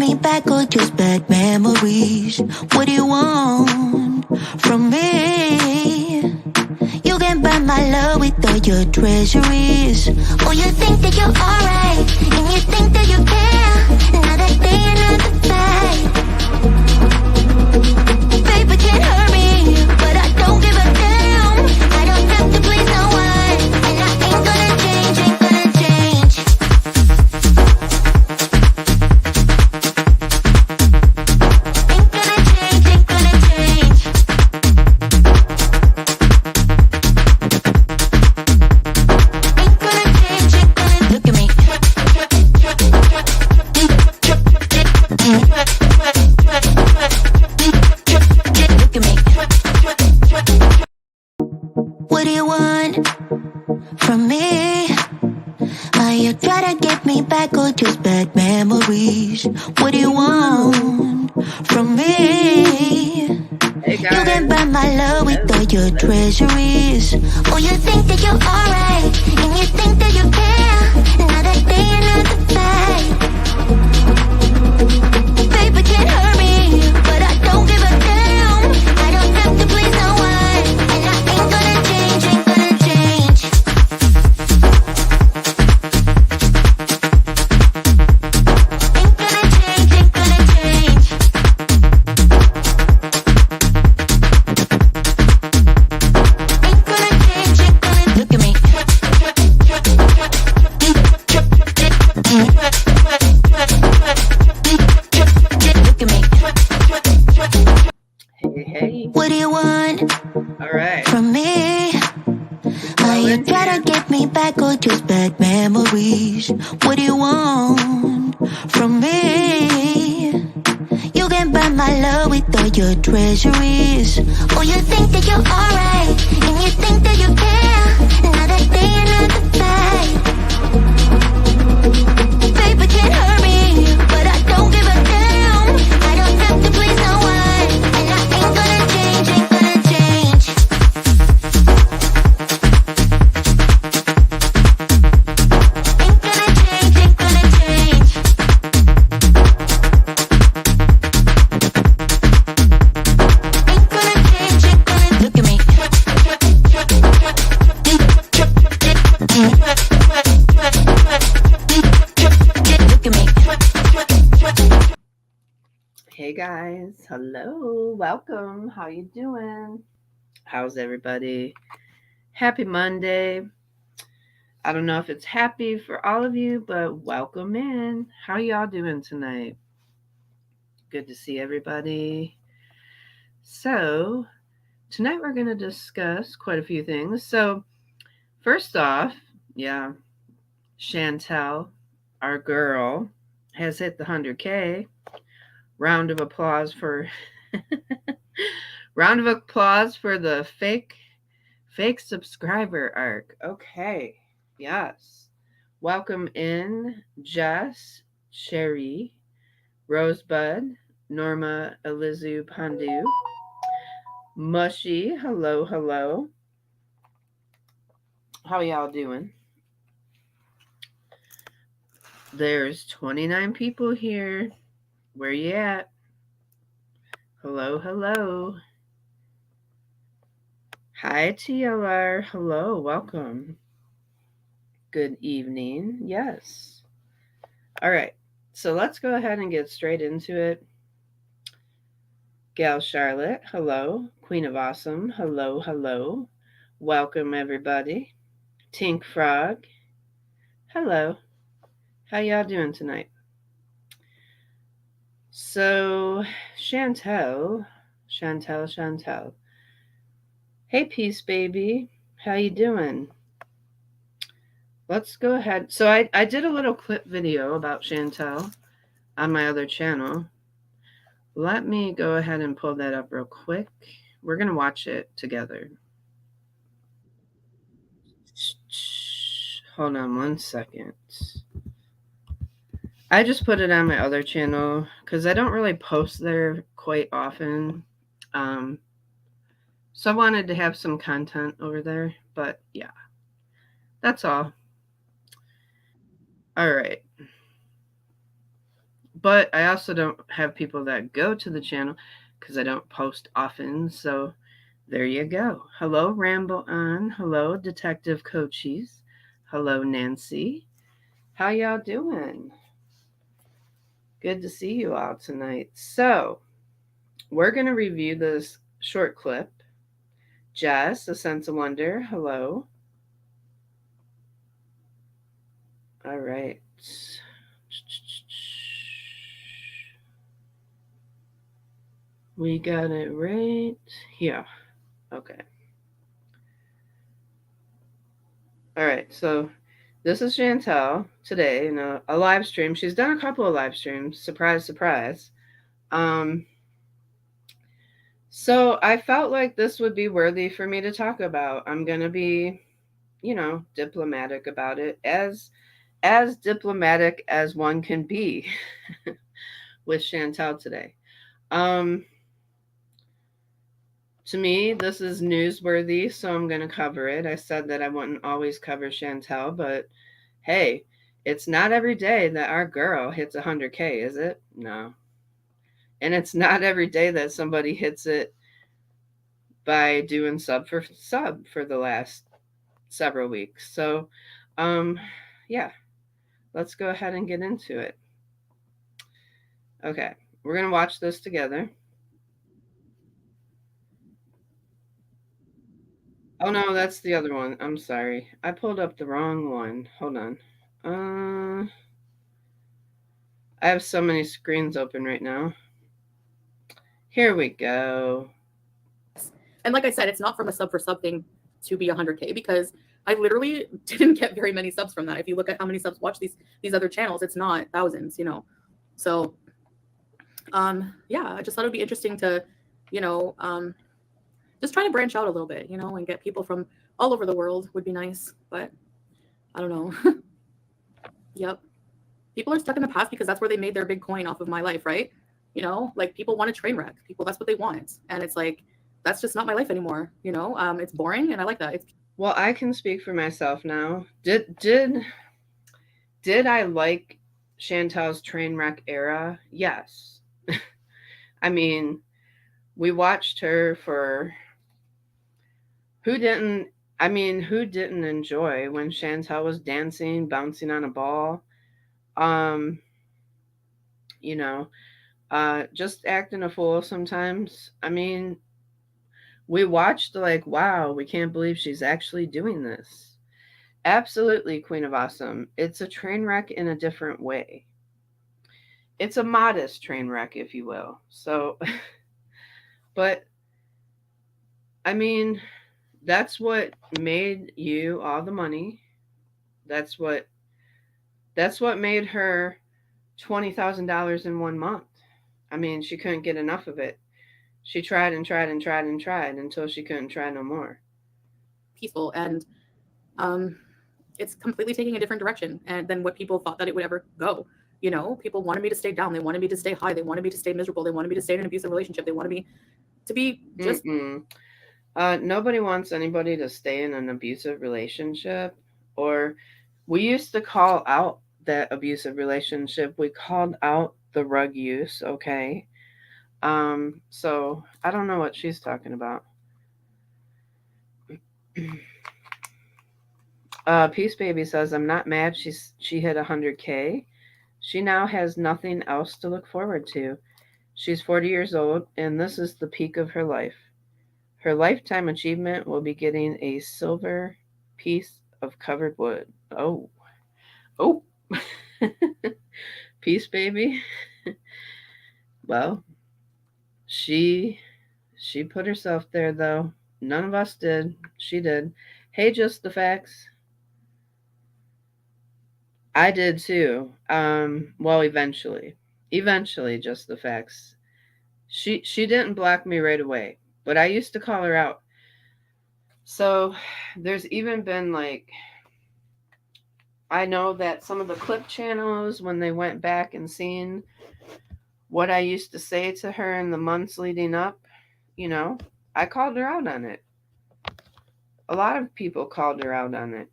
me back or just bad memories? What do you want from me? You can buy my love with all your treasuries. Oh, you think that you're alright, and you think that you care. Another day, another fight. Paper can't hurt me, but I don't give a damn. I don't have to please no one, and I ain't gonna change, ain't gonna change. Ain't gonna change, ain't gonna change. Ain't gonna change, ain't gonna. Look at me. Look at me. What do you want from me? Are you trying to get me back or just bad memories? What do you want from me? Hey You can guys, buy my love with all your treasuries. Oh, you think that you're alright, and you think that you care. Another day, another fight. Paper can't hurt me, but I don't give a damn. I don't have to please no one, and I ain't gonna change, ain't gonna change. Ain't gonna change, ain't gonna change. Ain't gonna change, ain't gonna. Look at me. Look at me. hey. What do you want All right. from me? Are you trying to get me back or just bad memories? What do you want from me? You can buy my love with all your treasuries. Oh, you think that you're alright, and you think that you care. Another day, another fight. Paper can't hurt me, but I don't give a damn. I don't have to please no one, and I ain't gonna change, ain't gonna change. Ain't gonna change, ain't gonna change. Ain't gonna change, ain't gonna. Look at me. Look at me. Hey guys, hello, welcome. How you doing? How's everybody? Happy Monday. I don't know if it's happy for all of you, but welcome in. How y'all doing tonight? Good to see everybody. So, tonight we're going to discuss quite a few things. So, first off, Chantel, our girl, has hit the 100K. Round of applause for the fake subscriber arc. Okay. Yes. Welcome in Jess, Sherry, Rosebud, Norma Elizu Pandu, Mushy, hello, hello. How y'all doing? There's 29 people here. Where you at? Hello, hello. Hi, TLR. Hello, welcome. Good evening. Yes. All right. So let's go ahead and get straight into it. Gal Charlotte, hello. Queen of Awesome, hello, hello. Welcome, everybody. Tink Frog, hello. How y'all doing tonight? So, Chantel. Hey, Peace Baby. How you doing? Let's go ahead. So I did a little clip video about Chantel on my other channel. Let me go ahead and pull that up real quick. We're going to watch it together. Hold on one second. I just put it on my other channel because I don't really post there quite often. So I wanted to have some content over there. But yeah, that's all. All right. but I also don't have people that go to the channel because I don't post often. So there you go. Hello, Ramble On. Hello, Detective Coaches. Hello, Nancy. How y'all doing? Good to see you all tonight. So we're going to review this short clip. Jess, A Sense of Wonder. Hello. All right. We got it right here. Okay. All right. So this is Chantel today in a live stream. She's done a couple of live streams. Surprise, surprise. Um, so I felt like this would be worthy for me to talk about. I'm gonna be, diplomatic about it, as diplomatic as one can be with Chantel today. Um, to me, this is newsworthy, so I'm going to cover it. I said that I wouldn't always cover Chantel, but hey, it's not every day that our girl hits 100K, is it? No. And it's not every day that somebody hits it by doing sub for the last several weeks. So, um, yeah, let's go ahead and get into it. Okay, we're going to watch this together. Oh no, that's the other one. I'm sorry. I pulled up the wrong one. Hold on. I have so many screens open right now. Here we go. And like I said, it's not from a sub for sub thing to be 100K, because I literally didn't get very many subs from that. If you look at how many subs watch these other channels, it's not thousands, So yeah, I just thought it'd be interesting to, just try to branch out a little bit, and get people from all over the world would be nice. But I don't know. Yep. People are stuck in the past because that's where they made their big coin off of my life, right? Like people want a train wreck. People, that's what they want. And it's like, that's just not my life anymore. It's boring and I like that. Well, I can speak for myself now. Did I like Chantel's train wreck era? Yes. I mean, we watched her for who didn't who didn't enjoy when Chantel was dancing, bouncing on a ball? Um, you know, just acting a fool sometimes. I mean, we watched like, wow, we can't believe she's actually doing this. Absolutely, Queen of Awesome. It's a train wreck in a different way. It's a modest train wreck, if you will. So, but I mean, that's what made you all the money. That's what made her $20,000 in 1 month. I mean, she couldn't get enough of it. She tried and tried and tried and tried until she couldn't try no more. Peaceful, and it's completely taking a different direction than what people thought that it would ever go. People wanted me to stay down. They wanted me to stay high. They wanted me to stay miserable. They wanted me to stay in an abusive relationship. They wanted me to be just. Nobody wants anybody to stay in an abusive relationship. Or we used to call out that abusive relationship. We called out the rug use, okay? So I don't know what she's talking about. Peace Baby says, I'm not mad she hit 100K. She now has nothing else to look forward to. She's 40 years old, and this is the peak of her life. Her lifetime achievement will be getting a silver piece of covered wood. Oh. Peace Baby. Well, she put herself there, though. None of us did. She did. Hey, Just the Facts. I did too. Well, eventually, Just the Facts. She didn't block me right away, but I used to call her out. So there's even been like, I know that some of the clip channels, when they went back and seen what I used to say to her in the months leading up, I called her out on it. A lot of people called her out on it.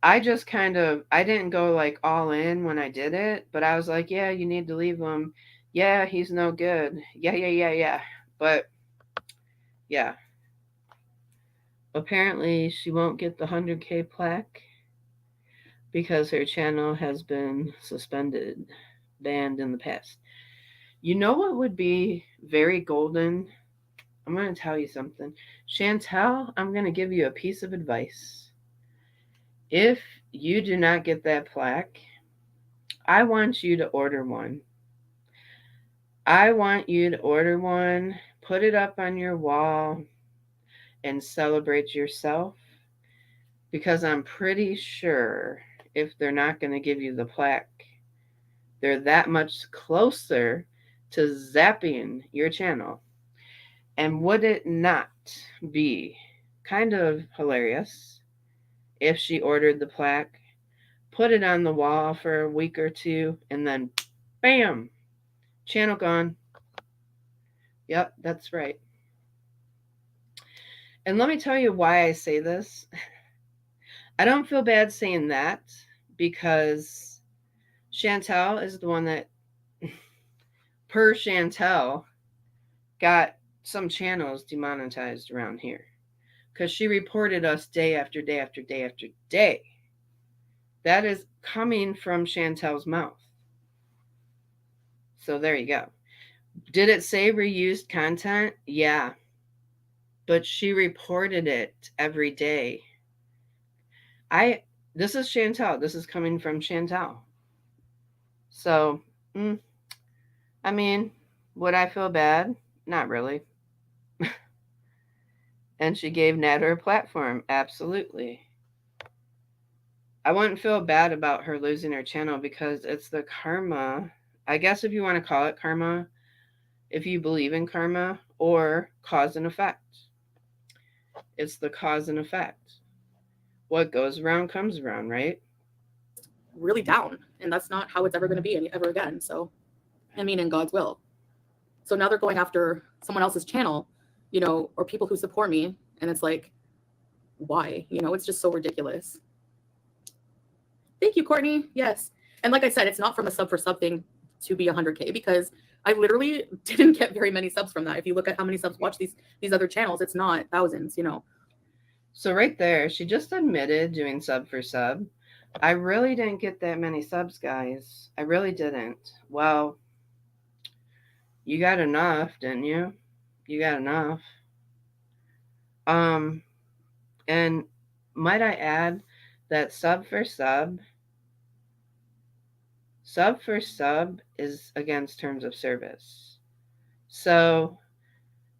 I just I didn't go like all in when I did it, but I was like, yeah, you need to leave him. Yeah, he's no good. Yeah. But yeah, apparently she won't get the 100K plaque because her channel has been suspended, banned in the past. You know what would be very golden? I'm going to tell you something. Chantel, I'm going to give you a piece of advice. If you do not get that plaque, I want you to order one. I want you to order one, put it up on your wall, and celebrate yourself because I'm pretty sure if they're not going to give you the plaque, they're that much closer to zapping your channel. And would it not be kind of hilarious if she ordered the plaque, put it on the wall for a week or two, and then bam, channel gone? Yep, that's right. And let me tell you why I say this. I don't feel bad saying that because Chantel is the one that, per Chantel, got some channels demonetized around here because she reported us day after day after day after day. That is coming from Chantel's mouth. So there you go. Did it say reused content? Yeah. But she reported it every day. This is Chantel. This is coming from Chantel. So, I mean, would I feel bad? Not really. And she gave Natter a platform. Absolutely. I wouldn't feel bad about her losing her channel because it's the karma. I guess if you want to call it karma, if you believe in karma or cause and effect. It's the cause and effect. What goes around comes around, right? Really down, and that's not how it's ever going to be ever again. So, I mean, in God's will. So now they're going after someone else's channel, or people who support me, and it's like, why? It's just so ridiculous. Thank you, Courtney. Yes. And like I said, it's not from a sub for sub thing to be 100K because I literally didn't get very many subs from that. If you look at how many subs watch these other channels, it's not thousands, So right there, she just admitted doing sub for sub. I really didn't get that many subs, guys. I really didn't. Well, you got enough, didn't you? You got enough. And might I add that sub for sub is against terms of service. So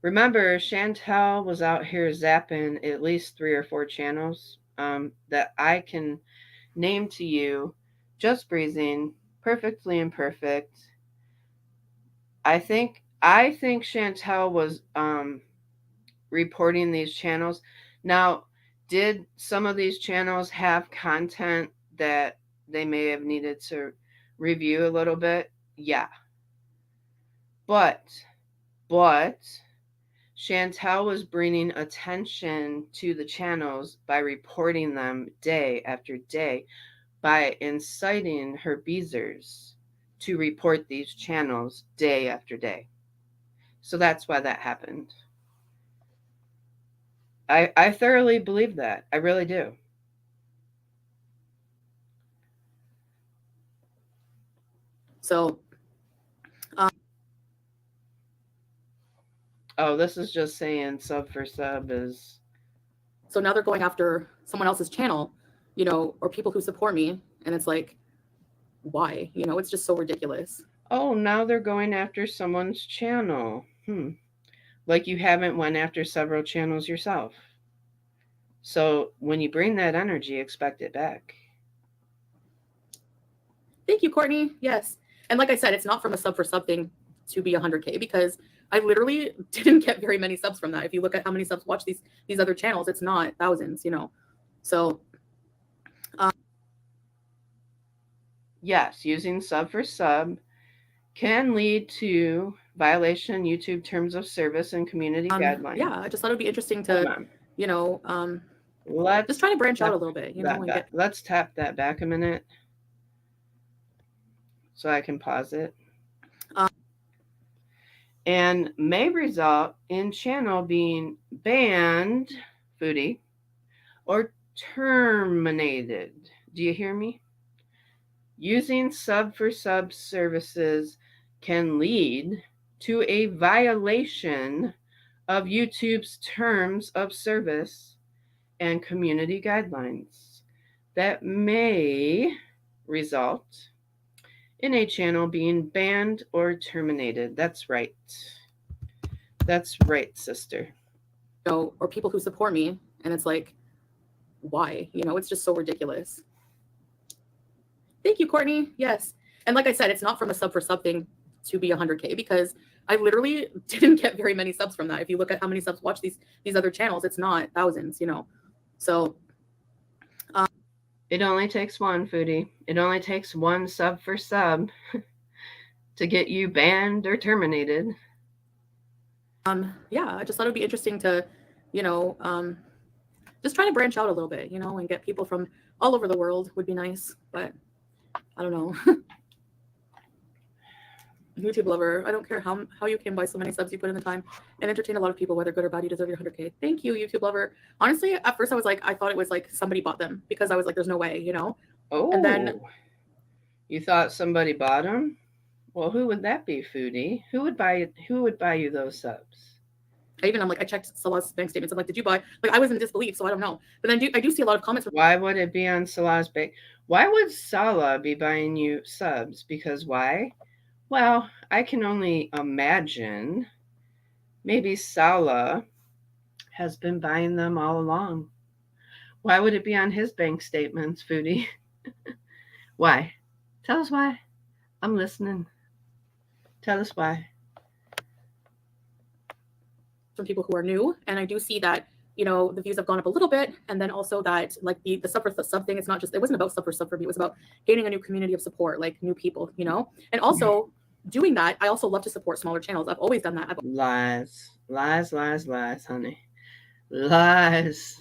remember, Chantel was out here zapping at least 3 or 4 channels that I can name to you, just breezing, perfectly imperfect. I think Chantel was reporting these channels. Now, did some of these channels have content that they may have needed to review a little bit? Yeah. But Chantel was bringing attention to the channels by reporting them day after day, by inciting her beezers to report these channels day after day. So that's why that happened. I thoroughly believe that. I really do. So, oh, this is just saying sub for sub is. So now they're going after someone else's channel, or people who support me, and it's like, why? It's just so ridiculous. Oh, now they're going after someone's channel. Like you haven't went after several channels yourself. So when you bring that energy, expect it back. Thank you, Courtney. Yes. And like I said, it's not from a sub for sub thing to be 100K because I literally didn't get very many subs from that. If you look at how many subs watch these other channels, it's not thousands, So yes, using sub for sub can lead to violation YouTube terms of service and community guidelines. Yeah, I just thought it would be interesting to, let's just trying to branch tap out a little bit, you know, that and back. get Let's tap that back a minute so I can pause it. And may result in channel being banned, Foodie, or terminated. Do you hear me? Using sub for sub services can lead to a violation of YouTube's terms of service and community guidelines that may result in a channel being banned or terminated. That's right. That's right, sister. or people who support me, and it's like, why? You know, it's just so ridiculous. Thank you, Courtney. Yes. And like I said, it's not from a sub for sub thing to be 100K, because I literally didn't get very many subs from that. If you look at how many subs watch these other channels, it's not thousands, you know. So it only takes one, Foodie. It only takes one sub for sub to get you banned or terminated. yeah, I just thought it would be interesting to, you know, just trying to branch out a little bit, you know, and get people from all over the world would be nice, but I don't know. YouTube lover, I don't care how you came by so many subs, you put in the time and entertain a lot of people, whether good or bad. You deserve your 100K. Thank you, YouTube lover. Honestly, at first I was like, I thought it was like somebody bought them, because I was like, there's no way, you know. Oh, and then you thought somebody bought them? Well, who would that be, Foodie? Who would buy you those subs? I'm like, I checked Salah's bank statements. I'm like, did you buy? Like, I was in disbelief, so I don't know. But then I do see a lot of comments. Why would it be on Salah's bank? Why would Salah be buying you subs? Because why? Well, I can only imagine maybe Salah has been buying them all along. Why would it be on his bank statements, Foodie? Why? Tell us why. I'm listening. Tell us why. From people who are new, and I do see that, you know, the views have gone up a little bit, and then also that like the sub for sub thing, it's not just, it wasn't about sub for sub for me, it was about gaining a new community of support, like new people, you know. And also doing that, I also love to support smaller channels. I've always done that. Lies, honey, lies.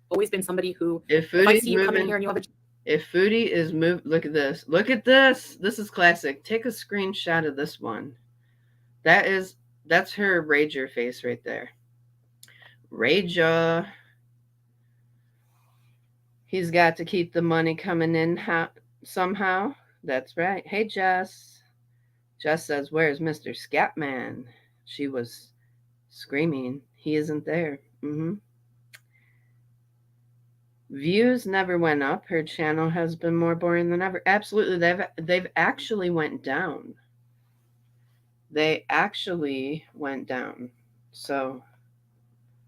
Always been somebody who, if I see you come in here and you have a, if Foodie is moved, look at this. Look at this. This is classic. Take a screenshot of this one. That's her rager face right there. Rager. He's got to keep the money coming in somehow. That's right. Hey, Jess. Jess says, "Where's Mr. Scatman?" She was screaming. He isn't there. Views never went up. Her channel has been more boring than ever. Absolutely. They've actually went down. They actually went down. So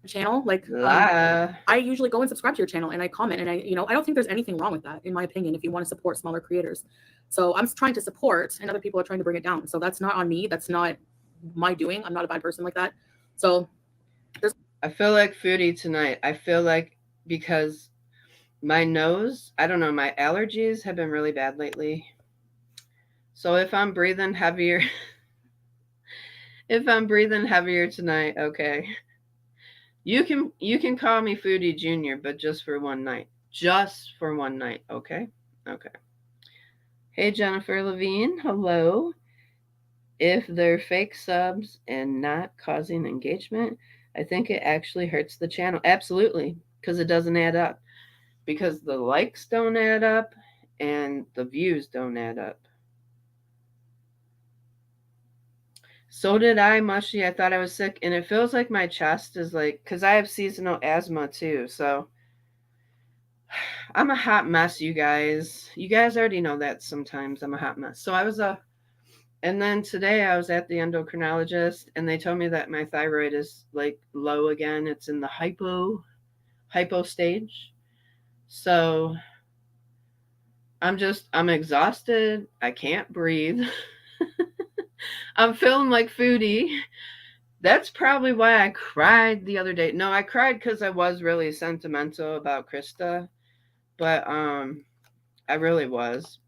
channel, like I usually go and subscribe to your channel and I comment, and I don't think there's anything wrong with that, in my opinion, if you want to support smaller creators. So I'm trying to support, and other people are trying to bring it down. So that's not on me. That's not my doing. I'm not a bad person like that. So I feel like Foodie tonight. I feel like, because my nose, I don't know, my allergies have been really bad lately. So if I'm breathing heavier, tonight, okay. You can call me Foodie Junior, but just for one night. Just for one night, okay? Okay. Hey, Jennifer Levine, hello. If they're fake subs and not causing engagement, I think it actually hurts the channel. Absolutely, because it doesn't add up. Because the likes don't add up and the views don't add up. So did I, Mushy. I thought I was sick, and it feels like my chest is like, because I have seasonal asthma too, so I'm a hot mess, you guys. You guys already know that sometimes I'm a hot mess. So I was and then today I was at the endocrinologist, and they told me that my thyroid is like low again. It's in the hypo stage. So I'm exhausted. I can't breathe. I'm feeling like Foodie. That's probably why I cried the other day. No, I cried because I was really sentimental about Krista. But I really was.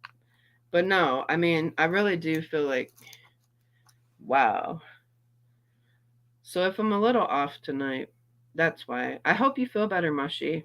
But no, I mean, I really do feel like, wow. So if I'm a little off tonight, that's why. I hope you feel better, Mushy.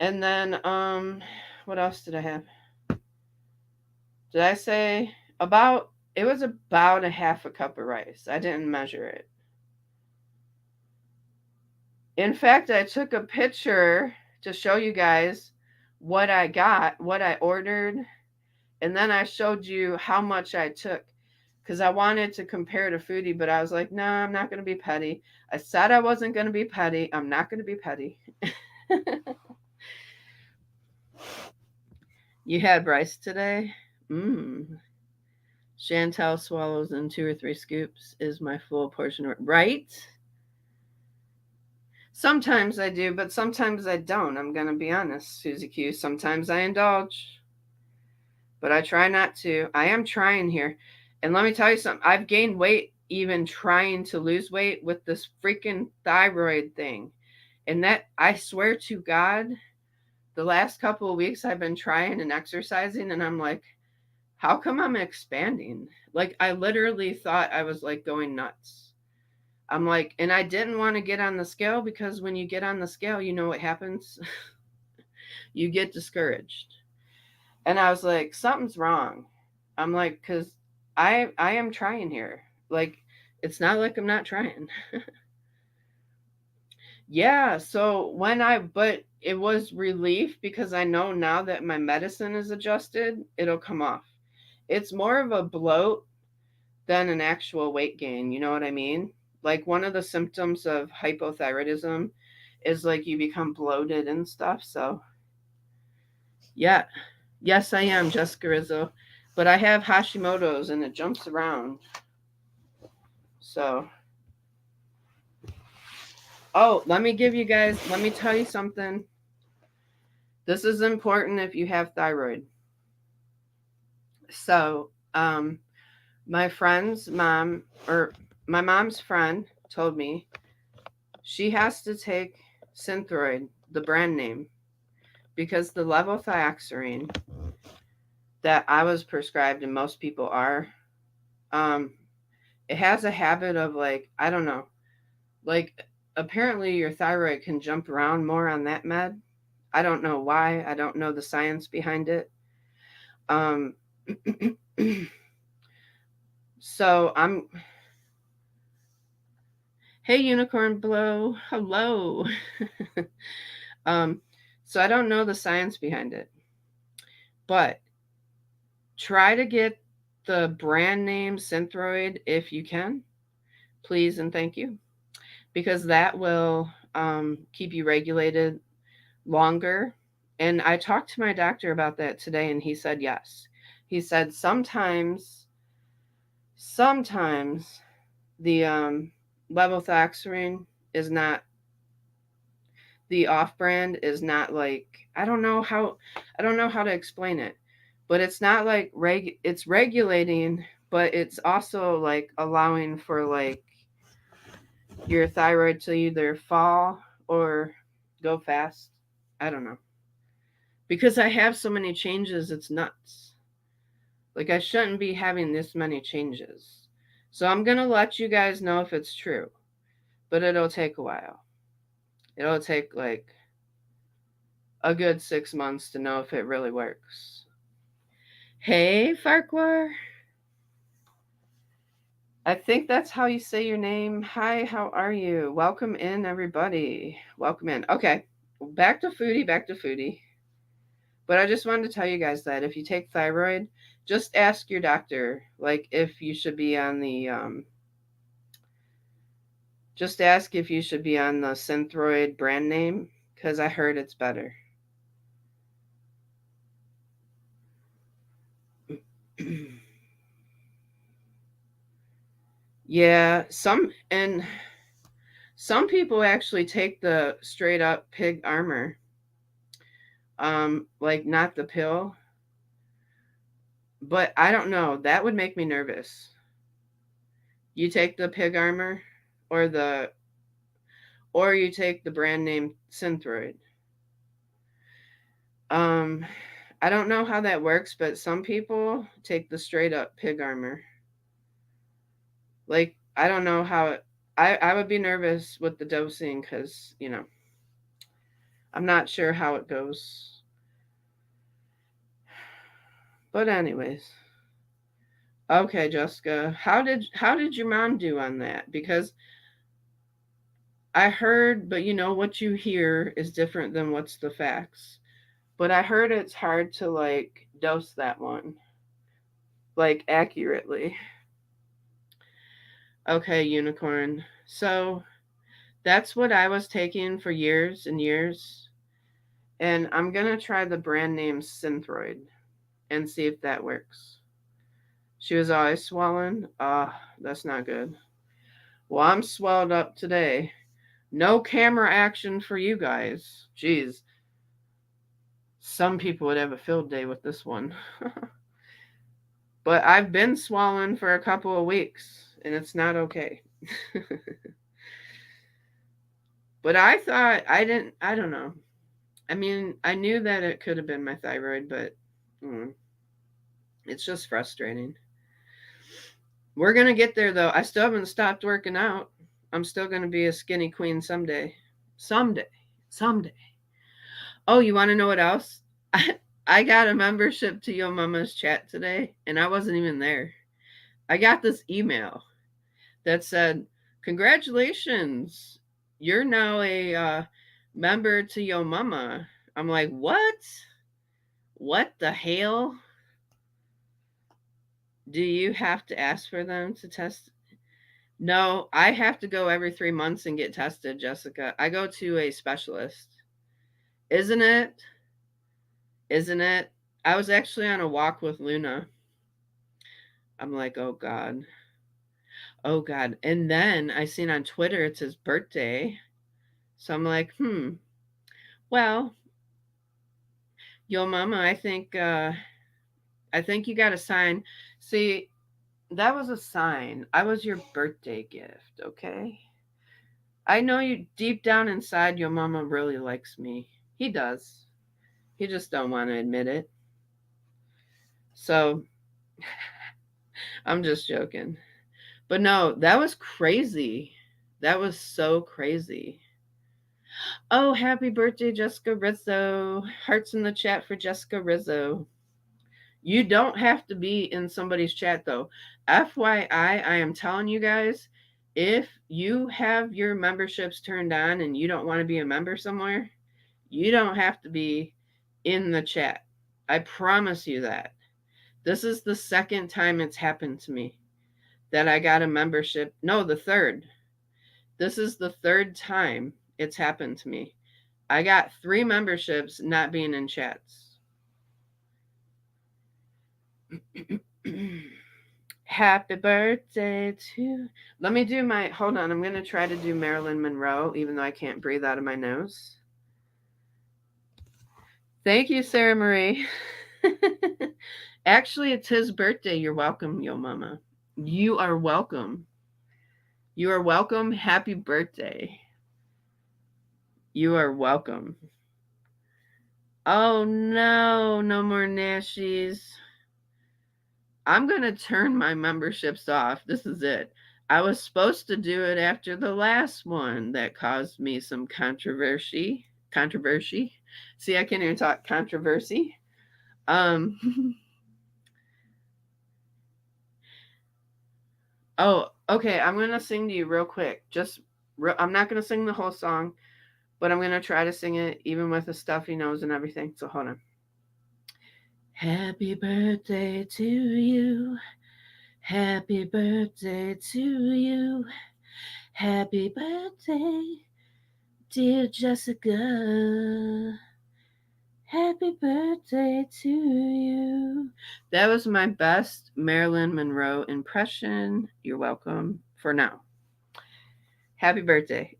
And then what else did I have? Did I say about it was about a half a cup of rice. I didn't measure it. In fact, I took a picture to show you guys what I got, what I ordered, and then I showed you how much I took because I wanted to compare to Foodie, but I was like, no, I'm not going to be petty. I said I wasn't going to be petty. I'm not going to be petty. You had rice today? Mmm. Chantel swallows in 2 or 3 scoops is my full portion, right? Sometimes I do, but sometimes I don't. I'm going to be honest, Susie Q. Sometimes I indulge, but I try not to. I am trying here. And let me tell you something. I've gained weight even trying to lose weight with this freaking thyroid thing. And that, I swear to God, the last couple of weeks I've been trying and exercising, and I'm like, how come I'm expanding? Like, I literally thought I was like going nuts. I'm like, and I didn't want to get on the scale because when you get on the scale, you know what happens? You get discouraged. And I was like, something's wrong. I'm like, because I am trying here. Like, it's not like I'm not trying. Yeah, so but it was relief because I know now that my medicine is adjusted, it'll come off. It's more of a bloat than an actual weight gain. You know what I mean? Like one of the symptoms of hypothyroidism is like you become bloated and stuff. So, yeah, yes, I am Jessica Rizzo, but I have Hashimoto's and it jumps around. So, oh, let me tell you something. This is important if you have thyroid. So, my friend's mom, or my mom's friend, told me she has to take Synthroid, the brand name, because the levothyroxine that I was prescribed and most people are, um, it has a habit of like, I don't know, like apparently your thyroid can jump around more on that med. I don't know why. I don't know the science behind it. Um, so I'm, hey Unicorn Blow, hello. um, so I don't know the science behind it, but try to get the brand name Synthroid if you can, please and thank you, because that will keep you regulated longer. And I talked to my doctor about that today, and he said yes. He said sometimes the levothyroxine is not, the off-brand is not like, I don't know how to explain it, but it's not like it's regulating, but it's also like allowing for like your thyroid to either fall or go fast. I don't know. Because I have so many changes, it's nuts. Like I shouldn't be having this many changes. So I'm going to let you guys know if it's true, but it'll take a while. It'll take like a good 6 months to know if it really works. Hey, Farquhar. I think that's how you say your name. Hi, how are you? Welcome in, everybody. Welcome in. Okay, back to Foodie. But I just wanted to tell you guys that if you take thyroid, just ask your doctor, like if you should be on the, just ask if you should be on the Synthroid brand name, because I heard it's better. Yeah, some people actually take the straight up pig armor. Like not the pill. But I don't know. That would make me nervous. You take the pig armor or you take the brand name Synthroid. I don't know how that works, but some people take the straight up pig armor. Like I don't know how I would be nervous with the dosing because, you know. I'm not sure how it goes. But anyways. Okay, Jessica. How did your mom do on that? Because I heard, but what you hear is different than what's the facts. But I heard it's hard to like dose that one like accurately. Okay, unicorn. So that's what I was taking for years and years. And I'm going to try the brand name Synthroid and see if that works. She was always swollen. That's not good. Well, I'm swelled up today. No camera action for you guys. Jeez. Some people would have a field day with this one. But I've been swollen for a couple of weeks and it's not okay. But I thought I don't know. I mean, I knew that it could have been my thyroid, but it's just frustrating. We're going to get there though. I still haven't stopped working out. I'm still going to be a skinny queen someday. Someday. Someday. Oh, you want to know what else? I got a membership to Yo Mama's chat today, and I wasn't even there. I got this email that said, "Congratulations, you're now a member to Yo Mama." I'm like, what? What the hell? Do you have to ask for them to test? No, I have to go every 3 months and get tested, Jessica. I go to a specialist. Isn't it? Isn't it? I was actually on a walk with Luna. I'm like, oh God. Oh God. And then I seen on Twitter it's his birthday. So I'm like, well, Yo Mama, I think you got a sign. See, that was a sign. I was your birthday gift, okay? I know you deep down inside Your Mama really likes me. He does. He just don't want to admit it. So I'm just joking. But no, that was crazy. That was so crazy. Oh, happy birthday, Jessica Rizzo. Hearts in the chat for Jessica Rizzo. You don't have to be in somebody's chat though. FYI, I am telling you guys, if you have your memberships turned on and you don't want to be a member somewhere, you don't have to be in the chat. I promise you that. This is the second time it's happened to me that I got a membership. No, the third. This is the third time it's happened to me. I got 3 memberships not being in chats. Happy birthday to... Let me do my... Hold on, I'm going to try to do Marilyn Monroe, even though I can't breathe out of my nose. Thank you, Sarah Marie. Actually, it's his birthday. You're welcome, Yo Mama. You are welcome. You are welcome. Happy birthday. You are welcome. Oh no, no more Nashies. I'm going to turn my memberships off. This is it. I was supposed to do it after the last one that caused me some controversy. See, I can't even talk controversy. Oh, okay. I'm going to sing to you real quick. I'm not going to sing the whole song, but I'm going to try to sing it even with a stuffy nose and everything. So hold on. Happy birthday to you. Happy birthday to you. Happy birthday, dear Jessica. Happy birthday to you. That was my best Marilyn Monroe impression. You're welcome for now. Happy birthday.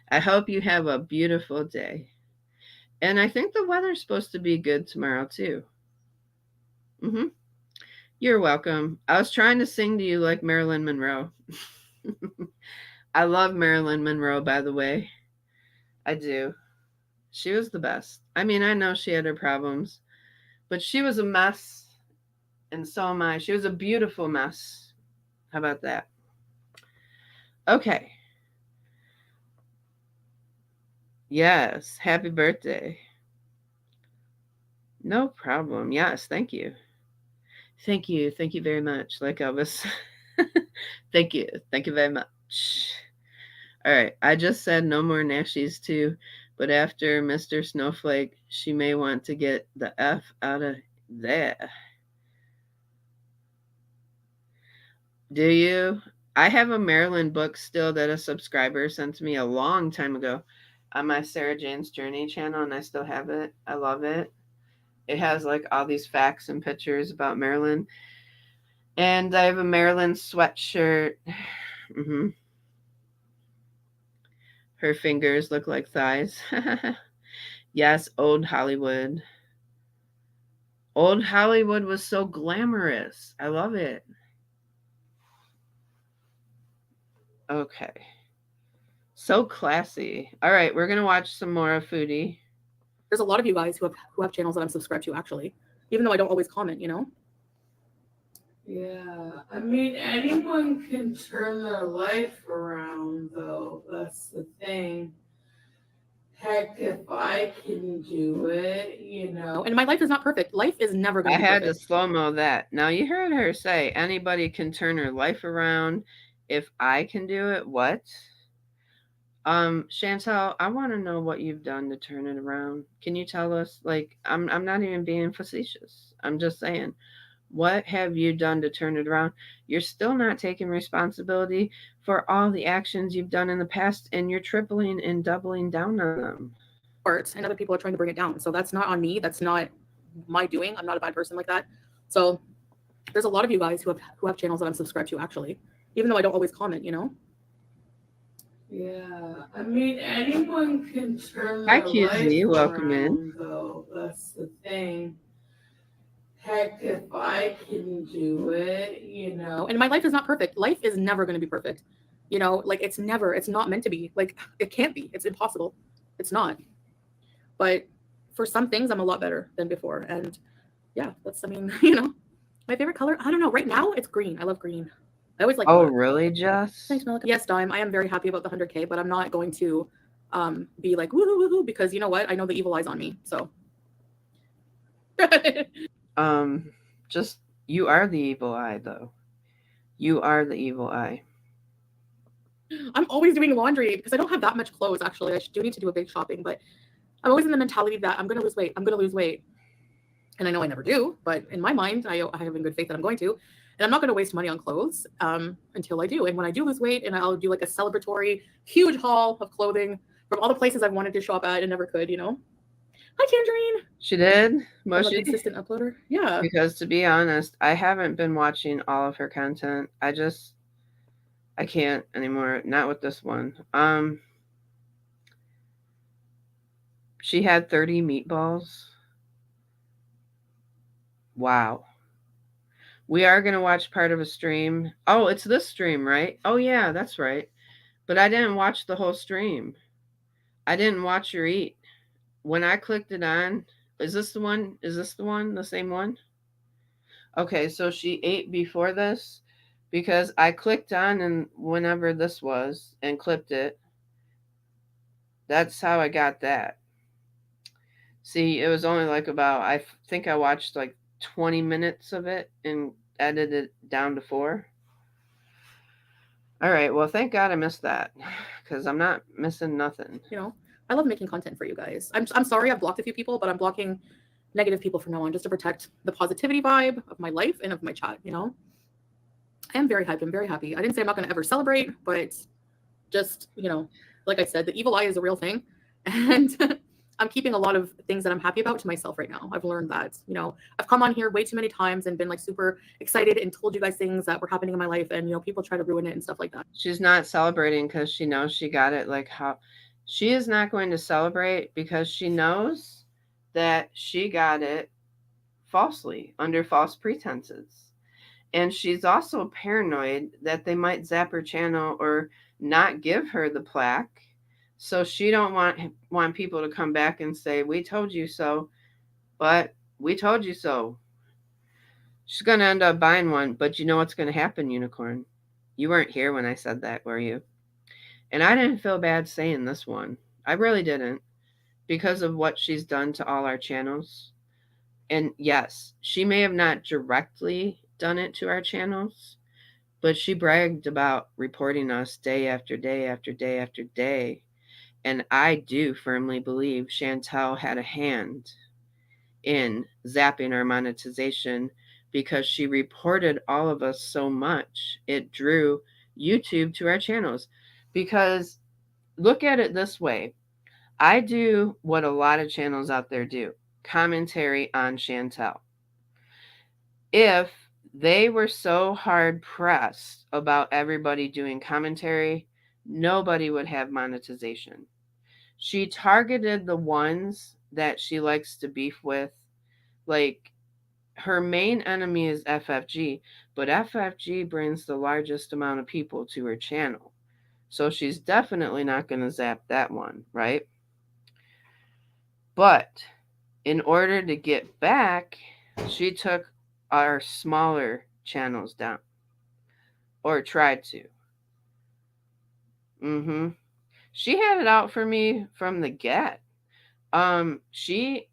I hope you have a beautiful day. And I think the weather's supposed to be good tomorrow too. You're welcome. I was trying to sing to you like Marilyn Monroe. I love Marilyn Monroe, by the way. I do. She was the best. I mean, I know she had her problems, but she was a mess, and so am I. She was a beautiful mess. How about that? Okay. Yes, happy birthday. No problem. Yes, thank you. Thank you. Thank you very much. Like I was. Thank you. Thank you very much. All right. I just said no more Nashies too, but after Mr. Snowflake, she may want to get the F out of there. Do you? I have a Maryland book still that a subscriber sent to me a long time ago on my Sarah Jane's Journey channel, and I still have it. I love it. It has like all these facts and pictures about Maryland. And I have a Maryland sweatshirt. hmm Her fingers look like thighs. Yes, old Hollywood. Old Hollywood was so glamorous. I love it. Okay. So classy. All right, we're gonna watch some more of Foodie. There's a lot of you guys who have channels that I'm subscribed to, actually, even though I don't always comment, you know? Yeah, I mean, anyone can turn their life around, though. That's the thing. Heck, if I can do it, you know. And my life is not perfect. Life is never going I to be had to perfect. slow mo that. Now you heard her say anybody can turn her life around. If I can do it, what? Chantal, I want to know what you've done to turn it around. Can you tell us? Like, I'm not even being facetious. I'm just saying, what have you done to turn it around? You're still not taking responsibility for all the actions you've done in the past, and you're tripling and doubling down on them. Art, and other people are trying to bring it down. So that's not on me. That's not my doing. I'm not a bad person like that. So there's a lot of you guys who have channels that I'm subscribed to, actually, even though I don't always comment, you know? Yeah, I mean, anyone can turn Hi, their life QZ. Welcome in. around, though. That's the thing. Heck, if I can do it, you know. And my life is not perfect. Life is never going to be perfect. You know, like it's not meant to be. Like it can't be. It's impossible. It's not. But for some things, I'm a lot better than before. And yeah, that's, I mean, you know, my favorite color, I don't know. Right now, it's green. I love green. I always like Oh, black. really, Jess? Thanks, Melissa. Yes, Dime. I am very happy about the 100K, but I'm not going to be like, woohoo, woohoo, because you know what? I know the evil eye's on me. So. Just, you are the evil eye, though. You are the evil eye. I'm always doing laundry because I don't have that much clothes, actually. I do need to do a big shopping, but I'm always in the mentality that I'm going to lose weight. I'm going to lose weight. And I know I never do, but in my mind, I have in good faith that I'm going to. And I'm not going to waste money on clothes until I do. And when I do lose weight, and I'll do like a celebratory, huge haul of clothing from all the places I've wanted to shop at and never could, you know. Hi, Tangerine. She did? I'm a consistent uploader. Yeah. Because to be honest, I haven't been watching all of her content. I can't anymore. Not with this one. She had 30 meatballs. Wow. We are going to watch part of a stream. Oh, it's this stream, right? Oh, yeah, that's right. But I didn't watch the whole stream. I didn't watch her eat. When I clicked it on, is this the one? Is this the one? The same one? Okay, so she ate before this because I clicked on and whenever this was and clipped it. That's how I got that. See, it was only like about, I think I watched like 20 minutes of it and edited it down to 4. All right, well, thank God I missed that because I'm not missing nothing. You know, I love making content for you guys. I'm sorry I've blocked a few people, but I'm blocking negative people from now on just to protect the positivity vibe of my life and of my chat, you know? I am very hyped. I'm very happy. I didn't say I'm not going to ever celebrate, but just, you know, like I said, the evil eye is a real thing. And I'm keeping a lot of things that I'm happy about to myself right now. I've learned that, you know, I've come on here way too many times and been like super excited and told you guys things that were happening in my life. And, you know, people try to ruin it and stuff like that. She's not celebrating because she knows she got it. Like how she is not going to celebrate because she knows that she got it falsely under false pretenses. And she's also paranoid that they might zap her channel or not give her the plaque. So she don't want people to come back and say, "We told you so," but we told you so. She's going to end up buying one, but you know what's going to happen, Unicorn? You weren't here when I said that, were you? And I didn't feel bad saying this one. I really didn't, because of what she's done to all our channels. And yes, she may have not directly done it to our channels, but she bragged about reporting us day after day after day after day. And I do firmly believe Chantel had a hand in zapping our monetization, because she reported all of us so much. It drew YouTube to our channels. Because look at it this way, I do what a lot of channels out there do: commentary on Chantel. If they were so hard pressed about everybody doing commentary, nobody would have monetization. She targeted the ones that she likes to beef with. Like, her main enemy is FFG, but FFG brings the largest amount of people to her channel. So she's definitely not going to zap that one, right? But in order to get back, she took our smaller channels down, or tried to. She had it out for me from the get. She,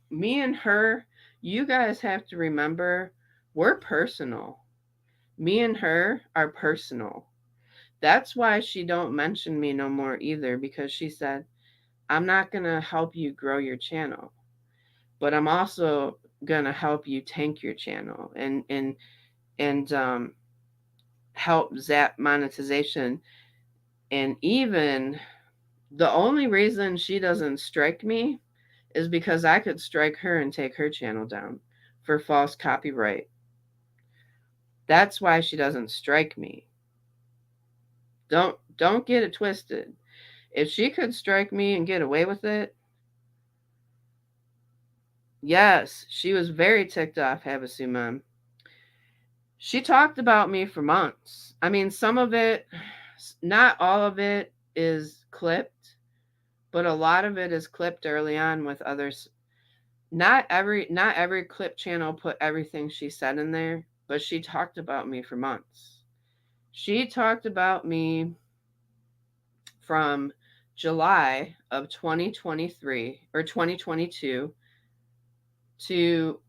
me and her, you guys have to remember, we're personal. Me and her are personal. That's why she don't mention me no more either, because she said, I'm not going to help you grow your channel, but I'm also going to help you tank your channel and help zap monetization. And even the only reason she doesn't strike me is because I could strike her and take her channel down for false copyright. That's why she doesn't strike me. Don't get it twisted. If she could strike me and get away with it, yes, she was very ticked off, Havasu Mom. She talked about me for months. I mean, some of it, not all of it is clipped, but a lot of it is clipped early on with others. Not every clip channel put everything she said in there, but she talked about me for months. She talked about me from July of 2023 or 2022 to,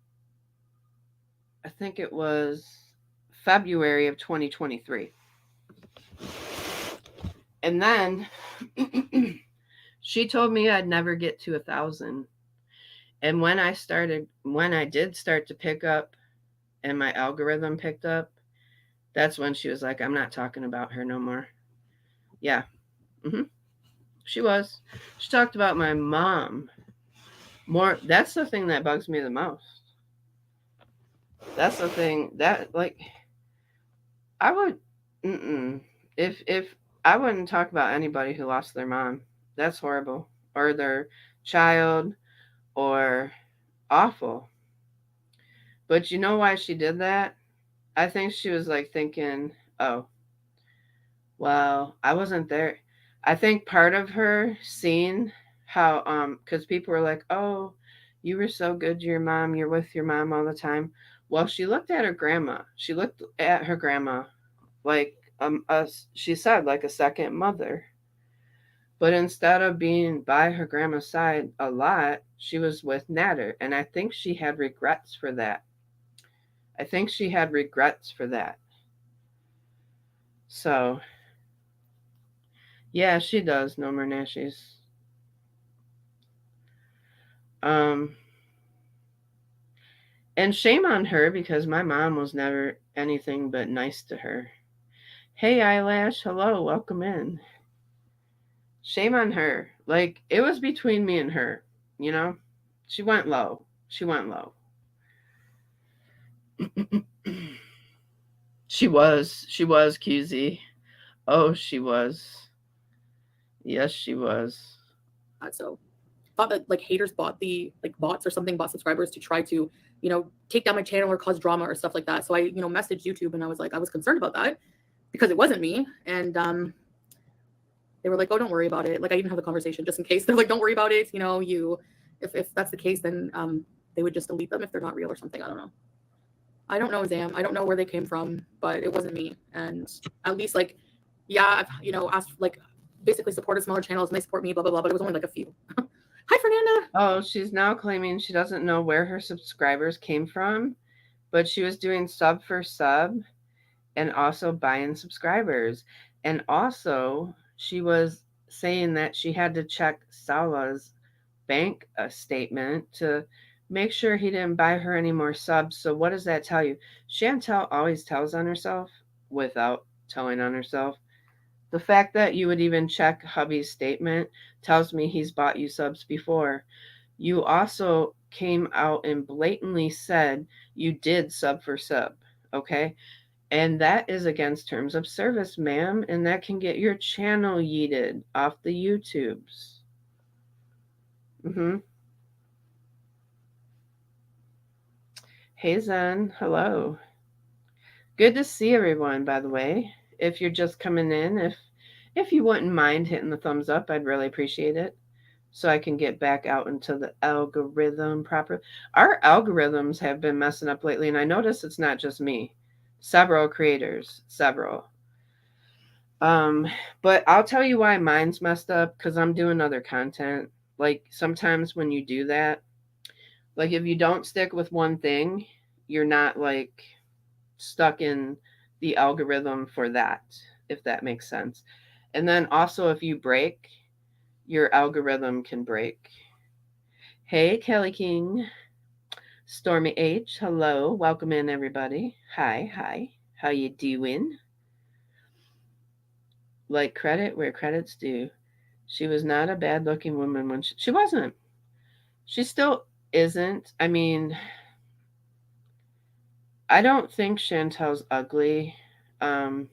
I think it was February of 2023. And then she told me I'd never get to 1,000. And when I did start to pick up and my algorithm picked up, that's when she was like, I'm not talking about her no more. Yeah. She was. She talked about my mom more. That's the thing that bugs me the most. That's the thing that, like, I would, if I wouldn't talk about anybody who lost their mom. That's horrible. Or their child, or awful. But you know why she did that? I think she was like thinking, oh, well, I wasn't there. I think part of her seeing how, because people were like, oh, you were so good to your mom. You're with your mom all the time. Well, she looked at her grandma. She looked at her grandma like, she said, like a second mother. But instead of being by her grandma's side a lot, she was with Natter. And I think she had regrets for that. So, yeah, she does. No more Nashies. And shame on her, because my mom was never anything but nice to her. Hey, Eyelash. Hello. Welcome in. Shame on her. Like, it was between me and her, you know? She went low. She was, QZ. Oh, she was. Yes, she was. So thought that like haters bought bots or something, bought subscribers to try to, take down my channel or cause drama or stuff like that. So I, messaged YouTube and I was like, I was concerned about that because it wasn't me. And they were like, oh, don't worry about it. Like, I even have the conversation just in case. They're like, don't worry about it. If that's the case, then they would just delete them if they're not real or something. I don't know, Zam. I don't know where they came from, but it wasn't me. And at least, like, yeah, I've, asked, like, basically supported smaller channels and they support me, blah, blah, blah, but it was only like a few. Hi, Fernanda. Oh, she's now claiming she doesn't know where her subscribers came from, but she was doing sub for sub and also buying subscribers. And also, she was saying that she had to check Sala's bank statement to make sure he didn't buy her any more subs. So, what does that tell you? Chantel always tells on herself without telling on herself. The fact that you would even check hubby's statement tells me he's bought you subs before. You also came out and blatantly said you did sub for sub, okay? And that is against terms of service, ma'am, and that can get your channel yeeted off the YouTubes. Hey Zen, hello. Good to see everyone, by the way. If you're just coming in, if you wouldn't mind hitting the thumbs up, I'd really appreciate it. So I can get back out into the algorithm proper. Our algorithms have been messing up lately, and I notice it's not just me. Several creators, several. But I'll tell you why mine's messed up, because I'm doing other content. Like sometimes when you do that, like if you don't stick with one thing, you're not like stuck in the algorithm for that, if that makes sense. And then also if you break, your algorithm can break. Hey Kelly King, Stormy H, hello, welcome in everybody. Hi, how you doing? Like credit where credit's due. She was not a bad looking woman when she wasn't. She still isn't. I mean, I don't think Chantel's ugly. I'm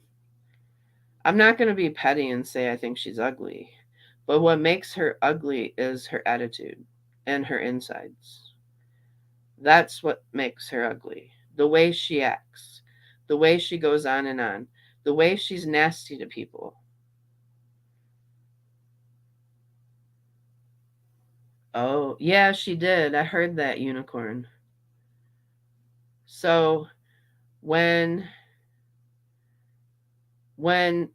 not going to be petty and say I think she's ugly. But what makes her ugly is her attitude and her insides. That's what makes her ugly. The way she acts, the way she goes on and on, the way she's nasty to people. Oh, yeah, she did. I heard that, unicorn. So when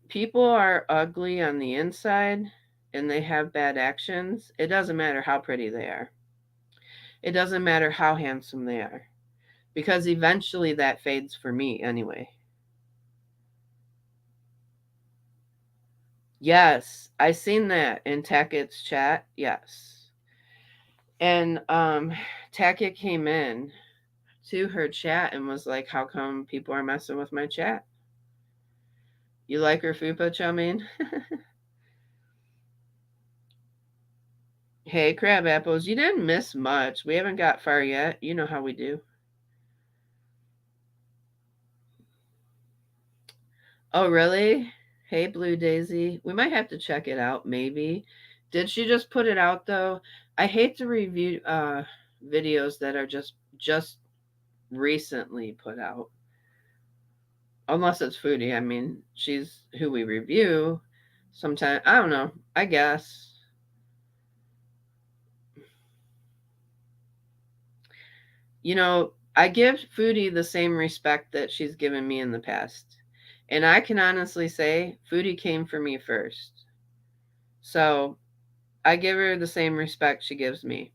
people are ugly on the inside and they have bad actions, it doesn't matter how pretty they are. It doesn't matter how handsome they are. Because eventually that fades for me anyway. Yes, I seen that in Tacket's chat. Yes. And Tackett came in to her chat and was like, how come people are messing with my chat? You like her fupa, chow mein? Hey, crab apples, you didn't miss much. We haven't got far yet. You know how we do. Oh, really? Hey, Blue Daisy. We might have to check it out, maybe. Did she just put it out, though? I hate to review videos that are just recently put out. Unless it's Foodie. I mean, she's who we review. Sometimes, I don't know. I guess. You know, I give Foodie the same respect that she's given me in the past. And I can honestly say Foodie came for me first. So I give her the same respect she gives me.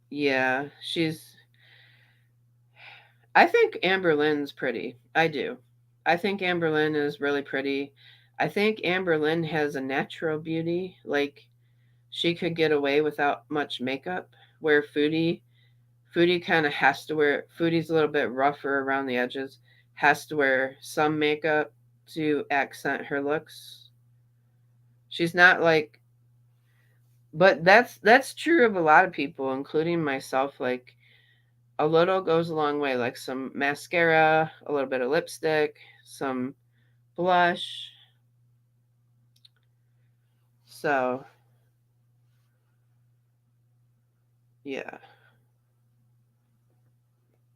Yeah, I think Amber Lynn's pretty. I do. I think Amber Lynn is really pretty. I think Amber Lynn has a natural beauty. Like, she could get away without much makeup, where Foodie kind of has to wear, Foodie's a little bit rougher around the edges, has to wear some makeup to accent her looks. She's not like, but that's true of a lot of people, including myself. Like, a little goes a long way, like some mascara, a little bit of lipstick, some blush. So, yeah.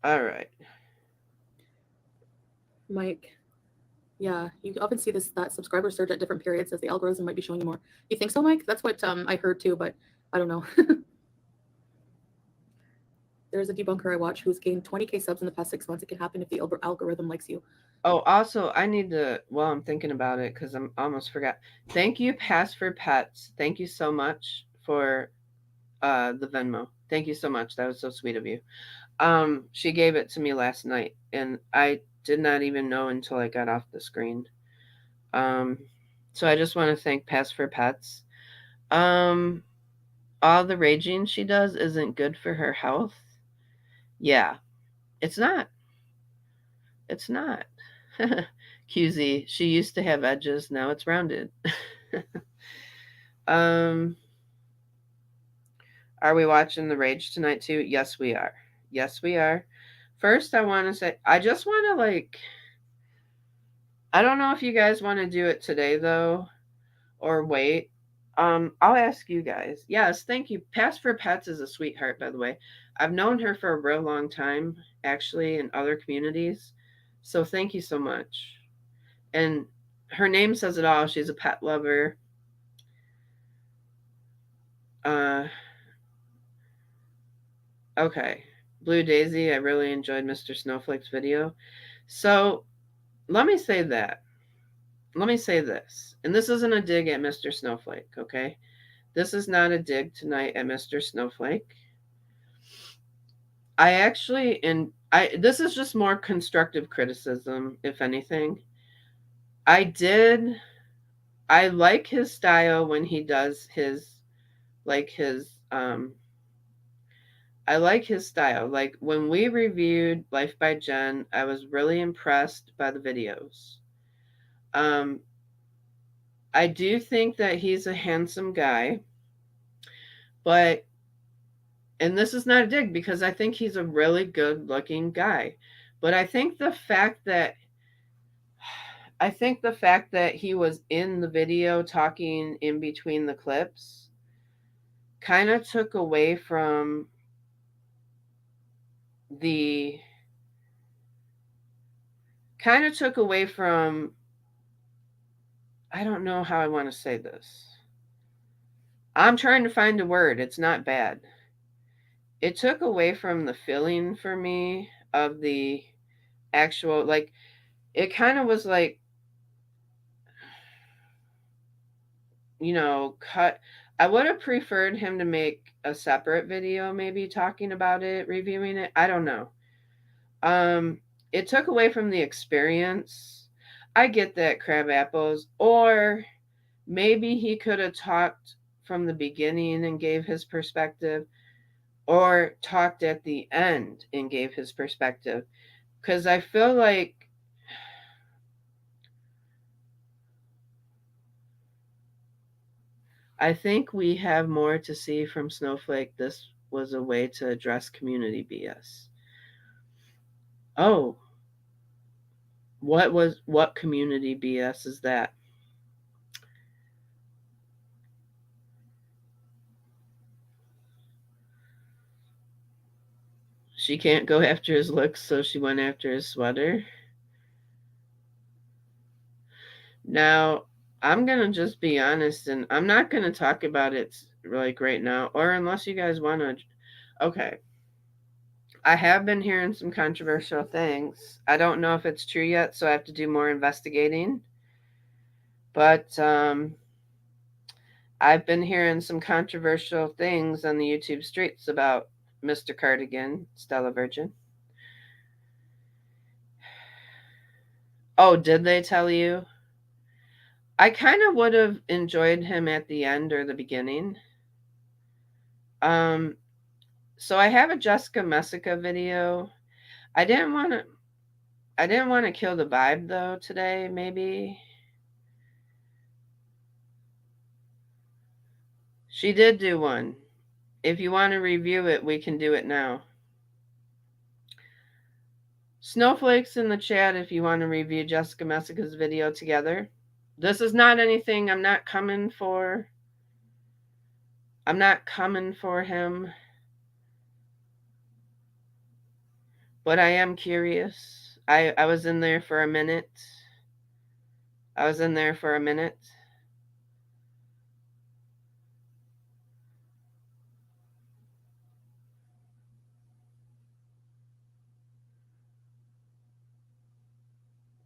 All right. Mike, yeah, you often see that subscriber surge at different periods as the algorithm might be showing you more. You think so, Mike? That's what I heard too, but I don't know. there's a debunker I watch who's gained 20K subs in the past 6 months. It can happen if the algorithm likes you. Oh, also, I need to, well, I'm thinking about it because I'm almost forgot. Thank you, Pass for Pets. Thank you so much for the Venmo. Thank you so much. That was so sweet of you. She gave it to me last night, and I did not even know until I got off the screen. So I just want to thank Pass for Pets. All the raging she does isn't good for her health. Yeah, it's not. It's not. QZ, she used to have edges, now it's rounded. um, are we watching The Rage tonight too? Yes, we are. Yes, we are. First, I want to say, I just want to I don't know if you guys want to do it today though, or wait. I'll ask you guys. Yes, thank you. Pass for Pets is a sweetheart, by the way. I've known her for a real long time, actually, in other communities. So thank you so much. And her name says it all. She's a pet lover. Okay. Blue Daisy, I really enjoyed Mr. Snowflake's video. So let me say that. Let me say this. And this isn't a dig at Mr. Snowflake, okay? This is not a dig tonight at Mr. Snowflake. I actually, and this is just more constructive criticism, if anything. I like his style when he does I like his style. Like when we reviewed Life by Jen, I was really impressed by the videos. I do think that he's a handsome guy, but, and this is not a dig because I think he's a really good looking guy, but I think the fact that he was in the video talking in between the clips kind of took away from I don't know how I want to say this. I'm trying to find a word. It's not bad. It took away from the feeling for me of the actual, it kind of was cut. I would have preferred him to make a separate video, maybe talking about it, reviewing it. I don't know. It took away from the experience. I get that, crab apples, or maybe he could have talked from the beginning and gave his perspective, or talked at the end and gave his perspective. Because I feel like I think we have more to see from Snowflake. This was a way to address community BS. Oh, what community BS is that? She can't go after his looks, so she went after his sweater. Now, I'm going to just be honest, and I'm not going to talk about it right now, or unless you guys want to. Okay. I have been hearing some controversial things. I don't know if it's true yet, so I have to do more investigating. But I've been hearing some controversial things on the YouTube streets about Mr. Cardigan, Stella Virgin. Oh, did they tell you? I kind of would have enjoyed him at the end or the beginning. So I have a Jessica Messica video. I didn't want to kill the vibe though today, maybe. She did do one. If you want to review it, we can do it now. Snowflakes in the chat if you want to review Jessica Messica's video together. This is not anything. I'm not coming for him. But I am curious. I was in there for a minute.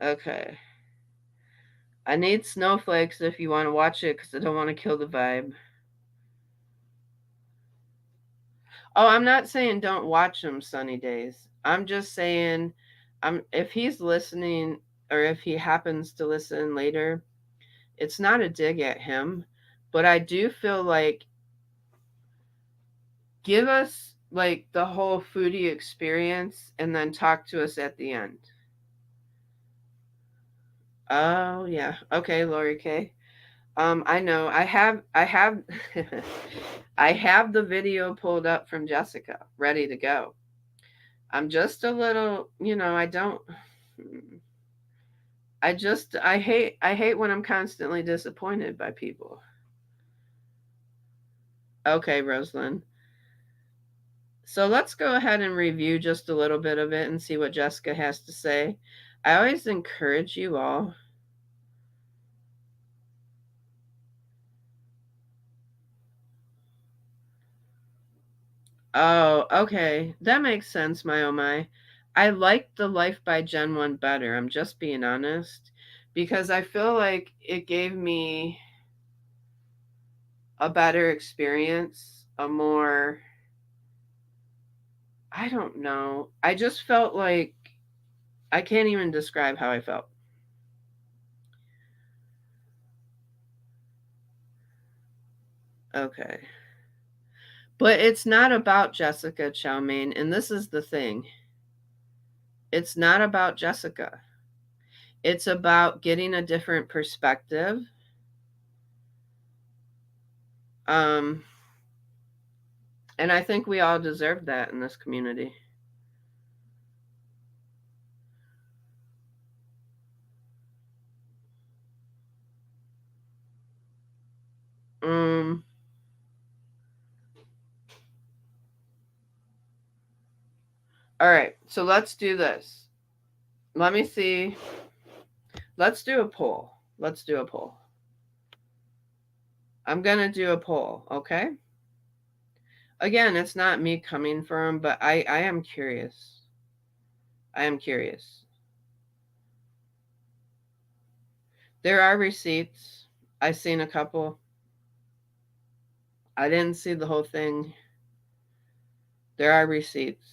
Okay. I need snowflakes if you want to watch it because I don't want to kill the vibe. Oh, I'm not saying don't watch them sunny days. I'm just saying if he's listening or if he happens to listen later, it's not a dig at him, but I do feel like give us like the whole foodie experience and then talk to us at the end. Oh yeah. Okay, Lori K. I know. I have I have the video pulled up from Jessica, ready to go. I'm just a little, I don't I hate when I'm constantly disappointed by people. Okay, Rosalind. So let's go ahead and review just a little bit of it and see what Jessica has to say. I always encourage you all. Oh, okay. That makes sense, my oh my. I like the Life by Gen 1 better. I'm just being honest. Because I feel like it gave me a better experience, a more, I don't know. I just felt like I can't even describe how I felt. Okay. But it's not about Jessica Chow Mein, and this is the thing. It's not about Jessica. It's about getting a different perspective. Um, and I think we all deserve that in this community. Um, all right, so let's do this. Let me see. Let's do a poll. Let's do a poll. I'm going to do a poll, okay? Again, it's not me coming from, but I am curious. I am curious. There are receipts. I've seen a couple. I didn't see the whole thing. There are receipts.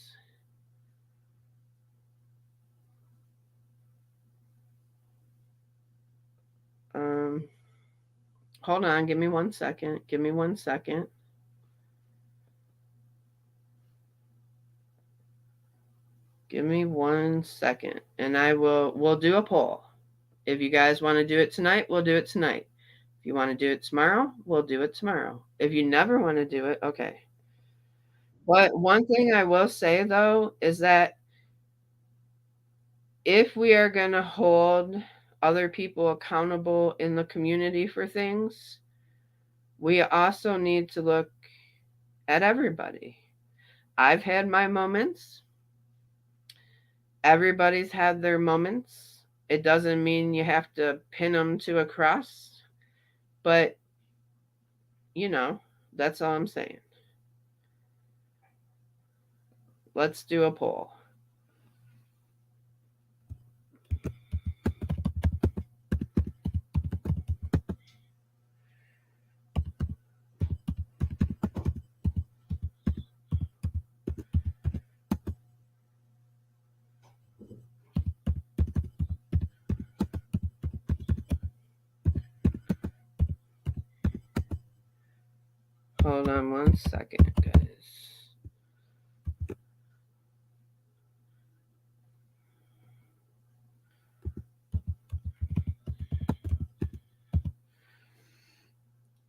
Hold on. Give me 1 second. Give me 1 second. Give me 1 second, and we'll do a poll. If you guys want to do it tonight, we'll do it tonight. If you want to do it tomorrow, we'll do it tomorrow. If you never want to do it, okay. But one thing I will say though is that if we are going to hold other people accountable in the community for things, we also need to look at everybody. I've had my moments. Everybody's had their moments. It doesn't mean you have to pin them to a cross, but that's all I'm saying. Let's do a poll. Hold on 1 second, guys.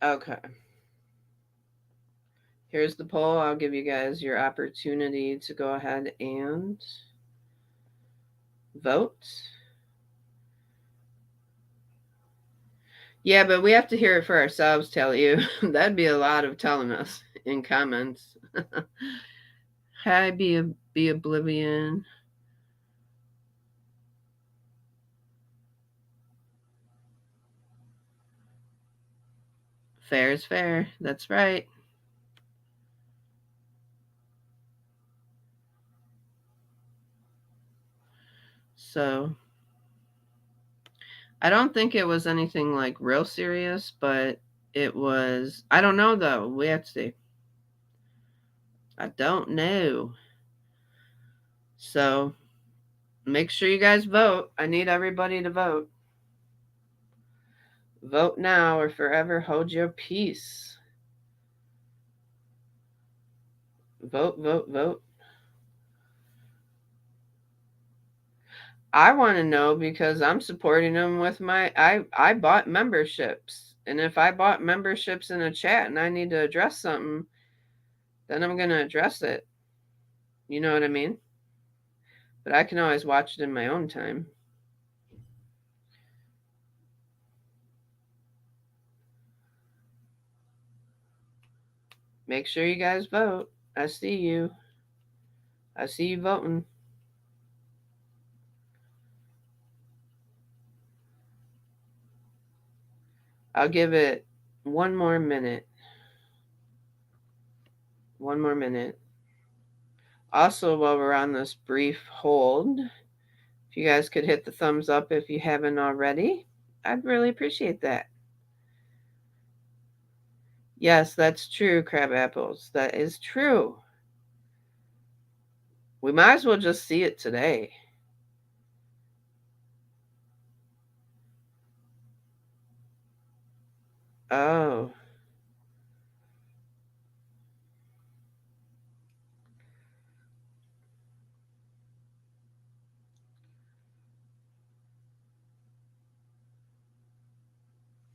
Okay. Here's the poll. I'll give you guys your opportunity to go ahead and vote. Yeah, but we have to hear it for ourselves, tell you. That'd be a lot of telling us in comments. Hi, be oblivion. Fair is fair. That's right. So I don't think it was anything like real serious, but it was, I don't know though. We have to see. I don't know. So make sure you guys vote. I need everybody to vote. Vote now or forever hold your peace. Vote, vote, vote. I want to know because I'm supporting them with my I bought memberships. And if I bought memberships in a chat and I need to address something, then I'm going to address it. You know what I mean? But I can always watch it in my own time. Make sure you guys vote. I see you. I see you voting. I'll give it one more minute. One more minute. Also, while we're on this brief hold, if you guys could hit the thumbs up if you haven't already, I'd really appreciate that. Yes, that's true, crab apples. That is true. We might as well just see it today. Oh.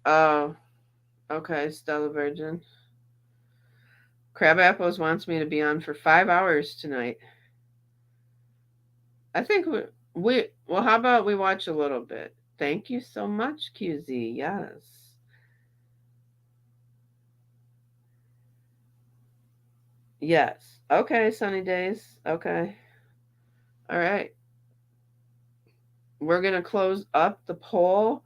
Oh. Okay, Stella Virgin. Crab Apples wants me to be on for 5 hours tonight. I think well, how about we watch a little bit? Thank you so much, QZ. Yes. Yes. Okay, Sunny Days. Okay. All right. We're going to close up the poll.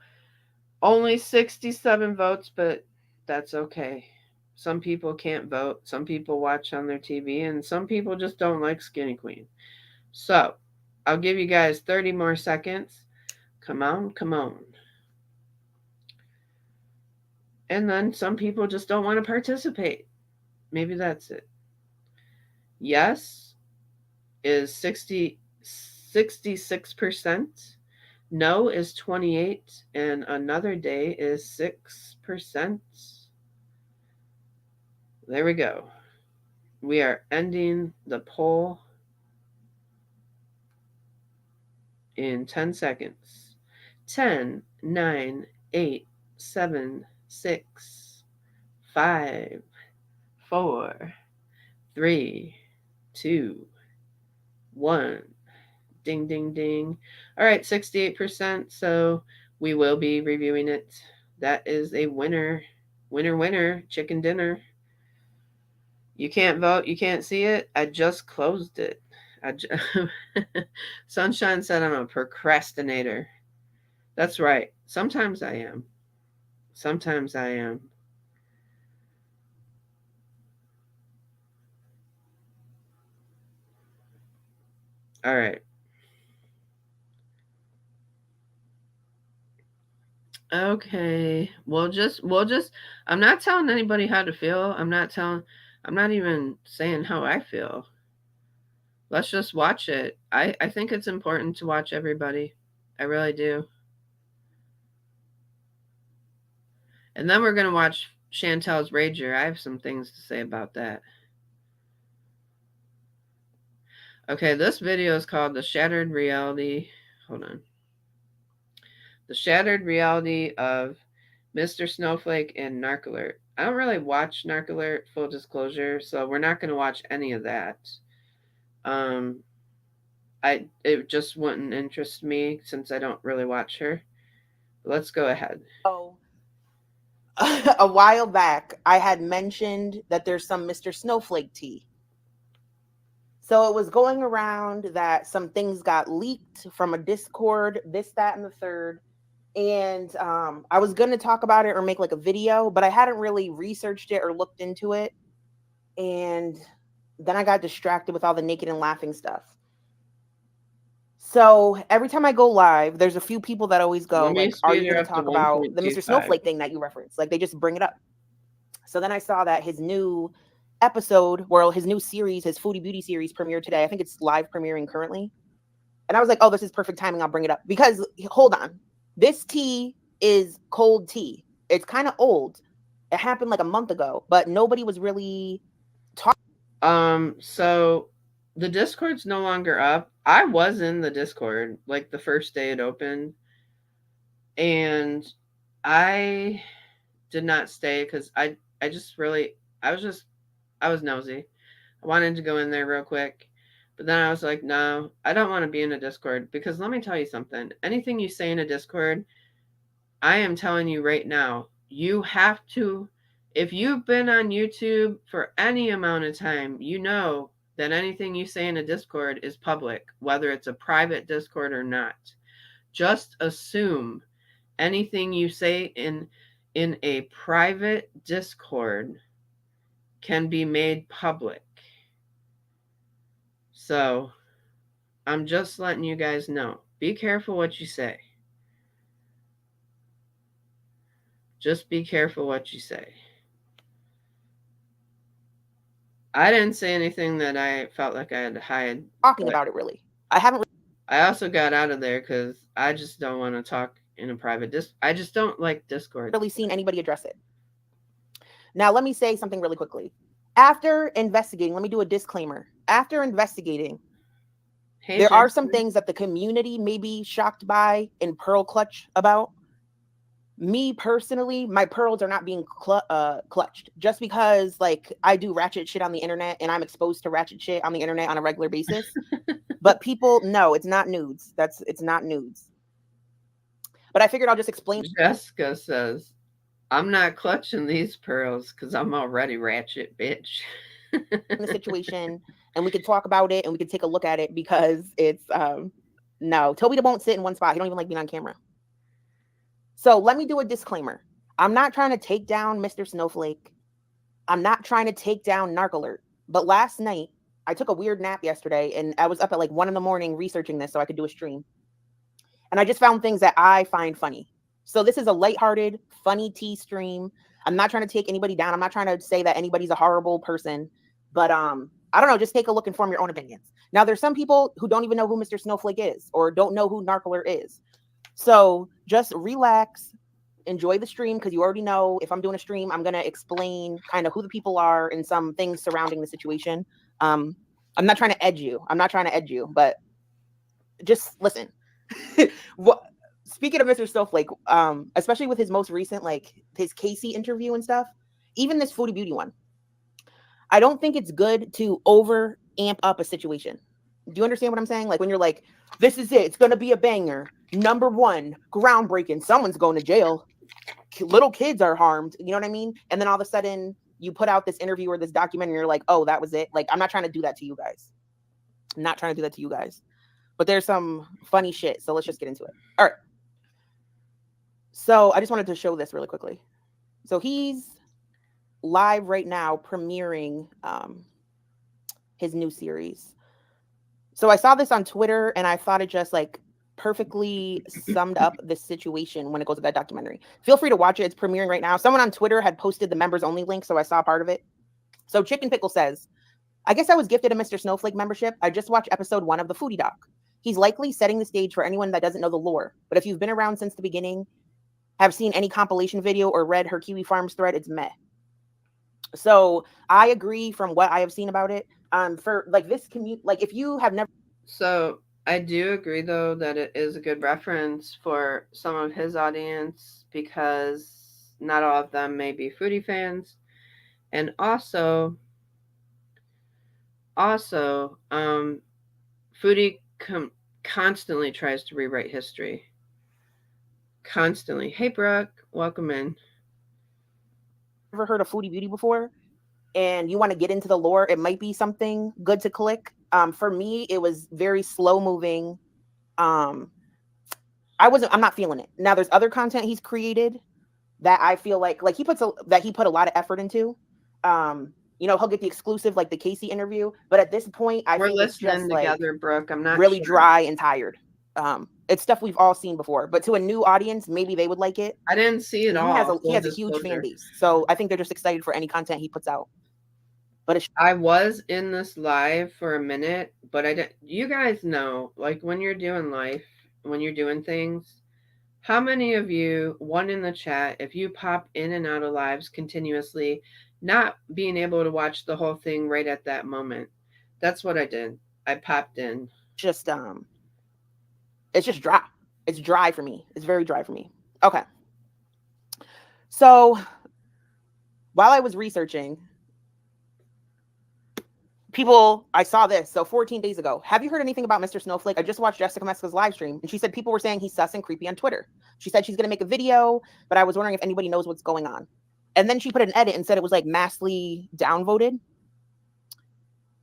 Only 67 votes, but that's okay. Some people can't vote. Some people watch on their TV, and some people just don't like Skinny Queen. So, I'll give you guys 30 more seconds. Come on, come on. And then some people just don't want to participate. Maybe that's it. Yes is 66%. No is 28%. And another day is 6%. There we go. We are ending the poll in 10 seconds. 10, 9, 8, 7, 6, 5, 4, 3, 2, 1. Ding, ding, ding. All right, 68%. So we will be reviewing it. That is a winner. Winner, winner. Chicken dinner. You can't vote. You can't see it. I just closed it. Sunshine said I'm a procrastinator. That's right. Sometimes I am. Sometimes I am. All right. Okay. We'll just I'm not telling anybody how to feel. I'm not even saying how I feel. Let's just watch it. I think it's important to watch everybody. I really do. And then we're going to watch Chantel's Rager. I have some things to say about that. Okay, this video is called The Shattered Reality. Hold on. The Shattered Reality of Mr. Snowflake and Narc Alert. I don't really watch Narc Alert, full disclosure, so we're not going to watch any of that. It just wouldn't interest me since I don't really watch her. Let's go ahead. Oh, a while back, I had mentioned that there's some Mr. Snowflake tea. So it was going around that some things got leaked from a Discord, this, that, and the third. And I was going to talk about it or make like a video, but I hadn't really researched it or looked into it. And then I got distracted with all the naked and laughing stuff. So every time I go live, there's a few people that always go, Let me like, are you speed going her to up to talk about the Mr. 1.25. Snowflake thing that you referenced? Like, they just bring it up. So then I saw that his new episode, well, his new series, his Foodie Beauty series premiered today. I think it's live premiering currently. And I was like, oh, this is perfect timing. I'll bring it up. Because, hold on. This tea is cold tea. It's kind of old. It happened like a month ago, but nobody was really talking. So the Discord's no longer up. I was in the Discord like the first day it opened, and I did not stay because I just really I was nosy. I wanted to go in there real quick, but then I was like, no, I don't want to be in a Discord because let me tell you something. Anything you say in a Discord, I am telling you right now, you have to. If you've been on YouTube for any amount of time, you know that anything you say in a Discord is public, whether it's a private Discord or not. Just assume anything you say in a private Discord can be made public. So, I'm just letting you guys know. Be careful what you say. Just be careful what you say. I didn't say anything that I felt like I had to hide. Talking about it, really. I haven't. I also got out of there because I just don't want to talk in a private I just don't like Discord. Really seen anybody address it. Now, let me say something really quickly. After investigating, let me do a disclaimer. After investigating, there are some things that the community may be shocked by and pearl clutch about. Me personally, my pearls are not being clutched just because, like, I do ratchet shit on the internet and I'm exposed to ratchet shit on the internet on a regular basis. But people, no, it's not nudes. It's not nudes. But I figured I'll just explain. Jessica says, I'm not clutching these pearls because I'm already ratchet, bitch. The situation, and we could talk about it and we could take a look at it because it's no, Toby won't sit in one spot. He don't even like being on camera. So let me do a disclaimer. I'm not trying to take down Mr. Snowflake. I'm not trying to take down Narc Alert. But last night, I took a weird nap yesterday and I was up at like 1 a.m. researching this so I could do a stream. And I just found things that I find funny. So this is a lighthearted, funny tea stream. I'm not trying to take anybody down. I'm not trying to say that anybody's a horrible person. But I don't know, just take a look and form your own opinions. Now, there's some people who don't even know who Mr. Snowflake is or don't know who Narc Alert is. So just relax, enjoy the stream, because you already know if I'm doing a stream, I'm going to explain kind of who the people are and some things surrounding the situation. I'm not trying to edge you. But just listen. Speaking of Mr. Snowflake, especially with his most recent, like his Casey interview and stuff, even this Foodie Beauty one, I don't think it's good to over amp up a situation. Do you understand what I'm saying? Like when you're like, this is it. It's going to be a banger. Number 1, groundbreaking. Someone's going to jail. Little kids are harmed. You know what I mean? And then all of a sudden you put out this interview or this documentary. You're like, oh, that was it. Like, I'm not trying to do that to you guys. But there's some funny shit. So let's just get into it. All right. So I just wanted to show this really quickly. So he's live right now premiering his new series. So I saw this on Twitter and I thought it just like perfectly summed up the situation when it goes to that documentary. Feel free to watch it. It's premiering right now. Someone on Twitter had posted the members only link, so I saw part of it. So Chicken Pickle says, I guess I was gifted a Mr. Snowflake membership. I just watched episode 1 of the Foodie doc. He's likely setting the stage for anyone that doesn't know the lore. But if you've been around since the beginning, have seen any compilation video or read her Kiwi Farms thread, it's meh. So I agree from what I have seen about it. For like this commute, like if you have never. So I do agree though that it is a good reference for some of his audience because not all of them may be foodie fans, and also foodie constantly tries to rewrite history. Constantly. Hey Brooke, welcome in. Never heard of Foodie Beauty before and you want to get into the lore, it might be something good to click. For me, it was very slow moving. I'm not feeling it. Now there's other content he's created that I feel like he put a lot of effort into. You know, he'll get the exclusive, like the Casey interview, but at this point, we're listening together, Brooke. I'm not really dry and tired. It's stuff we've all seen before, but to a new audience, maybe they would like it. I didn't see it He all. has a full huge fan disclosure. base, so I think they're just excited for any content he puts out. But I was in this live for a minute, but I didn't. You guys know, like when you're doing life, when you're doing things, how many of you, one in the chat, if you pop in and out of lives continuously, not being able to watch the whole thing right at that moment? That's what I did. I popped in. just it's just dry. It's dry for me. It's very dry for me. Okay. So while I was researching, I saw this. So 14 days ago, have you heard anything about Mr. Snowflake? I just watched Jessica Meska's live stream, and she said people were saying he's sus and creepy on Twitter. She said she's going to make a video, but I was wondering if anybody knows what's going on. And then she put an edit and said it was like massively downvoted.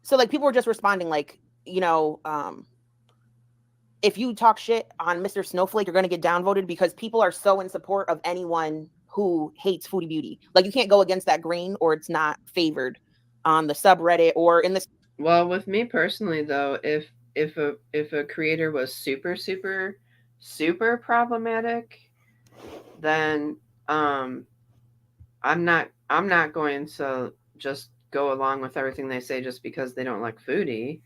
So like people were just responding like, if you talk shit on Mr. Snowflake, you're going to get downvoted because people are so in support of anyone who hates Foodie Beauty. Like you can't go against that grain or it's not favored on the subreddit or in this. Well, with me personally though, if a creator was super problematic, then I'm not going to just go along with everything they say just because they don't like Foodie.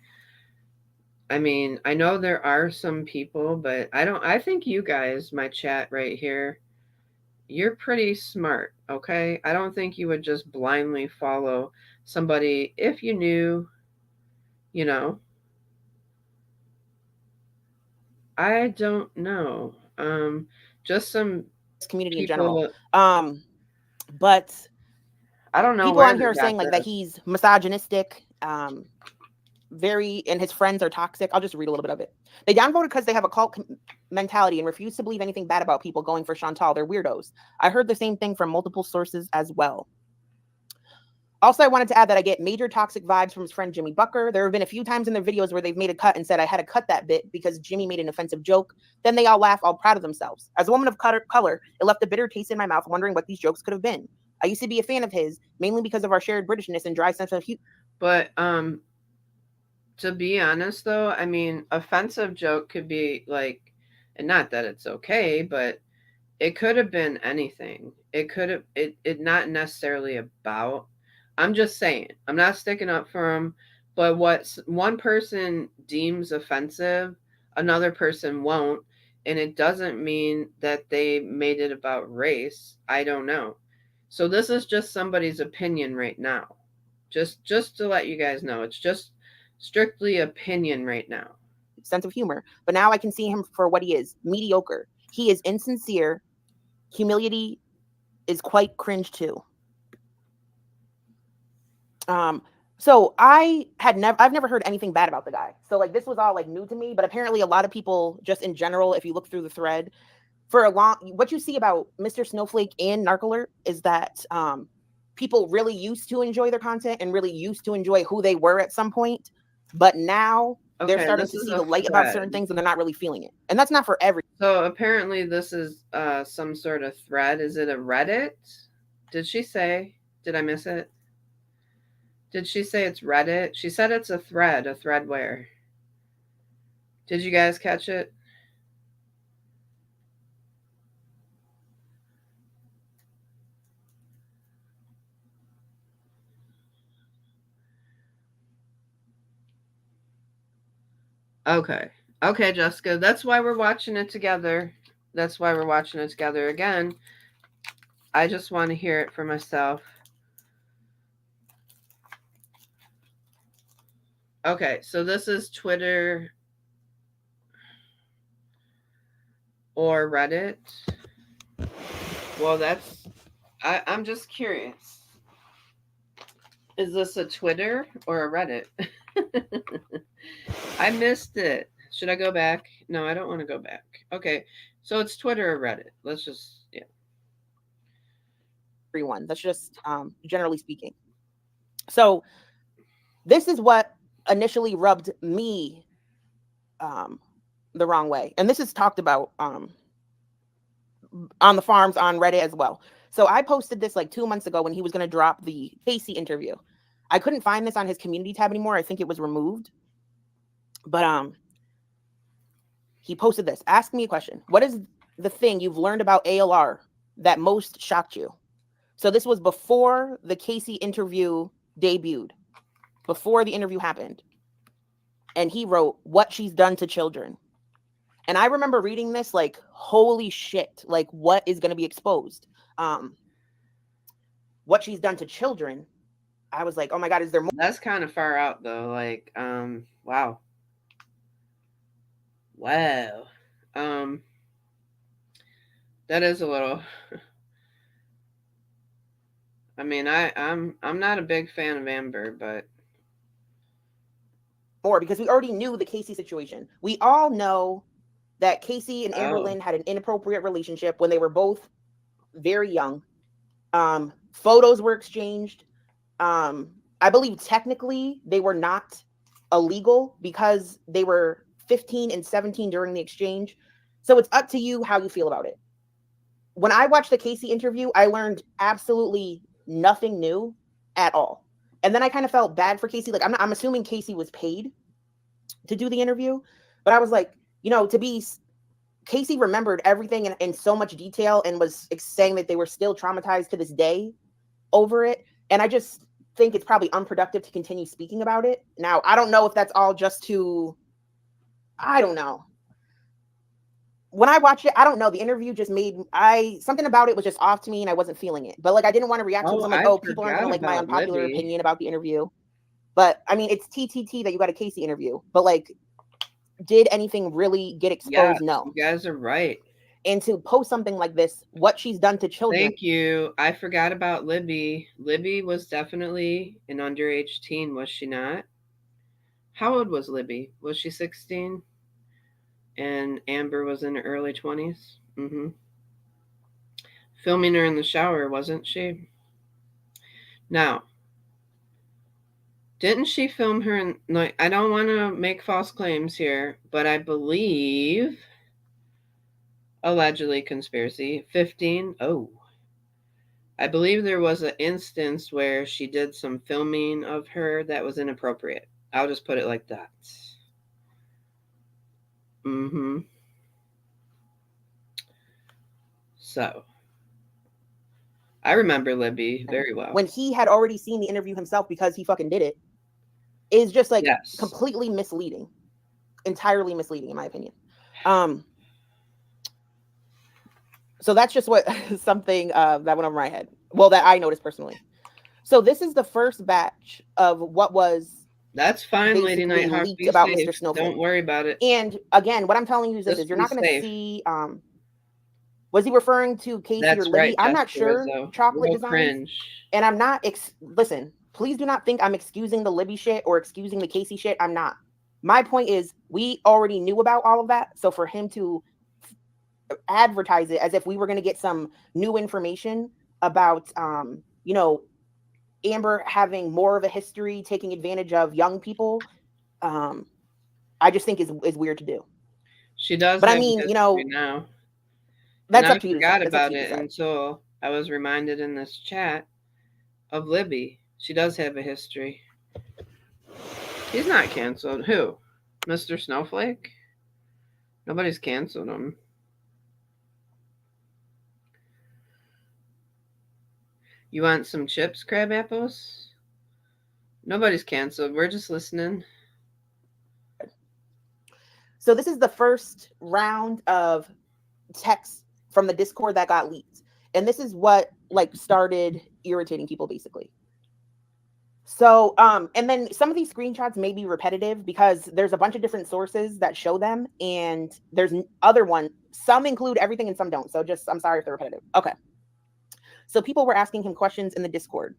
I mean, I know there are some people, but I think you guys, my chat right here, you're pretty smart, okay? I don't think you would just blindly follow somebody if you knew, you know. I don't know. Just some community people, in general. But I don't know. People on here are saying like that he's misogynistic, and his friends are toxic. I'll just read a little bit of it. They downvoted because they have a cult mentality and refuse to believe anything bad about people going for Chantal. They're weirdos. I heard the same thing from multiple sources as well. Also, I wanted to add that I get major toxic vibes from his friend Jimmy Bucker. There have been a few times in their videos where they've made a cut and said I had to cut that bit because Jimmy made an offensive joke. Then they all laugh, all proud of themselves. As a woman of color, it left a bitter taste in my mouth, wondering what these jokes could have been. I used to be a fan of his, mainly because of our shared Britishness and dry sense of humor. But to be honest though, I mean, offensive joke could be like, and not that it's okay, but it could have been anything. It could have it not necessarily about. I'm just saying. I'm not sticking up for him, but what one person deems offensive, another person won't, and it doesn't mean that they made it about race. I don't know. So this is just somebody's opinion right now. Just to let you guys know, it's just strictly opinion right now. Sense of humor, but now I can see him for what he is, mediocre. He is insincere. Humility is quite cringe too. So I've never heard anything bad about the guy. So like this was all like new to me, but apparently a lot of people just in general, if you look through the thread, what you see about Mr. Snowflake and Narc is that people really used to enjoy their content and really used to enjoy who they were at some point, but now they're starting to see the light about certain things and they're not really feeling it. And that's not for everyone. So apparently this is some sort of thread. Is it a Reddit? Did she say? Did I miss it? Did she say it's Reddit? She said it's a thread. A thread where? Did you guys catch it? Okay. Okay, Jessica. That's why we're watching it together. That's why we're watching it together again. I just want to hear it for myself. Okay, so this is Twitter or Reddit. Well, I'm just curious. Is this a Twitter or a Reddit? I missed it. Should I go back? No, I don't want to go back. Okay, so it's Twitter or Reddit. Let's just, yeah. Everyone. That's just generally speaking. So this is what initially rubbed me the wrong way. And this is talked about on the farms on Reddit as well. So I posted this like 2 months ago when he was going to drop the Casey interview. I couldn't find this on his community tab anymore. I think it was removed. But he posted this. Ask me a question. What is the thing you've learned about ALR that most shocked you? So this was before the Casey interview debuted, before the interview happened. And he wrote, what she's done to children. And I remember reading this like, holy shit, like what is going to be exposed? What she's done to children. I was like, oh my God, is there more? That's kind of far out though. Like, wow. Wow. That is a little. I mean, I'm not a big fan of Amber, but more because we already knew the Casey situation. We all know that Casey and Amber Lynn had an inappropriate relationship when they were both very young. Photos were exchanged. I believe technically they were not illegal because they were 15 and 17 during the exchange. So it's up to you how you feel about it. When I watched the Casey interview, I learned absolutely nothing new at all. And then I kind of felt bad for Casey. Like I'm assuming Casey was paid to do the interview, but I was like, Casey remembered everything in so much detail and was saying that they were still traumatized to this day over it. And I just think it's probably unproductive to continue speaking about it. Now, I don't know if that's all just I don't know. When I watched it, I don't know. The interview just made something about it was just off to me and I wasn't feeling it. But like, I didn't want to react to it. I'm like, people aren't going to like my unpopular opinion about the interview. But I mean, it's TTT that you got a Casey interview. But like, did anything really get exposed? Yeah, no. You guys are right. And to post something like this, what she's done to children. Thank you. I forgot about Libby. Libby was definitely an underage teen, was she not? How old was Libby? Was she 16? And Amber was in her early 20s? Mm-hmm. Filming her in the shower, wasn't she? Now, didn't she film her in, like, I don't want to make false claims here, but I believe, allegedly conspiracy, 15, I believe there was an instance where she did some filming of her that was inappropriate. I'll just put it like that. Mm-hmm. So, I remember Libby very well. When he had already seen the interview himself because he fucking did it, is just like completely misleading. Entirely misleading, in my opinion. So that's just something that went over my head. Well, that I noticed personally. So this is the first batch of what was. That's fine, Lady Nighthawk. Leaked about Mr. Snowflake. Don't worry about it. And again, what I'm telling you is this: you're not going to see. Was he referring to Casey or Libby? Right, I'm not sure. Chocolate designs. Cringe. And I'm not. Listen, please do not think I'm excusing the Libby shit or excusing the Casey shit. I'm not. My point is, we already knew about all of that. So for him to advertise it as if we were going to get some new information about, Amber having more of a history, taking advantage of young people, I just think is weird to do. She does. But I mean, now. That's up to you. I forgot about it until I was reminded in this chat of Libby. She does have a history. He's not canceled. Who? Mr. Snowflake? Nobody's canceled him. You want some chips, crab apples? Nobody's canceled. We're just listening. So this is the first round of texts from the Discord that got leaked. And this is what started irritating people basically. So, and then some of these screenshots may be repetitive because there's a bunch of different sources that show them. And there's other one. Some include everything and some don't. So I'm sorry if they're repetitive. Okay. So people were asking him questions in the Discord,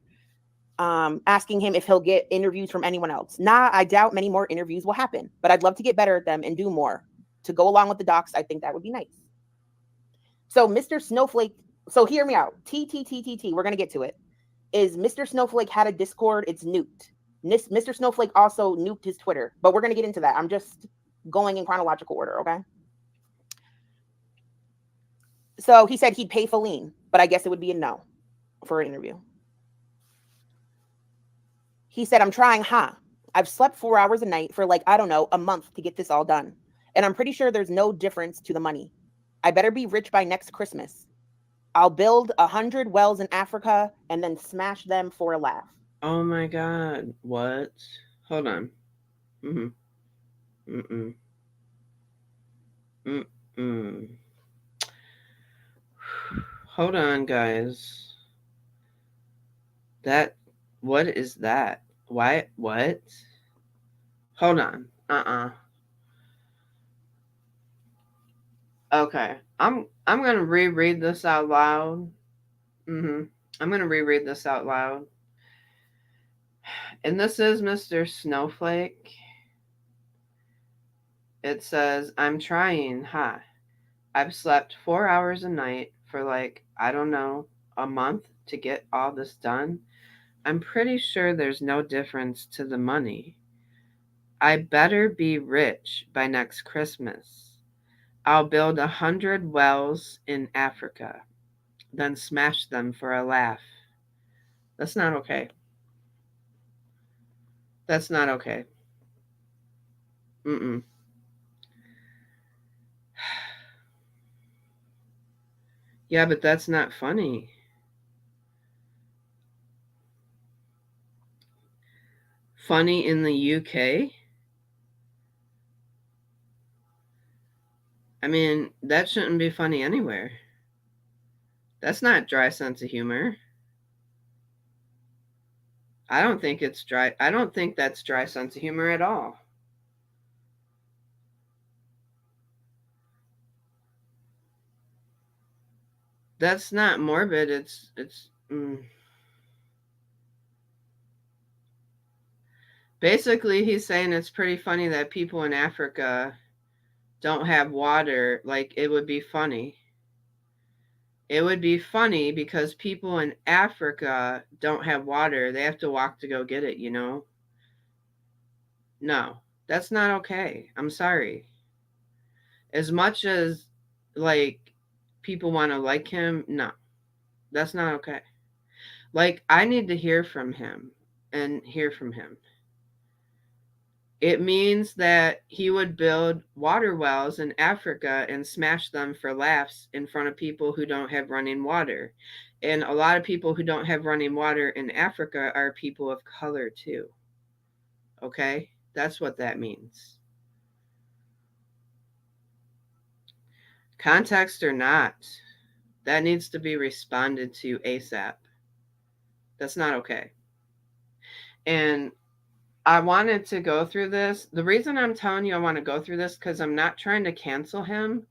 asking him if he'll get interviews from anyone else. Nah, I doubt many more interviews will happen, but I'd love to get better at them and do more to go along with the docs. I think that would be nice. So Mr. Snowflake, so hear me out. TTTTT, we're going to get to it. Is Mr. Snowflake had a Discord, it's nuked. Mr. Snowflake also nuked his Twitter, but we're going to get into that. I'm just going in chronological order, okay? So he said he'd pay Feline, but I guess it would be a no for an interview. He said, I'm trying, I've slept 4 hours a night for a month to get this all done. And I'm pretty sure there's no difference to the money. I better be rich by next Christmas. I'll build 100 wells in Africa and then smash them for a laugh. Oh my God. What? Hold on. Mm-hmm. Mm-mm. Mm-mm. Hold on, guys. What is that? Why, what? Hold on. Okay. I'm gonna reread this out loud. I'm gonna reread this out loud. And this is Mr. Snowflake. It says, I'm trying, huh? I've slept 4 hours a night for like, I don't know, a month to get all this done. I'm pretty sure there's no difference to the money. I better be rich by next Christmas. I'll build 100 wells in Africa, then smash them for a laugh. That's not okay. That's not okay. Mm-mm. Yeah, but that's not funny. Funny in the UK? I mean, that shouldn't be funny anywhere. That's not dry sense of humor. I don't think it's dry. I don't think that's dry sense of humor at all. That's not morbid. Basically, he's saying it's pretty funny that people in Africa don't have water. Like, it would be funny. It would be funny because people in Africa don't have water. They have to walk to go get it, you know? No, that's not okay. I'm sorry. As much as, like, people want to like him, no, that's not okay. Like, I need to hear from him and hear from him. It means that he would build water wells in Africa and smash them for laughs in front of people who don't have running water. And a lot of people who don't have running water in Africa are people of color too. Okay? That's what that means. Context or not, that needs to be responded to ASAP. That's not okay. And I wanted to go through this. The reason I'm telling you I want to go through this because I'm not trying to cancel him,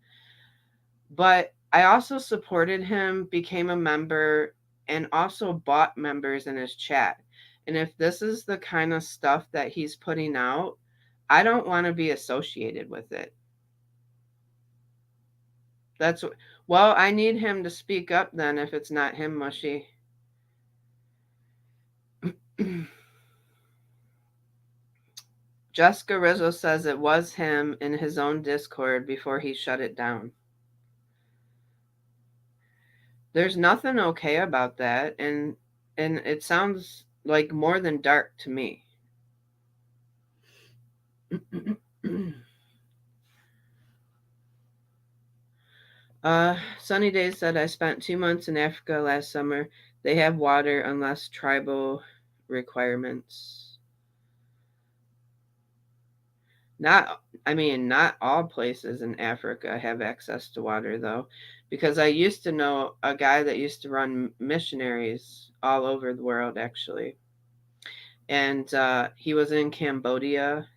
but I also supported him, became a member, and also bought members in his chat. And if this is the kind of stuff that he's putting out, I don't want to be associated with it. Well, I need him to speak up then if it's not him, Mushy. Jessica Rizzo says it was him in his own Discord before he shut it down. There's nothing okay about that, and it sounds like more than dark to me. Sunny Days said, I spent 2 months in Africa last summer. They have water unless tribal requirements. Not all places in Africa have access to water, though, because I used to know a guy that used to run missionaries all over the world, actually. And he was in Cambodia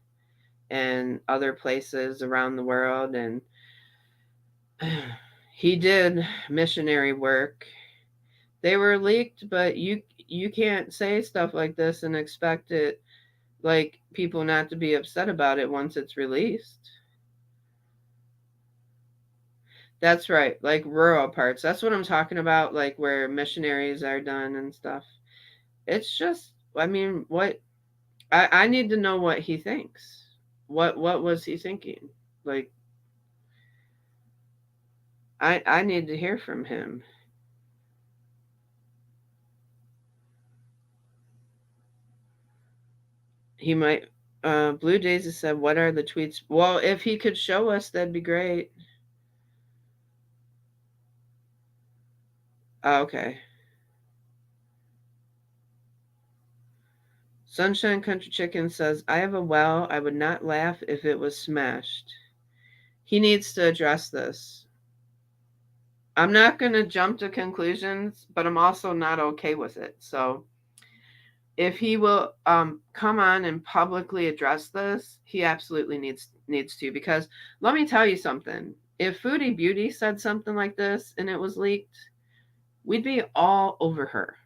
and other places around the world, and he did missionary work. They were leaked, but you can't say stuff like this and expect it, like, people not to be upset about it once it's released. That's right, like rural parts. That's what I'm talking about, like where missionaries are done and stuff. It's just, I mean, what I need to know what he thinks. What was he thinking? Like, I need to hear from him. He might Blue Daisy said, what are the tweets? Well, if he could show us, that'd be great. Oh, okay. Sunshine Country Chicken says, I have a well. I would not laugh if it was smashed. He needs to address this. I'm not going to jump to conclusions, but I'm also not okay with it. So if he will come on and publicly address this, he absolutely needs to. Because let me tell you something. If Foodie Beauty said something like this and it was leaked, we'd be all over her.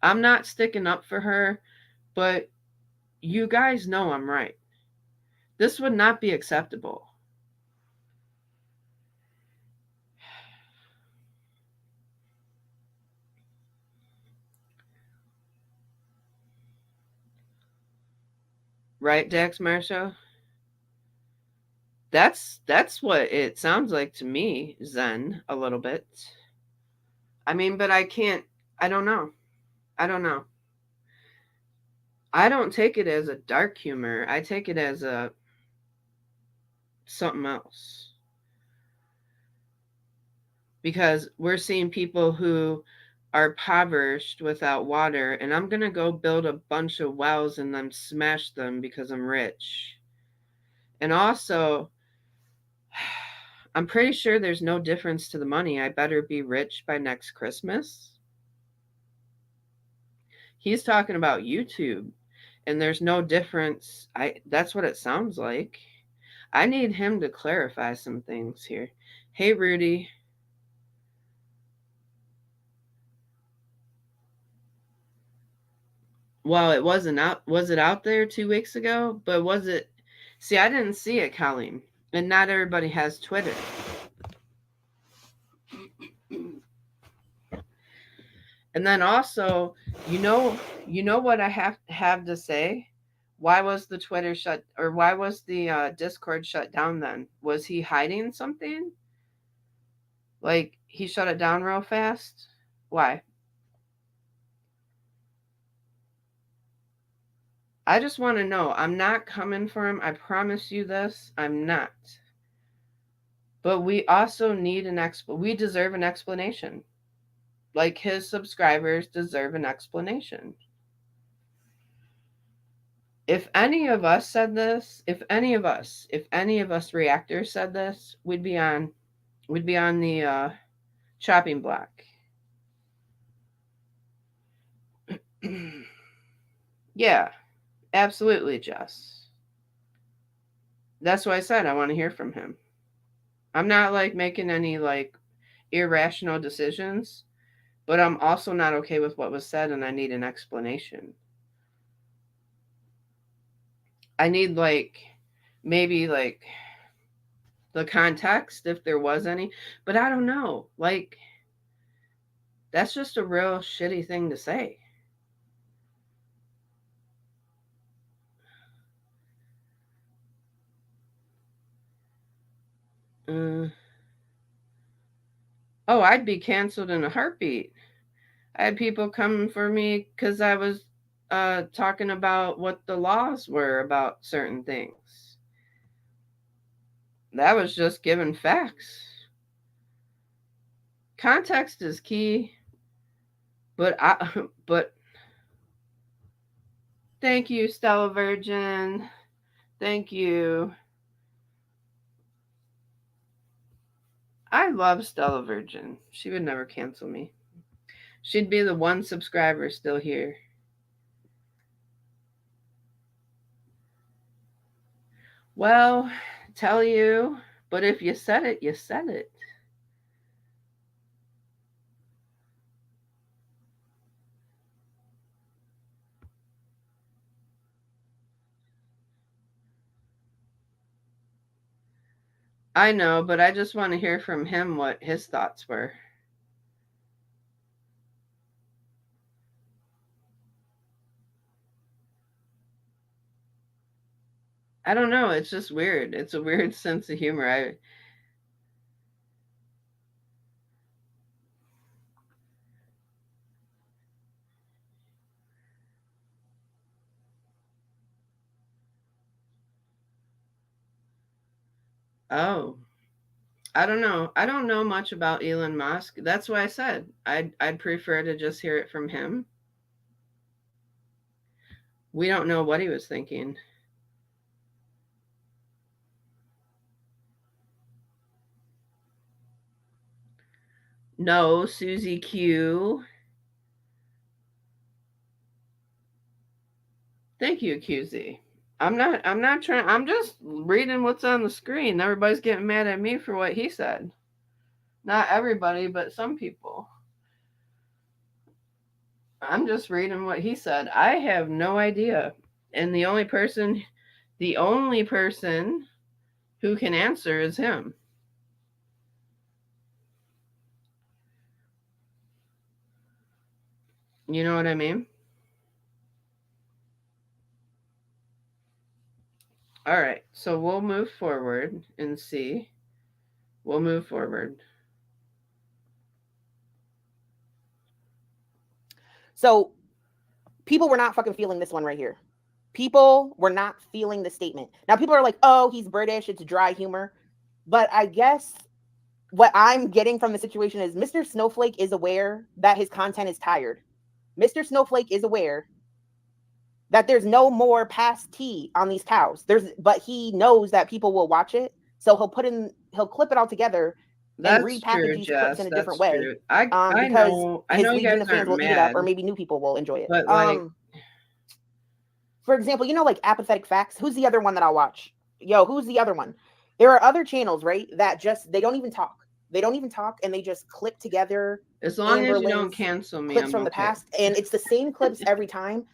I'm not sticking up for her, but you guys know I'm right. This would not be acceptable. Right, Dax Marshall? That's what it sounds like to me, Zen, a little bit. I mean, but I can't, I don't know. I don't know. I don't take it as a dark humor. I take it as a something else. Because we're seeing people who are impoverished without water, and I'm going to go build a bunch of wells and then smash them because I'm rich. And also, I'm pretty sure there's no difference to the money. I better be rich by next Christmas. He's talking about YouTube, and there's no difference. That's what it sounds like. I need him to clarify some things here. Hey, Rudy. Well, it wasn't out. Was it out there 2 weeks ago? But was it? See, I didn't see it, Colleen. And not everybody has Twitter. And then also, you know what I have to say? Why was the Twitter shut, or why was the Discord shut down then? Was he hiding something? Like he shut it down real fast? Why? I just want to know. I'm not coming for him. I promise you this. I'm not. But we also need we deserve an explanation. Like his subscribers deserve an explanation. If any of us said this, if any of us reactors said this, we'd be on the chopping block. Yeah, absolutely, Jess. That's why I said I want to hear from him. I'm not like making any like irrational decisions, but I'm also not okay with what was said and I need an explanation. I need like maybe like the context if there was any, but I don't know. Like that's just a real shitty thing to say. Oh, I'd be canceled in a heartbeat. I had people coming for me because I was talking about what the laws were about certain things. That was just giving facts. Context is key, but thank you, Stella Virgin. Thank you. I love Stella Virgin. She would never cancel me. She'd be the one subscriber still here. Well, tell you, but if you said it, you said it. I know, but I just want to hear from him what his thoughts were. I don't know. It's just weird. It's a weird sense of humor. Oh, I don't know. I don't know much about Elon Musk. That's why I said I'd prefer to just hear it from him. We don't know what he was thinking. No, Susie Q. Thank you, QZ. I'm not trying, I'm just reading what's on the screen. Everybody's getting mad at me for what he said. Not everybody, but some people. I'm just reading what he said. I have no idea. And the only person who can answer is him. You know what I mean? All right. So we'll move forward and see. We'll move forward. So people were not fucking feeling this one right here. People were not feeling the statement. Now people are like, oh, he's British, it's dry humor. But I guess what I'm getting from the situation is Mr. Snowflake is aware that his content is tired. Mr. Snowflake is aware that there's no more past tea on these cows. But he knows that people will watch it. So he'll clip it all together and That's repackage true, these Jess. clips in a That's different way. true. I Because know. I his know you legion guys of fans aren't will eat it up, mad, or maybe new people will enjoy it. but like, For example, like Apathetic Facts. Who's the other one that I'll watch? Who's the other one? There are other channels, right, that just they don't even talk. They don't even talk, and they just clip together as long Amber as you don't Lynn's cancel me, clips I'm from the okay. past, and it's the same clips every time.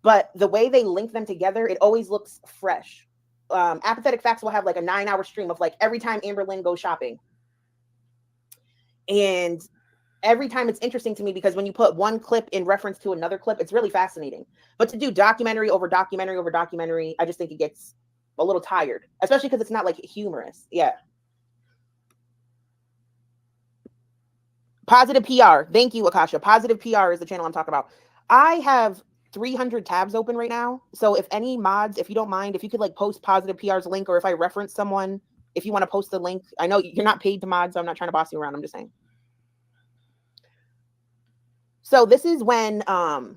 But the way they link them together, it always looks fresh. Apathetic Facts will have like a 9-hour stream of like every time Amber Lynn goes shopping. And every time it's interesting to me because when you put one clip in reference to another clip, it's really fascinating. But to do documentary over documentary over documentary, I just think it gets a little tired, especially because it's not like humorous. Yeah. Positive PR. Thank you, Akasha. Positive PR is the channel I'm talking about. I have 300 tabs open right now. So if any mods, if you don't mind, if you could like post Positive PR's link, or if I reference someone, if you want to post the link. I know you're not paid to mod, so I'm not trying to boss you around. I'm just saying. So this is when Mr.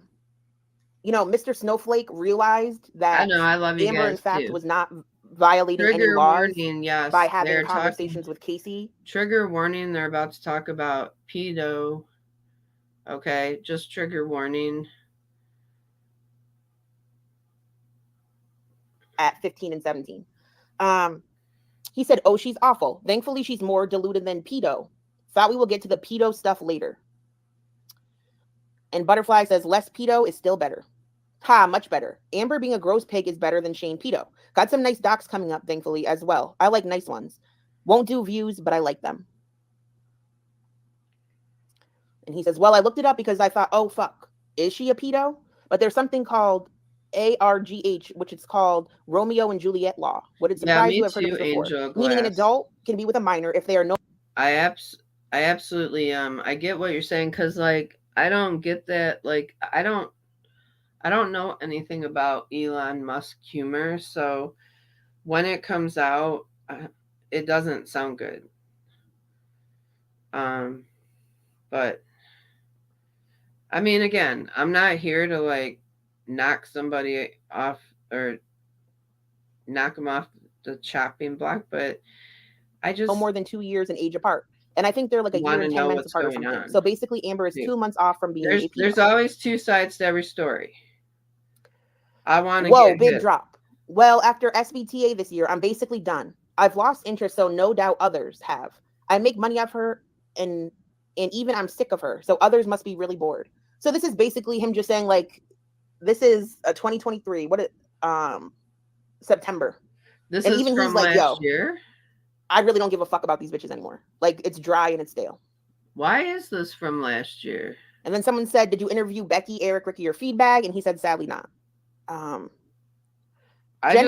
Snowflake realized that I know. I love you Amber, guys in fact, too. was not violating any Trigger laws warning. Yes, by having they're conversations talking. with Casey. Trigger warning. They're about to talk about pedo. Okay, just trigger warning. At 15 and 17. He said, oh, she's awful. Thankfully, she's more deluded than pedo. Thought we will get to the pedo stuff later. And Butterfly says, less pedo is still better. Ha, much better. Amber being a gross pig is better than Shane pedo. Got some nice docs coming up, thankfully, as well. I like nice ones. Won't do views, but I like them. And he says, well, I looked it up because I thought, oh, fuck, is she a pedo? But there's something called ARGH, which is called Romeo and Juliet law. Would it surprise you? I've heard of this before. Angel Meaning an Glass. adult can be with a minor if they are no. I absolutely I get what you're saying, because like I don't get that. Like I don't know anything about Elon Musk humor, so when it comes out, it doesn't sound good. But I mean, again, I'm not here to like knock somebody off or knock them off the chopping block, but I just more than 2 years in age apart. And I think they're like a year and 10 months apart or something. So basically, Amber is 2 months off from being a pedo. There's always two sides to every story. I want to Whoa, big drop. Well, after SBTA this year, I'm basically done. I've lost interest, so no doubt others have. I make money off her, and even I'm sick of her, so others must be really bored. So this is basically him just saying, like, this is a 2023. September. This and is even from he's like, last year. I really don't give a fuck about these bitches anymore. Like, it's dry and it's stale. Why is this from last year? And then someone said, did you interview Becky, Eric, Ricky, or Feedbag? And he said, sadly not. Jen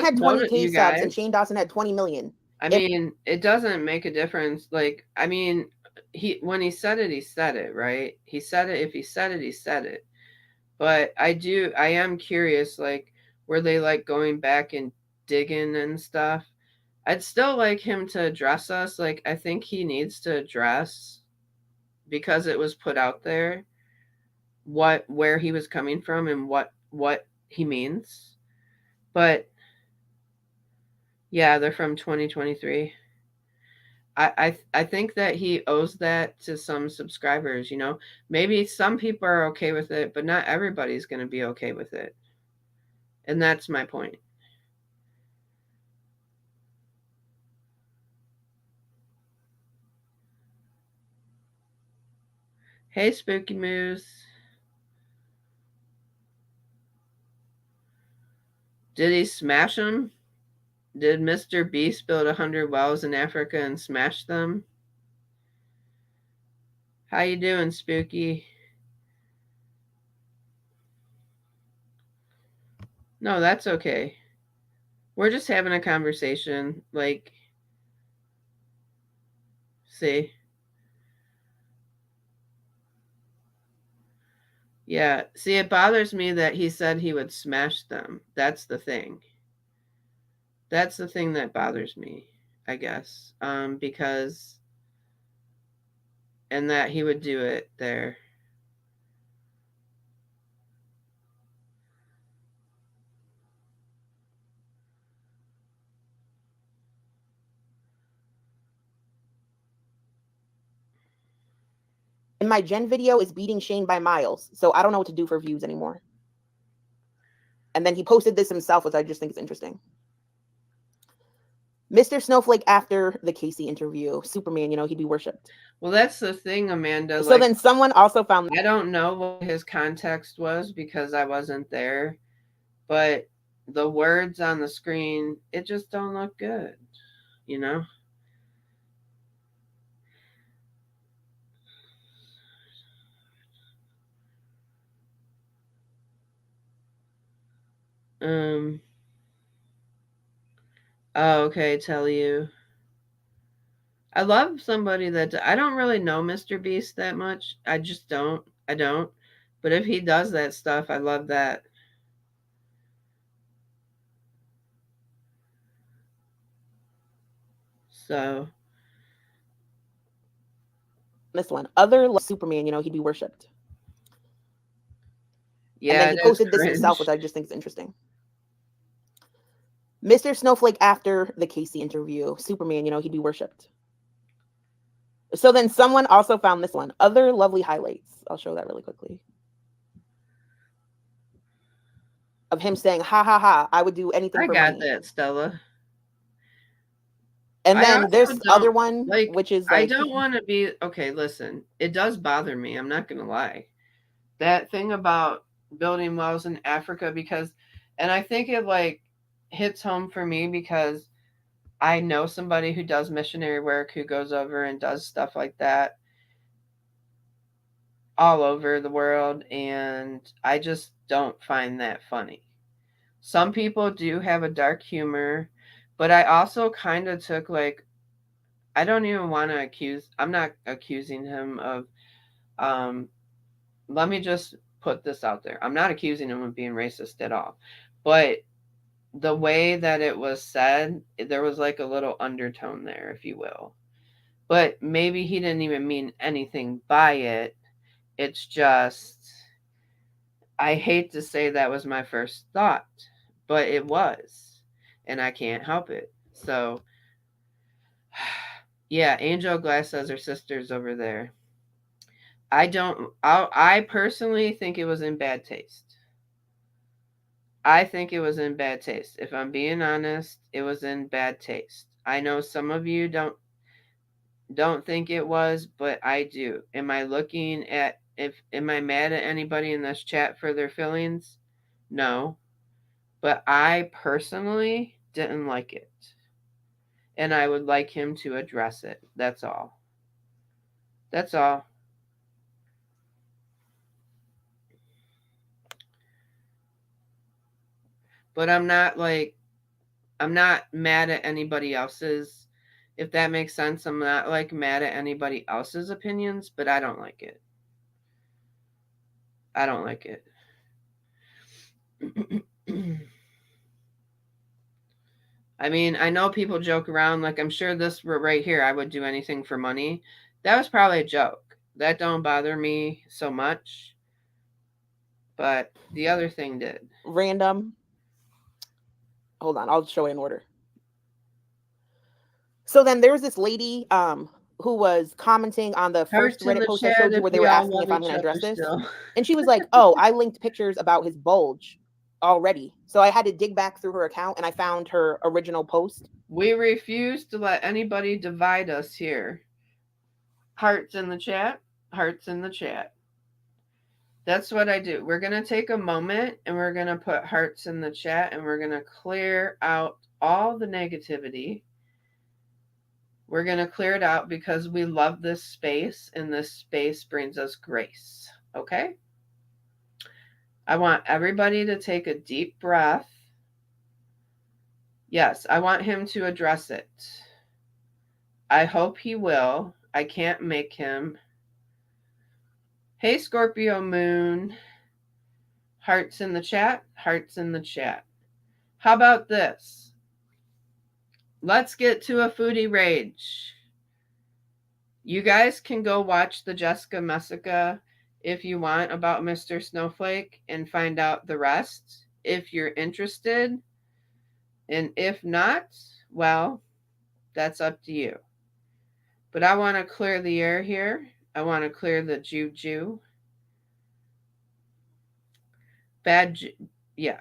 had 20K subs and Shane Dawson had 20 million. I mean, it doesn't make a difference. Like, I mean, when he said it, right? He said it. If he said it, he said it. But I am curious, like, were they like going back and digging and stuff? I'd still like him to address us. Like, I think he needs to address, because it was put out there, where he was coming from and what he means. But yeah, they're from 2023. I think that he owes that to some subscribers, you know. Maybe some people are okay with it, but not everybody's going to be okay with it. And that's my point. Hey, Spooky Moose. Did he smash them? Did Mr. Beast build 100 wells in Africa and smash them? How you doing, Spooky? No, that's okay. We're just having a conversation. Like, see? Yeah, see, it bothers me that he said he would smash them. That's the thing. That's the thing that bothers me, I guess. Because, and that he would do it there. And my Jen video is beating Shane by miles, so I don't know what to do for views anymore. And then he posted this himself, which I just think is interesting. Mr. Snowflake after the Casey interview, Superman, you know, he'd be worshipped. Well, that's the thing, Amanda. So then someone also found... I don't know what his context was because I wasn't there, but the words on the screen, it just don't look good, you know? Oh, okay, tell you. I love somebody that I don't really know Mr. Beast that much. I just don't. I don't. But if he does that stuff, I love that. So this one, other Superman, you know, he'd be worshipped. Yeah, and then he posted this himself, which I just think is interesting. Mr. Snowflake after the Casey interview, Superman, you know, he'd be worshipped. So then someone also found this one, other lovely highlights. I'll show that really quickly. Of him saying, ha ha ha, I would do anything for money. I got that, Stella. And then there's other one, like, which is like... I don't want to be... Okay, listen. It does bother me. I'm not going to lie. That thing about building wells in Africa, because... And I think it, like, hits home for me because I know somebody who does missionary work, who goes over and does stuff like that all over the world, and I just don't find that funny. Some people do have a dark humor, but I also kind of took, like, I don't even want to accuse... I'm not accusing him of... let me just put this out there. I'm not accusing him of being racist at all. But the way that it was said, there was like a little undertone there, if you will. But maybe he didn't even mean anything by it. It's just... I hate to say that was my first thought, but it was. And I can't help it. So... Yeah, Angel Glass says her sister's over there. I personally think it was in bad taste. I think it was in bad taste. If I'm being honest, it was in bad taste. I know some of you don't think it was, but I do. Am I looking at... am I mad at anybody in this chat for their feelings? No. But I personally didn't like it. And I would like him to address it. That's all. That's all. But I'm not mad at anybody else's, if that makes sense. I'm not like mad at anybody else's opinions, but I don't like it. I don't like it. I mean, I know people joke around, like I'm sure this right here, I would do anything for money. That was probably a joke. That don't bother me so much. But the other thing did. Random. Hold on, I'll show it in order. So then there's this lady who was commenting on the first Hearts in Reddit the post I chat showed you if where they we were all asking love if I'm each going to other address this. still. And she was like, oh, I linked pictures about his bulge already. So I had to dig back through her account and I found her original post. We refuse to let anybody divide us here. Hearts in the chat. Hearts in the chat. That's what I do. We're going to take a moment and we're going to put hearts in the chat and we're going to clear out all the negativity. We're going to clear it out because we love this space and this space brings us grace. Okay? I want everybody to take a deep breath. Yes, I want him to address it. I hope he will. I can't make him. Hey, Scorpio Moon. Hearts in the chat. Hearts in the chat. How about this? Let's get to a foodie rage. You guys can go watch the Jessica Messica if you want about Mr. Snowflake and find out the rest if you're interested. And if not, well, that's up to you. But I want to clear the air here. I want to clear the juju. Yeah.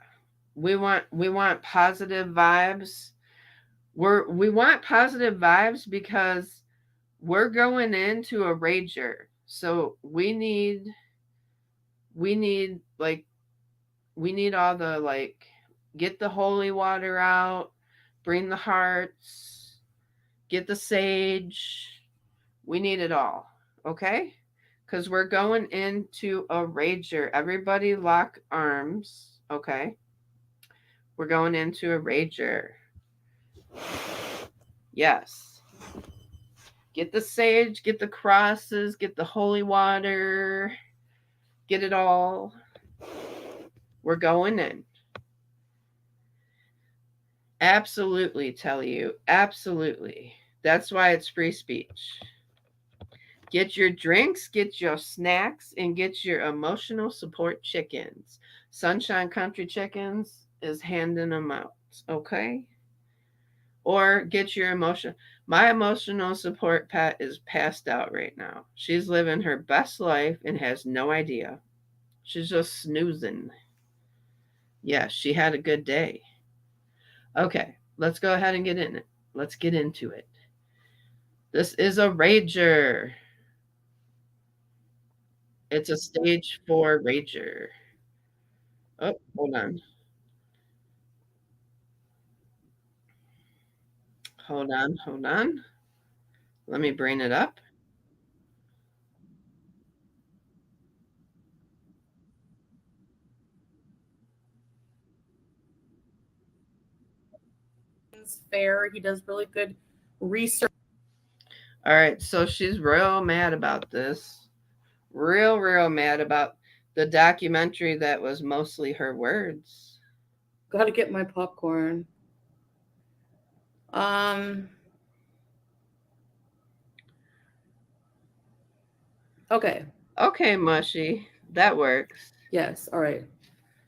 We want positive vibes. We want positive vibes because we're going into a rager. So we need all the get the holy water out, bring the hearts, get the sage. We need it all. Okay? Because we're going into a rager. Everybody lock arms. Okay? We're going into a rager. Yes. Get the sage, get the crosses, get the holy water, get it all. We're going in. Absolutely, tell you. Absolutely. That's why it's free speech. Get your drinks, get your snacks, and get your emotional support chickens. Sunshine Country Chickens is handing them out. Okay? Or get your my emotional support pet is passed out right now. She's living her best life and has no idea. She's just snoozing. Yeah, she had a good day. Okay, let's go ahead and get in it. Let's get into it. This is a rager. It's a stage 4 rager. Oh, hold on. Hold on. Let me bring it up. Fair. He does really good research. All right, so she's real mad about this. Real mad about the documentary that was mostly her words. Gotta get my popcorn. Okay. Okay, Mushy. That works. Yes. All right.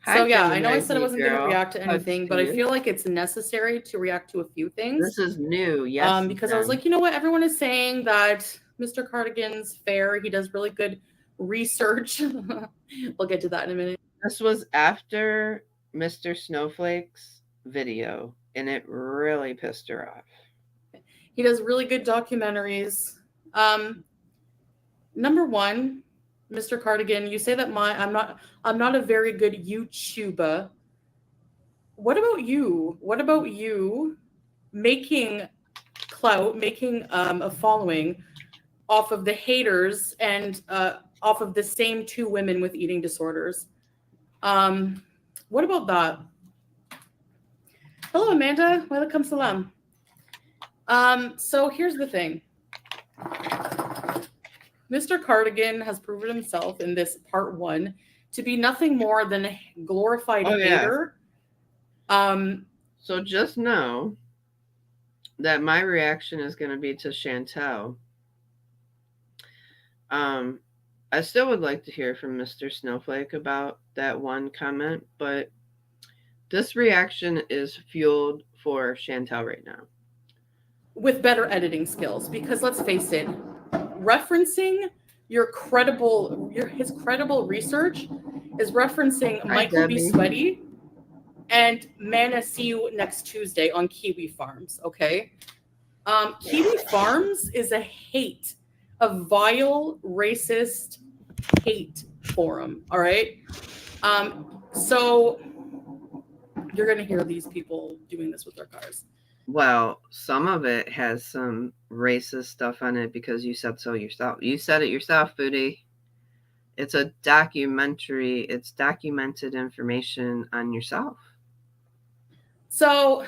Hi, so yeah, I know I Gemini said I wasn't going to girl. react to anything, but I feel like it's necessary to react to a few things. This is new, yes. Because I was like, you know what? Everyone is saying that Mr. Cardigan's fair. He does really good research. We'll get to that in a minute. This was after Mr. Snowflake's video, and it really pissed her off. He does really good documentaries. Number one, Mr. Cardigan, you say that I'm not a very good YouTuber. What about you? What about you making clout, making a following off of the haters and off of the same two women with eating disorders? What about that? Hello, Amanda. Welcome, salam. So here's the thing. Mr. Cardigan has proven himself in this part 1 to be nothing more than a glorified hater. So just know that my reaction is going to be to Chantel. I still would like to hear from Mr. Snowflake about that one comment, but this reaction is fueled for Chantel right now. With better editing skills, because let's face it, referencing his credible research is referencing Michael B. Sweaty and Mana See You Next Tuesday on Kiwi Farms, okay? Kiwi Farms is a vile, racist hate forum, all right? So you're going to hear these people doing this with their cars. Well, some of it has some racist stuff on it because you said so yourself. You said it yourself, Foodie. It's a documentary. It's documented information on yourself. So,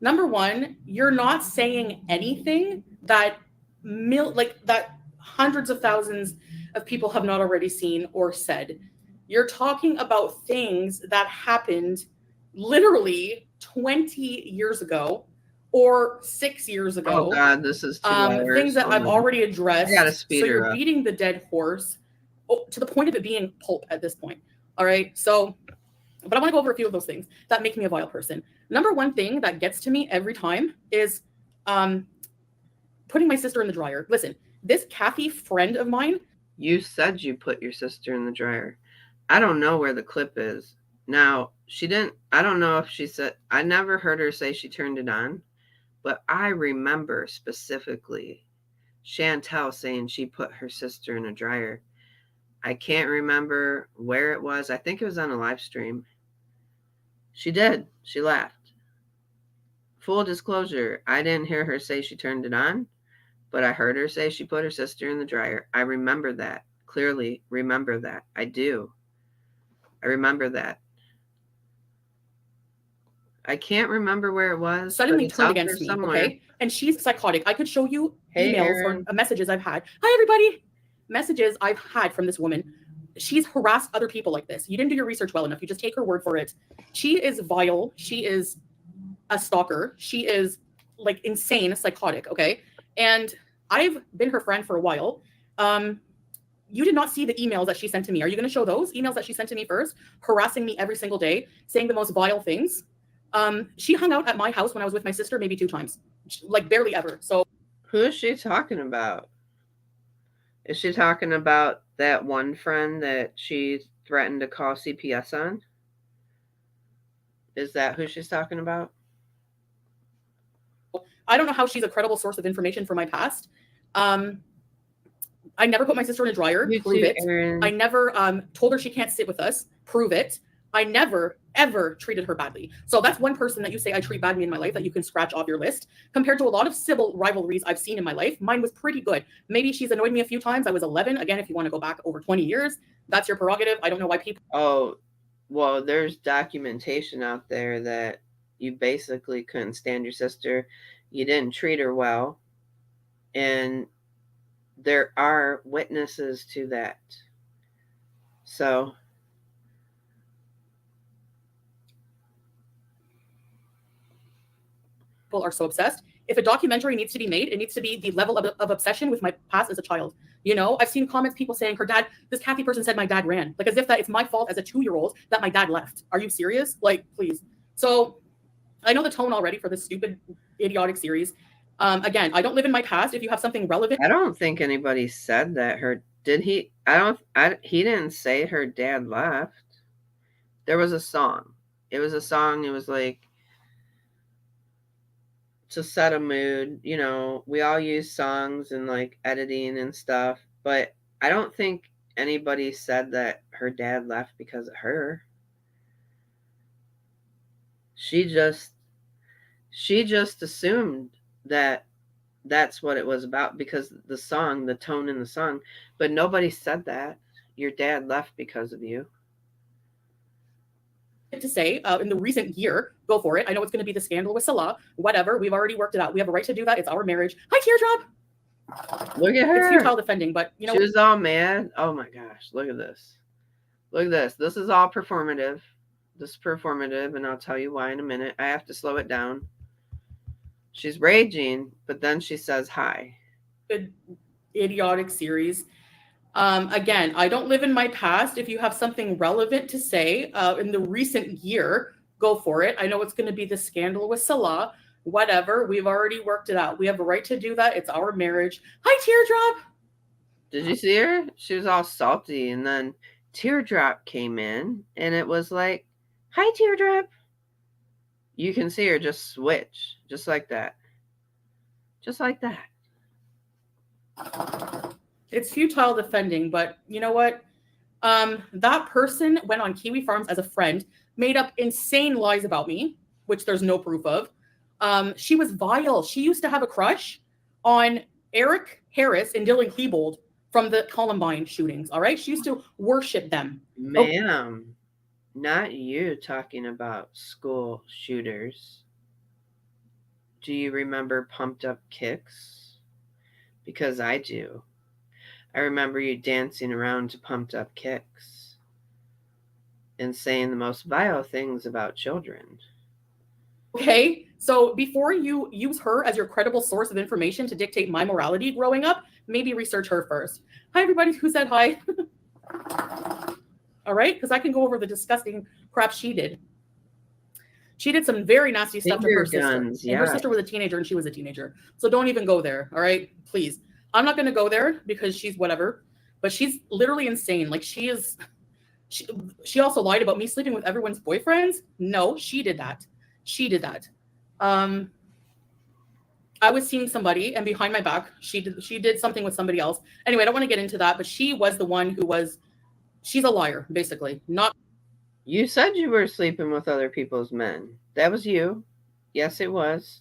number one, you're not saying anything that hundreds of thousands of people have not already seen or said. You're talking about things that happened literally 20 years ago or 6 years ago. Oh God, this is 2 hours. Things that I've already addressed. I gotta speed so her you're up. beating the dead horse to the point of it being pulp at this point. All right. So, but I want to go over a few of those things that make me a vile person. Number one thing that gets to me every time is putting my sister in the dryer. Listen, this Kathy friend of mine. You said you put your sister in the dryer. I don't know where the clip is. Now, she didn't, I don't know if she said, I never heard her say she turned it on, but I remember specifically Chantel saying she put her sister in a dryer. I can't remember where it was. I think it was on a live stream. She did. She laughed. Full disclosure, I didn't hear her say she turned it on, but I heard her say she put her sister in the dryer. I remember that. Clearly remember that. I do. I remember that. I can't remember where it was. Suddenly turned against me, somewhere. Okay? And she's psychotic. I could show you emails or messages I've had. Hi, everybody. Messages I've had from this woman. She's harassed other people like this. You didn't do your research well enough. You just take her word for it. She is vile. She is a stalker. She is like insane, psychotic, okay? And I've been her friend for a while. You did not see the emails that she sent to me. Are you going to show those emails that she sent to me first? Harassing me every single day, saying the most vile things. She hung out at my house when I was with my sister maybe 2 times, like barely ever. So who is she talking about? Is she talking about that one friend that she threatened to call CPS on? Is that who she's talking about? I don't know how she's a credible source of information for my past. I never put my sister in a dryer. Prove it. Aaron. I never told her she can't sit with us. Prove it. I never, ever treated her badly. So that's one person that you say I treat badly in my life that you can scratch off your list. Compared to a lot of civil rivalries I've seen in my life, mine was pretty good. Maybe she's annoyed me a few times. I was 11. Again, if you want to go back over 20 years, that's your prerogative. I don't know why people... Oh, well, there's documentation out there that you basically couldn't stand your sister. You didn't treat her well. And there are witnesses to that. So... people are so obsessed. If a documentary needs to be made, it needs to be the level of obsession with my past as a child. You know, I've seen comments, people saying her dad, this Kathy person said my dad ran. Like as if that it's my fault as a 2-year-old that my dad left. Are you serious? Like, please. So I know the tone already for this stupid, idiotic series. Again, I don't live in my past. If you have something relevant. I don't think anybody said that did he? He didn't say her dad left. There was a song. It was a song. It was like, to set a mood, you know, we all use songs and like editing and stuff, but I don't think anybody said that her dad left because of her. She just assumed that that's what it was about because the song, the tone in the song, but nobody said that your dad left because of you. To say in the recent year, go for it. I know it's going to be the scandal with Salah, whatever. We've already worked it out. We have a right to do that. It's our marriage. Hi, Teardrop. Look at her. It's futile defending, but you know. She was all mad. Oh my gosh. Look at this. Look at this. This is all performative. This is performative, and I'll tell you why in a minute. I have to slow it down. She's raging, but then she says hi. Good idiotic series. Again, I don't live in my past. If you have something relevant to say in the recent year, go for it. I know it's going to be the scandal with Salah. Whatever. We've already worked it out. We have a right to do that. It's our marriage. Hi, Teardrop. Did you see her? She was all salty, and then Teardrop came in, and it was like, hi, Teardrop. You can see her just switch, just like that. Just like that. It's futile defending, but you know what? That person went on Kiwi Farms as a friend, made up insane lies about me, which there's no proof of. She was vile. She used to have a crush on Eric Harris and Dylan Klebold from the Columbine shootings, all right? She used to worship them. Ma'am, not you talking about school shooters. Do you remember Pumped Up Kicks? Because I do. I remember you dancing around to Pumped Up Kicks and saying the most vile things about children. Okay, so before you use her as your credible source of information to dictate my morality growing up, maybe research her first. Hi, everybody who said hi. All right, because I can go over the disgusting crap she did. She did some very nasty stuff to her sister. And her sister was a teenager and she was a teenager. So don't even go there, all right? Please. I'm not going to go there because she's whatever, but she's literally insane. Like she also lied about me sleeping with everyone's boyfriends. No, she did that. She did that. I was seeing somebody, and behind my back, she did something with somebody else. Anyway, I don't want to get into that, but she was the one she's a liar, basically. Not. You said you were sleeping with other people's men. That was you. Yes, it was.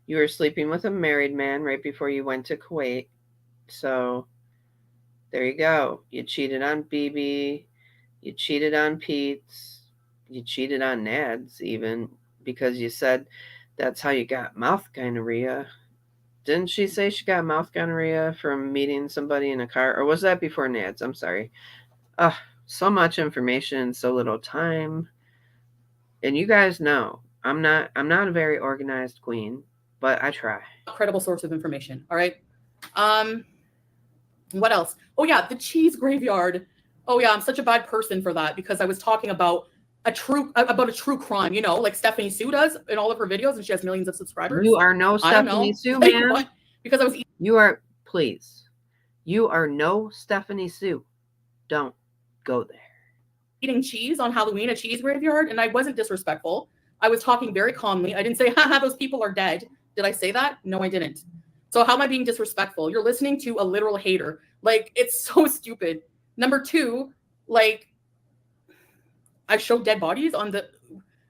You were sleeping with a married man right before you went to Kuwait. So there you go. You cheated on BB. You cheated on Pete's. You cheated on Nads even, because you said that's how you got mouth gonorrhea. Didn't she say she got mouth gonorrhea from meeting somebody in a car? Or was that before Nads? I'm sorry. So much information, so little time. And you guys know, I'm not a very organized queen, but I try. Credible source of information. All right. What else? Oh yeah, the cheese graveyard. Oh yeah, I'm such a bad person for that because I was talking about a true crime, you know, like Stephanie Sue does in all of her videos, and she has millions of subscribers. You are no Stephanie Sue, man. What? Because I was. You are, please. You are no Stephanie Sue. Don't go there. Eating cheese on Halloween, a cheese graveyard, and I wasn't disrespectful. I was talking very calmly. I didn't say, haha, those people are dead. Did I say that? No, I didn't. So how am I being disrespectful? You're listening to a literal hater. Like, it's so stupid. Number two, like, I showed dead bodies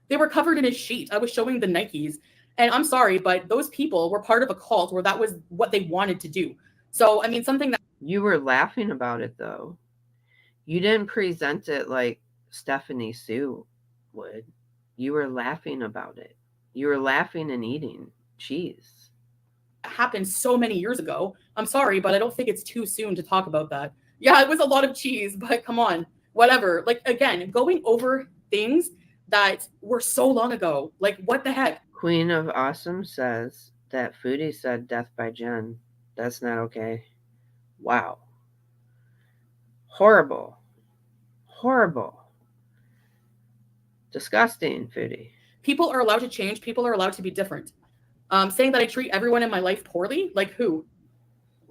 they were covered in a sheet. I was showing the Nikes. And I'm sorry, but those people were part of a cult where that was what they wanted to do. So, I mean, something that. You were laughing about it, though. You didn't present it like Stephanie Sue would. You were laughing about it. You were laughing and eating cheese. Happened so many years ago. I'm sorry, but I don't think it's too soon to talk about that. Yeah, it was a lot of cheese, but come on, whatever. Like, again, going over things that were so long ago. Like, what the heck? Queen of Awesome says that Foodie said death by Jen. That's not okay. Wow. Horrible. Horrible. Disgusting, Foodie. People are allowed to change. People are allowed to be different. Saying that I treat everyone in my life poorly, like who?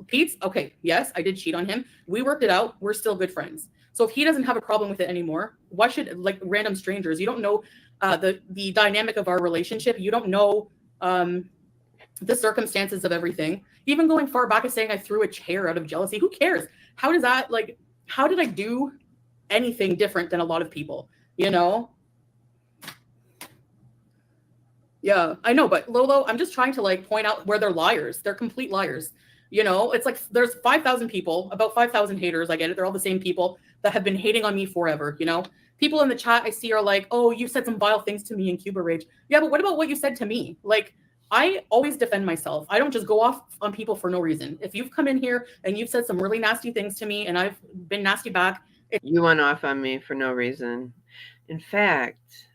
Pete's? Okay, yes, I did cheat on him. We worked it out. We're still good friends. So if he doesn't have a problem with it anymore, why should, like, random strangers? You don't know the dynamic of our relationship. You don't know the circumstances of everything. Even going far back as saying I threw a chair out of jealousy. Who cares? How does that, like, how did I do anything different than a lot of people? You know? Yeah, I know, but Lolo, I'm just trying to, like, point out where they're liars. They're complete liars. You know, it's like there's 5,000 people, about 5,000 haters. I get it. They're all the same people that have been hating on me forever. You know, people in the chat I see are like, oh, you said some vile things to me in Cuba Rage. Yeah, but what about what you said to me? Like, I always defend myself. I don't just go off on people for no reason. If you've come in here and you've said some really nasty things to me and I've been nasty back. You went off on me for no reason. In fact,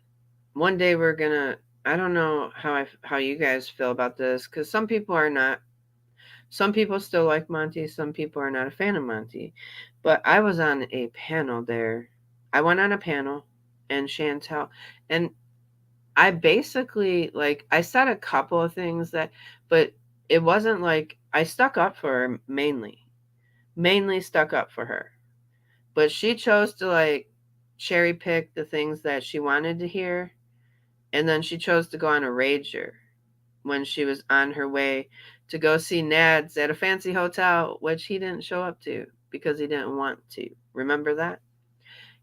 one day we're gonna. I don't know how you guys feel about this, because some people are not. Some people still like Monty. Some people are not a fan of Monty. But I was on a panel there. I went on a panel, and Chantel, and I basically, like, I said a couple of things that, but it wasn't like I stuck up for her mainly stuck up for her. But she chose to, like, cherry pick the things that she wanted to hear, and then she chose to go on a rager when she was on her way to go see Nads at a fancy hotel, which he didn't show up to because he didn't want to. Remember that?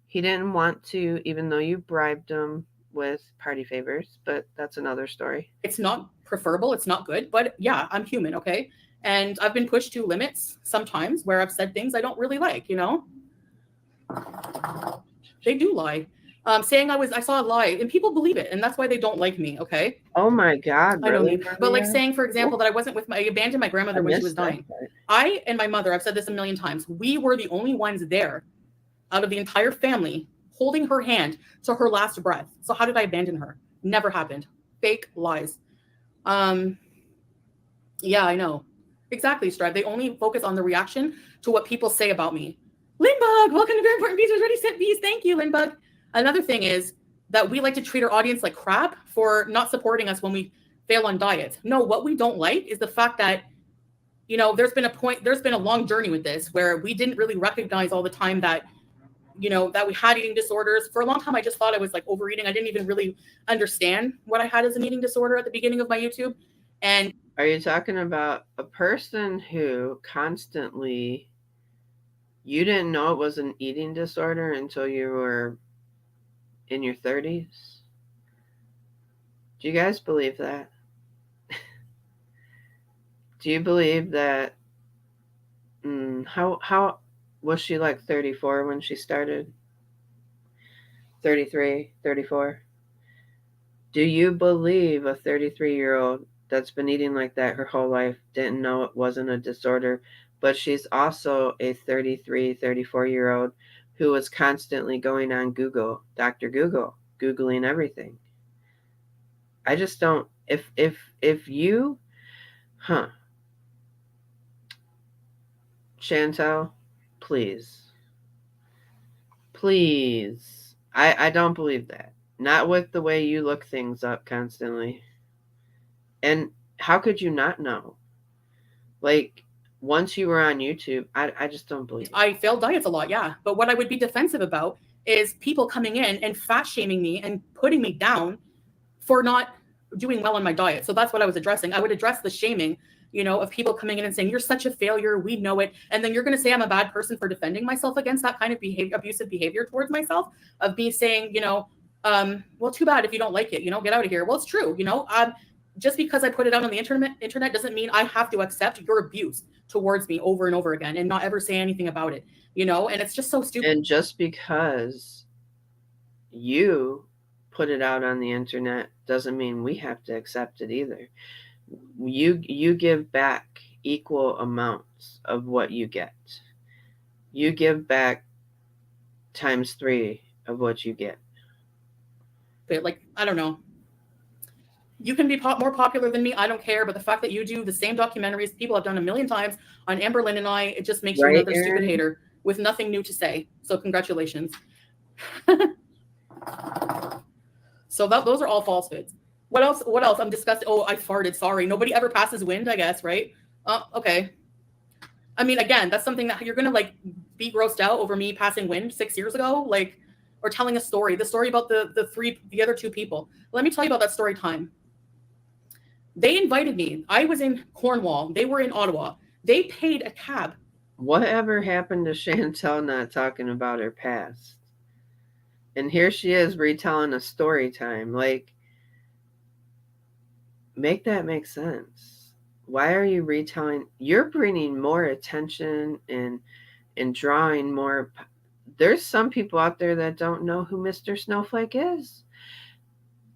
He didn't want to, even though you bribed him with party favors, but that's another story. It's not preferable, it's not good, but yeah, I'm human, okay? And I've been pushed to limits sometimes where I've said things I don't really like, you know? They do lie. Saying I saw a lie, and people believe it, and that's why they don't like me, okay? Oh my God, I don't really? need, but like saying, for example, that I abandoned my grandmother when she was dying. I and my mother, I've said this a million times, we were the only ones there out of the entire family holding her hand to her last breath. So how did I abandon her? Never happened. Fake lies. Yeah, I know. Exactly, Strive. They only focus on the reaction to what people say about me. Lindbug, welcome to Very Important Bees. Already sent bees. Thank you, Lindbug. Another thing is that we like to treat our audience like crap for not supporting us when we fail on diets. No, what we don't like is the fact that, you know, there's been a long journey with this where we didn't really recognize all the time that, you know, that we had eating disorders. For a long time, I just thought I was like overeating. I didn't even really understand what I had as an eating disorder at the beginning of my YouTube. And are you talking about a person who constantly, you didn't know it was an eating disorder until you were in your 30s? Do you guys believe that? Do you believe that? How was she, like 34 when she started? 33, 34? Do you believe a 33-year-old that's been eating like that her whole life didn't know it wasn't a disorder, but she's also a 33, 34-year-old who was constantly going on Google, Dr. Google, Googling everything? I just don't, if you, Chantel, please, please, I don't believe that. Not with the way you look things up constantly. And how could you not know? Like, once you were on YouTube, I just don't believe it. I failed diets a lot, yeah. But what I would be defensive about is people coming in and fat shaming me and putting me down for not doing well on my diet. So that's what I was addressing. I would address the shaming, you know, of people coming in and saying, you're such a failure, we know it. And then you're going to say I'm a bad person for defending myself against that kind of abusive behavior towards myself, of me saying, you know, well, too bad if you don't like it, you know, get out of here. Well, it's true, you know, just because I put it out on the internet doesn't mean I have to accept your abuse towards me over and over again and not ever say anything about it, you know. And it's just so stupid. And just because you put it out on the internet doesn't mean we have to accept it either. You give back equal amounts of what you get. You give back times 3 of what you get. But like, I don't know. You can be more popular than me. I don't care. But the fact that you do the same documentaries people have done a million times on Amber Lynn and I, it just makes you another stupid hater with nothing new to say. So congratulations. So those are all falsehoods. What else? What else? I'm disgusted. Oh, I farted. Sorry. Nobody ever passes wind, I guess, right? Okay. I mean, again, that's something that you're gonna like be grossed out over me passing wind 6 years ago, like, or telling a story. The story about the other 2 people. Let me tell you about that story time. They invited me. I was in Cornwall. They were in Ottawa. They paid a cab. Whatever happened to Chantel not talking about her past? And here she is retelling a story time. Like, make that make sense. Why are you retelling? You're bringing more attention and drawing more. There's some people out there that don't know who Mr. Snowflake is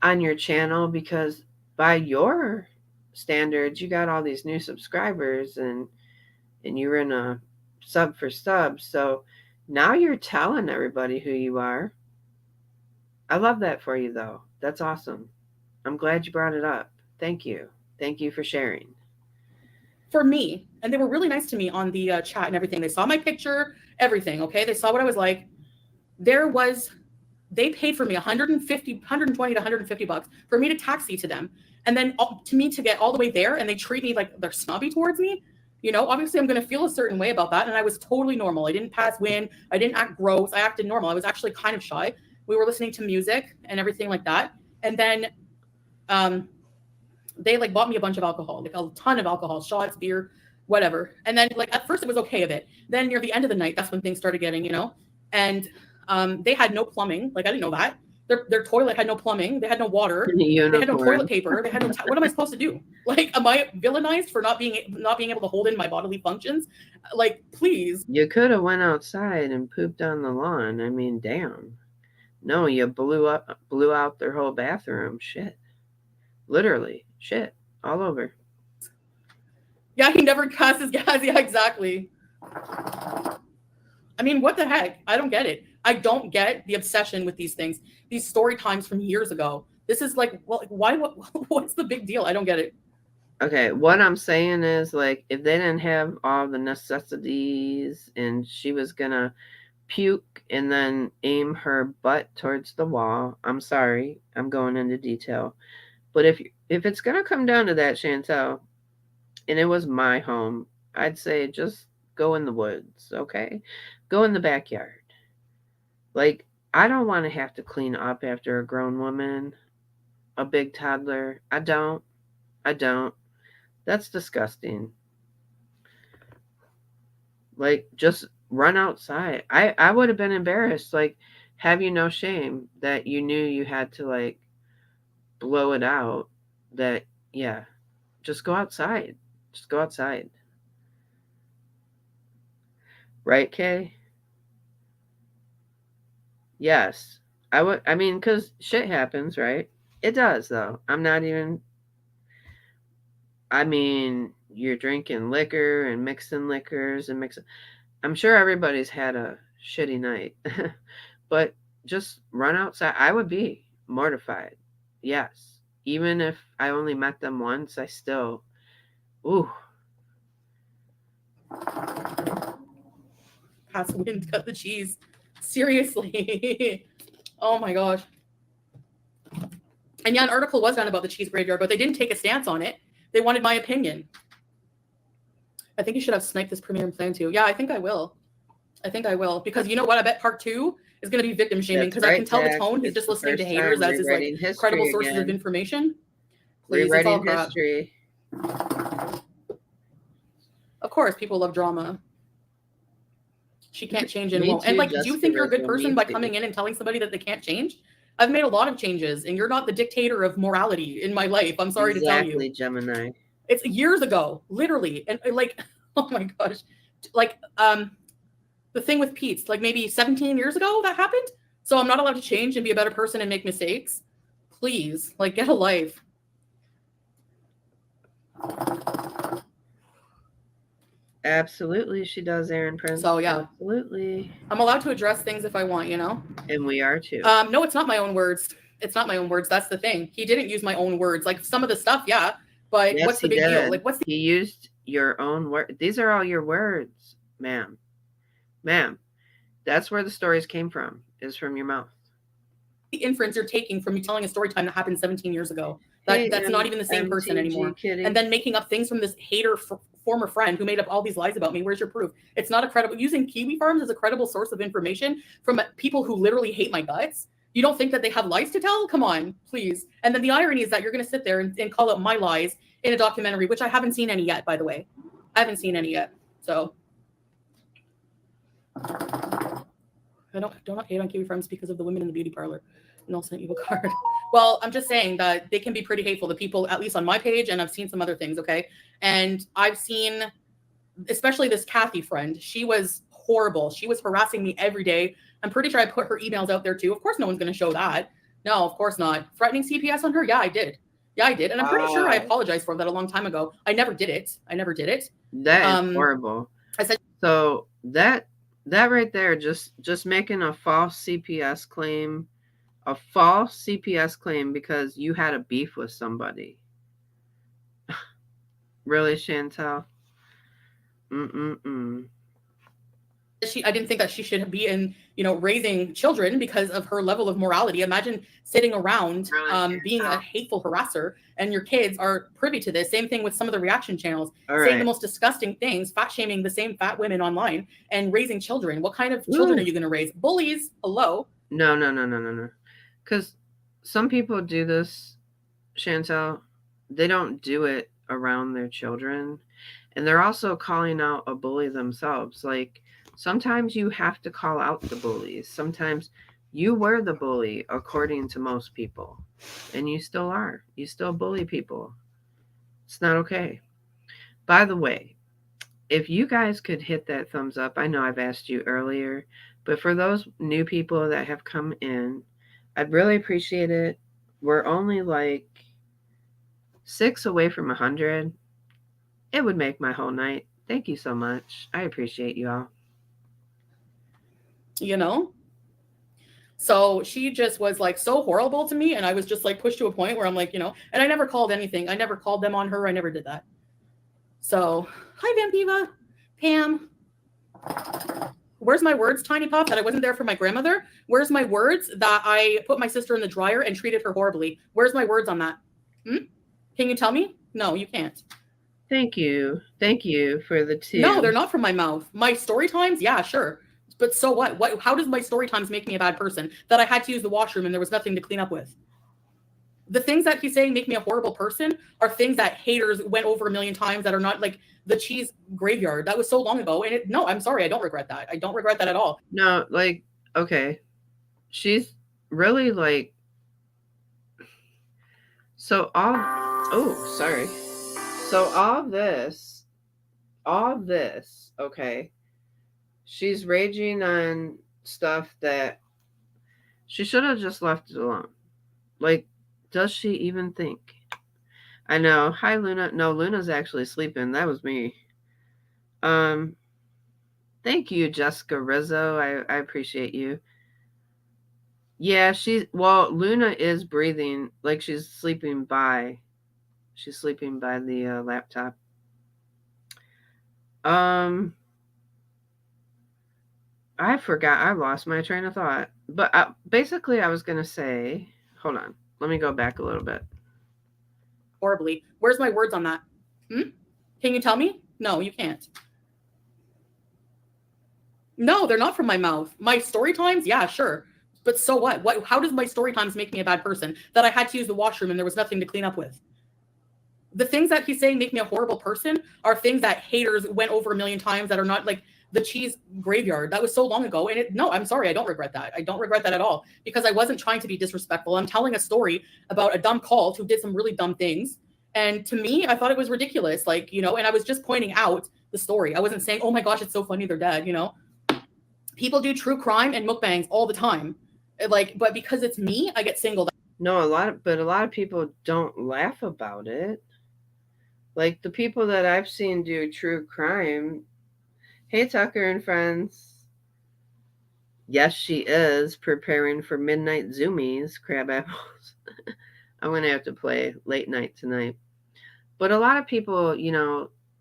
on your channel, because by your standards, you got all these new subscribers and you're in a sub for sub. So now you're telling everybody who you are. I love that for you, though. That's awesome. I'm glad you brought it up. Thank you. Thank you for sharing. For me, and they were really nice to me on the chat and everything. They saw my picture, everything. Okay, they saw what I was like. They paid for me 150, 120 to 150 bucks for me to taxi to them, and then to me to get all the way there, and they treat me like they're snobby towards me. You know, obviously I'm going to feel a certain way about that, and I was totally normal. I didn't pass wind. I didn't act gross. I acted normal. I was actually kind of shy. We were listening to music and everything like that, and then um, they like bought me a bunch of alcohol, like a ton of alcohol, shots, beer, whatever. And then like at first it was okay of it. Then near the end of the night, that's when things started getting, and they had no plumbing. Like I didn't know that. Their toilet had no plumbing. They had no water. They had no toilet paper. They had no. What am I supposed to do? Like, am I villainized for not being able to hold in my bodily functions? Like, please. You could have went outside and pooped on the lawn. I mean, damn. No, you blew out their whole bathroom. Shit. Literally. Shit. All over. Yeah, he never casts his gas. Yeah, exactly. I mean, what the heck? I don't get it. I don't get the obsession with these things. These story times from years ago. This is like, well, why? What's the big deal? I don't get it. Okay, what I'm saying is, like, if they didn't have all the necessities and she was gonna puke and then aim her butt towards the wall, I'm sorry, I'm going into detail. But if it's gonna come down to that, Chantel, and it was my home, I'd say just go in the woods, okay? Go in the backyard. Like, I don't want to have to clean up after a grown woman, a big toddler. I don't. That's disgusting. Like, just run outside. I would have been embarrassed. Like, have you no shame that you knew you had to, like, blow it out? That, yeah, just go outside. Just go outside. Right, Kay? Yes. I mean, because shit happens, right? It does, though. I mean, you're drinking liquor and mixing liquors and mixing. I'm sure everybody's had a shitty night, but just run outside. I would be mortified. Yes. Even if I only met them once, I still, ooh. Pass wind, cut the cheese. Seriously. Oh my gosh. And yeah, an article was done about the cheese graveyard, but they didn't take a stance on it. They wanted my opinion. I think you should have sniped this premium plan too. Yeah, I think I will. Because you know what? I bet part 2 is going to be victim shaming because I can tell the tone. He's just listening to haters as his like credible sources of information. Please, it's all crap. History. Of course, people love drama. She can't change and won't. And like, do you think you're a good person by coming in and telling somebody that they can't change? I've made a lot of changes, and you're not the dictator of morality in my life. I'm sorry to tell you. Exactly, Gemini. It's years ago, literally, and like, oh my gosh, like the thing with Pete's, like maybe 17 years ago that happened. So I'm not allowed to change and be a better person and make mistakes. Please, like, get a life. Absolutely, she does, Aaron Prince. So yeah, absolutely. I'm allowed to address things if I want, And we are too. No, it's not my own words. It's not my own words. That's the thing. He didn't use my own words. Like some of the stuff, yeah. But yes, what's the big deal? Like, he used your own word? These are all your words, ma'am. Ma'am, that's where the stories came from. Is from your mouth. The inference you're taking from me telling a story time that happened 17 years ago. That's not even the same person anymore. Kidding. And then making up things from this hater former friend who made up all these lies about me. Where's your proof? It's not a credible. Using Kiwi Farms as a credible source of information from people who literally hate my guts. You don't think that they have lies to tell? Come on, please. And then the irony is that you're going to sit there and call out my lies in a documentary, which I haven't seen any yet, by the way. I haven't seen any yet. So I don't hate on Kiwi Farms because of the women in the beauty parlor. And I'll send you a card. Well, I'm just saying that they can be pretty hateful to people, at least on my page, and I've seen some other things, okay? And I've seen, especially this Kathy friend, she was horrible. She was harassing me every day. I'm pretty sure I put her emails out there too. Of course, no one's going to show that. No, of course not. Threatening CPS on her? Yeah, I did. And I'm pretty sure I apologized for that a long time ago. I never did it. That is horrible. I said so that right there, just making a false CPS claim a false CPS claim because you had a beef with somebody. Really, Chantel? Mm-mm-mm. I didn't think that she should be in, raising children because of her level of morality. Imagine sitting around being a hateful harasser, and your kids are privy to this. Same thing with some of the reaction channels, saying the most disgusting things, fat shaming the same fat women online, and raising children. What kind of children are you going to raise? Bullies? Hello? No. Because some people do this, Chantel. They don't do it around their children. And they're also calling out a bully themselves. Like, sometimes you have to call out the bullies. Sometimes you were the bully, according to most people. And you still are. You still bully people. It's not okay. By the way, if you guys could hit that thumbs up, I know I've asked you earlier, but for those new people that have come in, I'd really appreciate it. We're only like 6 away from 100. It would make my whole night. Thank you so much. I appreciate you all. So she just was like so horrible to me, and I was just like pushed to a point where I'm like, and I never called anything. I never called them on her. I never did that. So, hi, Vampiva. Pam. Where's my words, Tiny Pop, that I wasn't there for my grandmother? Where's my words that I put my sister in the dryer and treated her horribly? Where's my words on that? Can you tell me? No, you can't. Thank you. Thank you for the two. No, they're not from my mouth. My story times? Yeah, sure. But so what? How does my story times make me a bad person? That I had to use the washroom and there was nothing to clean up with. The things that he's saying make me a horrible person are things that haters went over a million times that are not like the cheese graveyard. That was so long ago. And no, I'm sorry. I don't regret that. I don't regret that at all. No, like, okay. She's really like, so all this, okay. She's raging on stuff that she should have just left it alone. Like, does she even think? I know. Hi, Luna. No, Luna's actually sleeping. That was me. Thank you, Jessica Rizzo. I appreciate you. Yeah, Luna is breathing like she's sleeping by the laptop. I forgot. I lost my train of thought. But basically, I was going to say, hold on. Let me go back a little bit. Horribly. Where's my words on that? Can you tell me? No, you can't. No, they're not from my mouth. My story times? Yeah, sure. But so what? How does my story times make me a bad person? That I had to use the washroom and there was nothing to clean up with. The things that he's saying make me a horrible person are things that haters went over a million times that are not like the cheese graveyard. That was so long ago. And no, I'm sorry. I don't regret that. I don't regret that at all because I wasn't trying to be disrespectful. I'm telling a story about a dumb cult who did some really dumb things. And to me, I thought it was ridiculous. Like, and I was just pointing out the story. I wasn't saying, oh my gosh, it's so funny they're dead, People do true crime and mukbangs all the time. But because it's me, I get singled out. No, a lot of people don't laugh about it. Like the people that I've seen do true crime. Hey, Tucker and friends. Yes, she is preparing for midnight zoomies, crab apples. I'm going to have to play late night tonight. But a lot of people,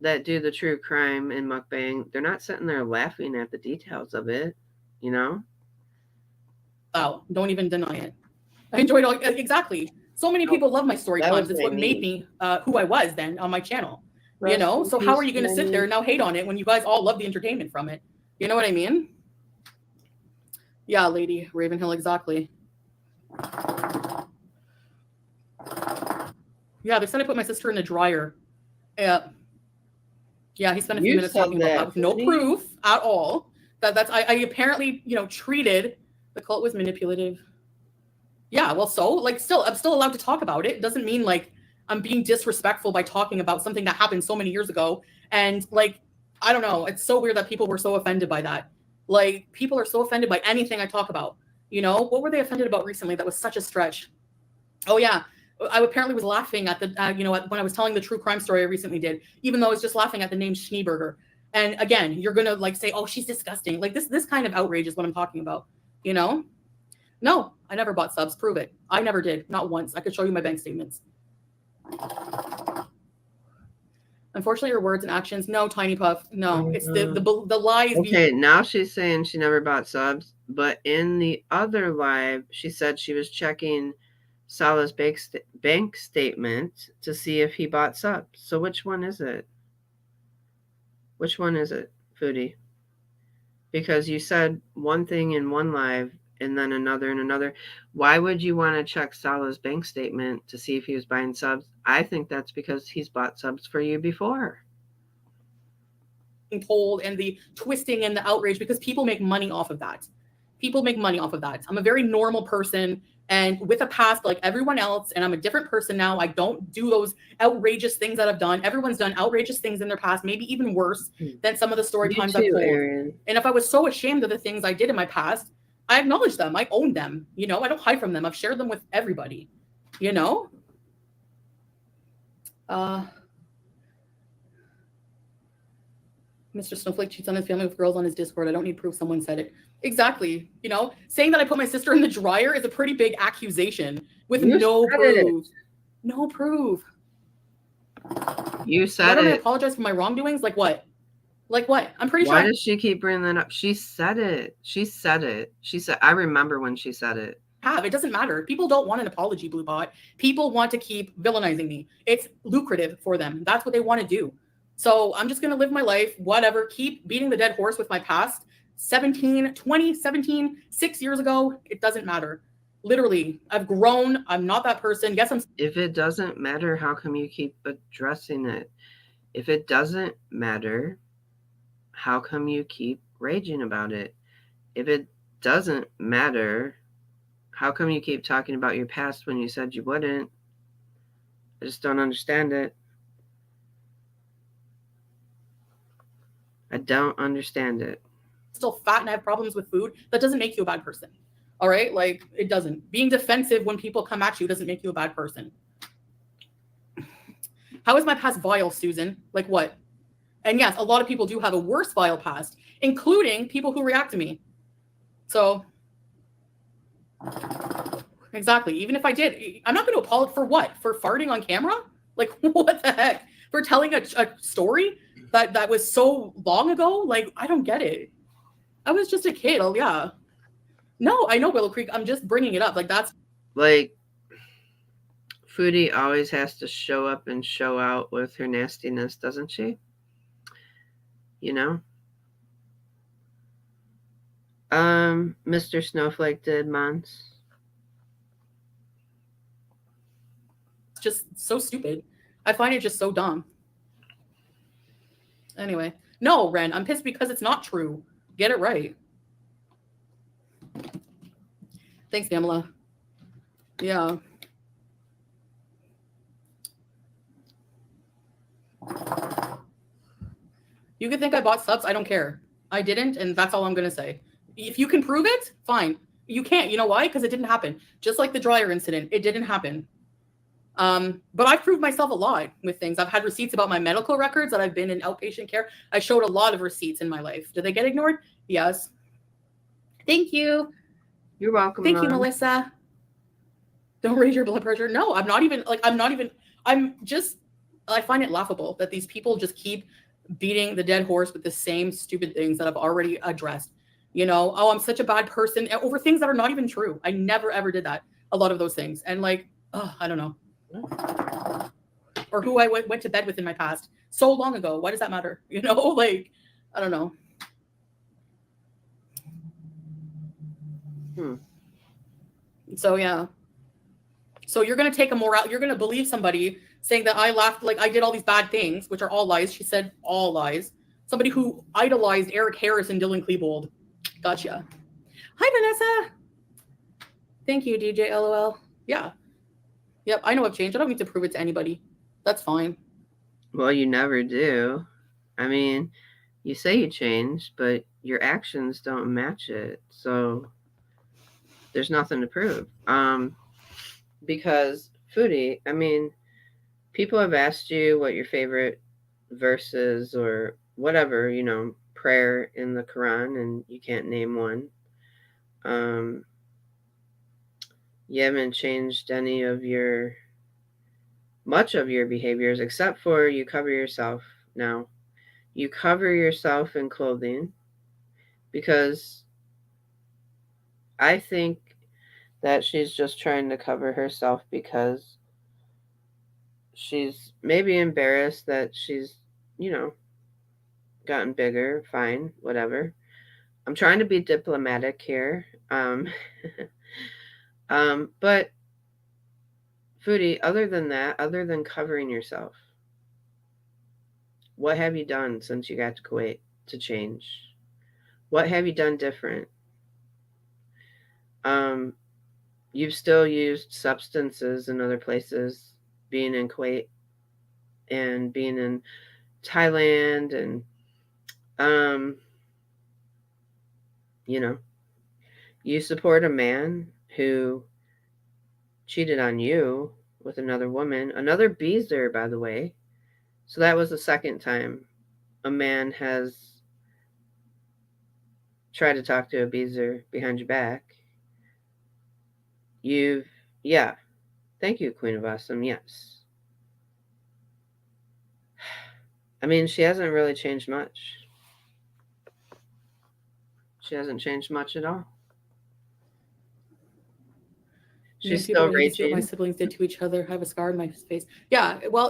that do the true crime and mukbang, they're not sitting there laughing at the details of it, Oh, don't even deny it. I enjoyed all exactly. So many people love my story times. It's what made me who I was then on my channel. So how are you going to sit there and now hate on it when you guys all love the entertainment from it? You know what I mean? Yeah, Lady Ravenhill, exactly. Yeah, they said I put my sister in the dryer. Yeah, he spent a few minutes talking about that with no proof at all. I apparently, treated the cult was manipulative. Yeah, well, so I'm still allowed to talk about it. It doesn't mean like I'm being disrespectful by talking about something that happened so many years ago. And I don't know. It's so weird that people were so offended by that. Like people are so offended by anything I talk about. What were they offended about recently? That was such a stretch. Oh yeah. I apparently was laughing at the, when I was telling the true crime story I recently did, even though I was just laughing at the name Schneeberger. And again, you're going to say, oh, she's disgusting. Like this kind of outrage is what I'm talking about, No, I never bought subs. Prove it. I never did. Not once. I could show you my bank statements. Unfortunately, your words and actions. No, Tiny Puff. No, it's the lies. Okay, now she's saying she never bought subs, but in the other live, she said she was checking Salah's bank statement to see if he bought subs. So which one is it? Which one is it, Foodie? Because you said one thing in one live and then another and another. Why would you want to check Salah's bank statement to see if he was buying subs? I think that's because he's bought subs for you before. Told and the twisting and the outrage, because people make money off of that. People make money off of that. I'm a very normal person and with a past like everyone else, and I'm a different person now. I don't do those outrageous things that I've done. Everyone's done outrageous things in their past, maybe even worse than some of the story times I've told. Aaron. And if I was so ashamed of the things I did in my past, I acknowledge them. I own them. You know, I don't hide from them. I've shared them with everybody. You know? Mr. Snowflake cheats on his family with girls on his Discord. I don't need proof someone said it. Exactly. You know, saying that I put my sister in the dryer is a pretty big accusation with no proof. No proof. You said it. I apologize for my wrongdoings? Like what? Like what? I'm pretty sure. Why does she keep bringing that up? She said it. She said it. She said, I remember when she said it. It doesn't matter. People don't want an apology, Blue Bot. People want to keep villainizing me. It's lucrative for them. That's what they want to do. So I'm just going to live my life, whatever, keep beating the dead horse with my past. 17, 20, 17, 6 years ago, it doesn't matter. Literally, I've grown. I'm not that person. Yes, If it doesn't matter, how come you keep addressing it? If it doesn't matter, how come you keep raging about it? If it doesn't matter, how come you keep talking about your past when you said you wouldn't? I just don't understand it. I don't understand it. Still fat and I have problems with food. That doesn't make you a bad person. All right? Like, it doesn't. Being defensive when people come at you doesn't make you a bad person. How is my past vile, Susan? Like what? And yes, a lot of people do have a worse vile past, including people who react to me. So, exactly. Even if I did, I'm not going to apologize for what? For farting on camera? Like, what the heck? For telling a story that was so long ago? Like, I don't get it. I was just a kid. Oh, yeah. No, I know Willow Creek. I'm just bringing it up. Like, that's... Like, Foodie always has to show up and show out with her nastiness, doesn't she? You know? Mr. Snowflake did, Mons. Just so stupid. I find it just so dumb. Anyway. No, Ren, I'm pissed because it's not true. Get it right. Thanks, Pamela. Yeah. You could think I bought subs. I don't care. I didn't, and that's all I'm going to say. If you can prove it, fine. You can't. You know why? Because it didn't happen. Just like the dryer incident. It didn't happen. But I've proved myself a lot with things. I've had receipts about my medical records that I've been in outpatient care. I showed a lot of receipts in my life. Did they get ignored? Yes. Thank you. You're welcome. Thank you, Melissa. Don't raise your blood pressure. No, I'm just, I find it laughable that these people just keep beating the dead horse with the same stupid things that I've already addressed. You know, oh, I'm such a bad person over things that are not even true. I never, ever did that. A lot of those things. And like, oh, I don't know. Or who I went to bed with in my past so long ago. Why does that matter? You know, like, I don't know. So, yeah. So you're going to take you're going to believe somebody saying that I laughed, like I did all these bad things, which are all lies. She said all lies. Somebody who idolized Eric Harris and Dylan Klebold. Gotcha. Hi, Vanessa. Thank you, DJ LOL. Yeah. Yep, I know I've changed. I don't need to prove it to anybody. That's fine. Well, you never do. I mean, you say you changed, but your actions don't match it. So there's nothing to prove. Because Foodie, I mean, people have asked you what your favorite verses or whatever, you know, prayer in the Quran, and you can't name one. You haven't changed much of your behaviors, except for you cover yourself now. You cover yourself in clothing because I think that she's just trying to cover herself because she's maybe embarrassed that she's, you know, gotten bigger. Fine, whatever. I'm trying to be diplomatic here. But Foodie, other than that, other than covering yourself, what have you done since you got to Kuwait to change? What have you done different? Um, you've still used substances in other places, being in Kuwait and being in Thailand, and um, you know, you support a man who cheated on you with another woman, another beezer, by the way. So that was the second time a man has tried to talk to a beezer behind your back. You've, yeah, thank you, Queen of Awesome, yes. I mean, she hasn't really changed much. She hasn't changed much at all. She's still What my raging. siblings did to each other. I have a scar on my face. Yeah, well,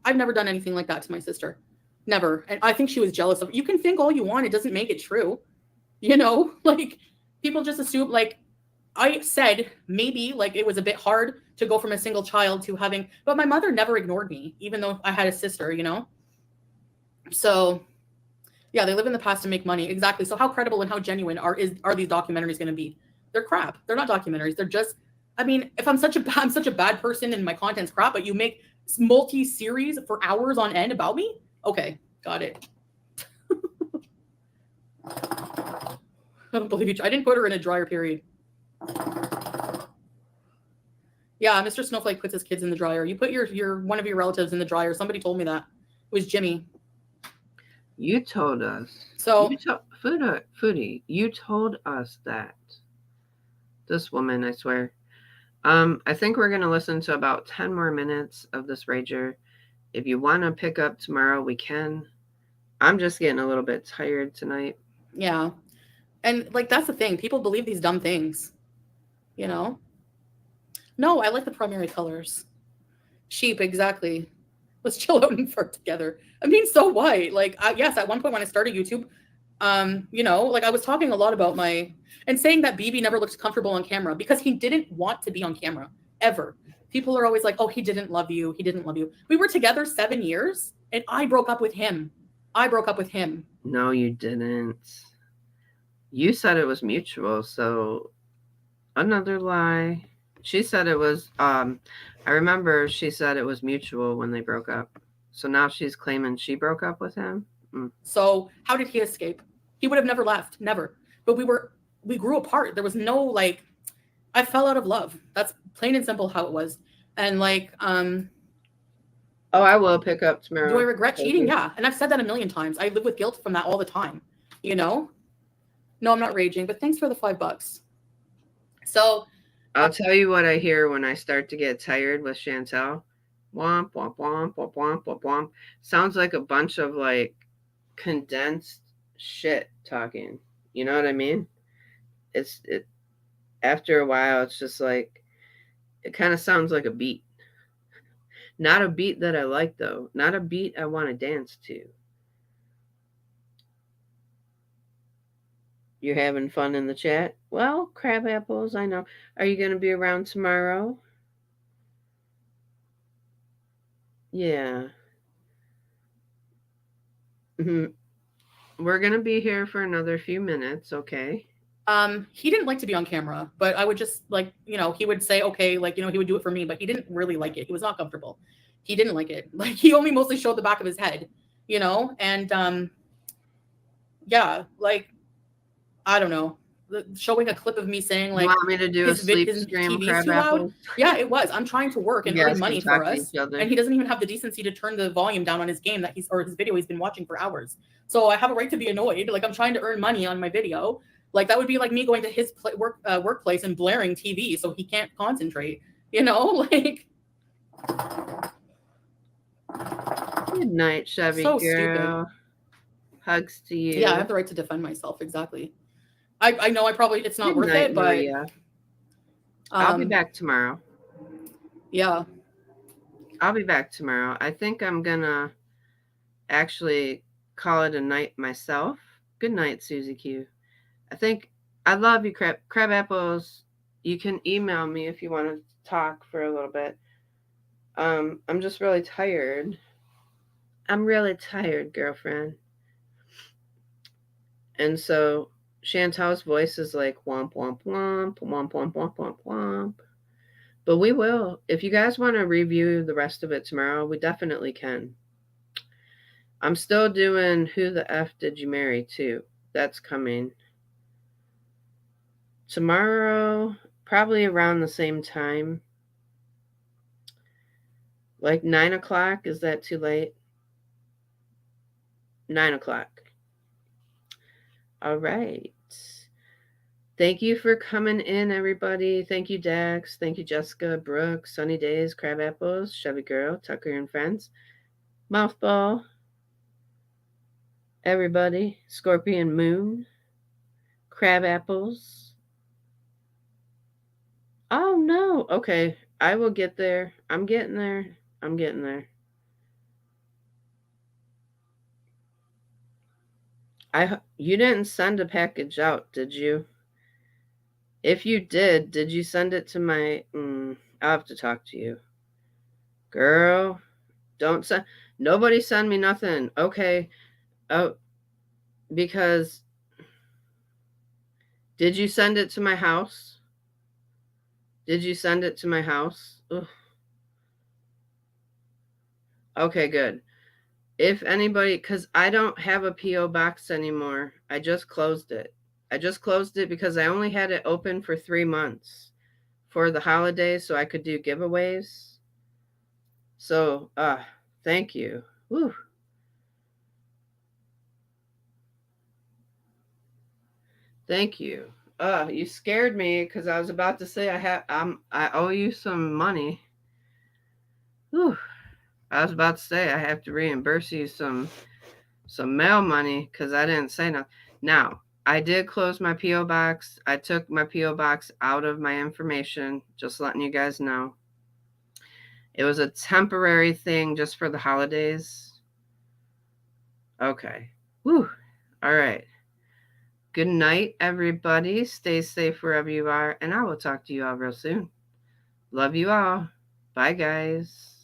I've never done anything like that to my sister. Never. And I think she was jealous of. You can think all you want. It doesn't make it true. Like people just assume, like I said, maybe like it was a bit hard to go from a single child to having, but my mother never ignored me, even though I had a sister, So yeah, they live in the past to make money. Exactly. So how credible and how genuine are these documentaries going to be? They're crap. They're not documentaries. They're just, I mean, if I'm such a bad person and my content's crap, but you make multi-series for hours on end about me? Okay, got it. I don't believe you. I didn't put her in a dryer period. Yeah, Mr. Snowflake puts his kids in the dryer. You put your one of your relatives in the dryer. Somebody told me that. It was Jimmy. You told us. So Foodie, you told us that. This woman, I swear. I think we're gonna listen to about 10 more minutes of this rager. If you want to pick up tomorrow, we can. I'm just getting a little bit tired tonight. Yeah. And like that's the thing. People believe these dumb things. No, I like the primary colors. Sheep, exactly. Let's chill out and fart together. I mean, so what? Like, yes, at one point when I started YouTube, like I was talking a lot about and saying that BB never looked comfortable on camera because he didn't want to be on camera ever. People are always like, oh, he didn't love you. He didn't love you. We were together 7 years and I broke up with him. No, you didn't. You said it was mutual. So another lie. She said it was, I remember she said it was mutual when they broke up. So now she's claiming she broke up with him. So how did he escape? He would have never left, never. But we grew apart. There was no I fell out of love. That's plain and simple how it was. And oh, I will pick up tomorrow. Do I regret cheating? Yeah. And I've said that a million times. I live with guilt from that all the time. No, I'm not raging, but thanks for the $5. So I'll tell you what I hear when I start to get tired with Chantel. Womp, womp, womp, womp, womp, womp, womp. Sounds like a bunch of condensed shit talking. You know what I mean? After a while, it's just it kind of sounds like a beat. Not a beat that I like, though. Not a beat I want to dance to. You're having fun in the chat? Well, crab apples, I know. Are you going to be around tomorrow? Yeah. We're going to be here for another few minutes, okay? He didn't like to be on camera, but I would just he would say, okay, he would do it for me, but he didn't really like it. He was not comfortable. He didn't like it. He only mostly showed the back of his head, and yeah, I don't know. Showing a clip of me saying you want me to do a sleep stream, crab apples? Yeah, it was. I'm trying to work and earn money for us, and he doesn't even have the decency to turn the volume down on his game or his video he's been watching for hours. So I have a right to be annoyed. I'm trying to earn money on my video. Like that would be like me going to his workplace and blaring TV so he can't concentrate. You know, like. Good night, Chevy So girl. stupid. Hugs to you. Yeah, I have the right to defend myself. Exactly. I know it's not Good worth night, it, but Maria. I'll be back tomorrow. Yeah. I'll be back tomorrow. I think I'm gonna actually call it a night myself. Good night, Susie Q. I love you, crab apples. You can email me if you want to talk for a little bit. I'm just really tired. I'm really tired, girlfriend. And so Chantal's voice is like womp womp womp womp womp womp womp womp. But we will. If you guys want to review the rest of it tomorrow, we definitely can. I'm still doing Who the F Did You Marry too. That's coming tomorrow, probably around the same time. Like 9 o'clock. Is that too late? 9 o'clock. All right. Thank you for coming in, everybody. Thank you, Dax. Thank you, Jessica, Brooke, Sunny Days, Crab Apples, Chevy Girl, Tucker and Friends, Mouthball, everybody, Scorpion Moon, Crab Apples. Oh, no. Okay. I will get there. I'm getting there. I'm getting there. You didn't send a package out, did you? If you did you send it to my... I'll have to talk to you. Girl, don't send... Nobody send me nothing. Okay. Oh, because... Did you send it to my house? Did you send it to my house? Ugh. Okay, good. If anybody... Because I don't have a P.O. box anymore. I just closed it. I just closed it because I only had it open for 3 months for the holidays so I could do giveaways. So, thank you. Woo. Thank you. You scared me because I was about to say I owe you some money. Whew. I was about to say I have to reimburse you some mail money because I didn't say nothing. Now, I did close my P.O. box. I took my P.O. box out of my information, just letting you guys know. It was a temporary thing just for the holidays. Okay. Whew. All right. Good night, everybody. Stay safe wherever you are, and I will talk to you all real soon. Love you all. Bye, guys.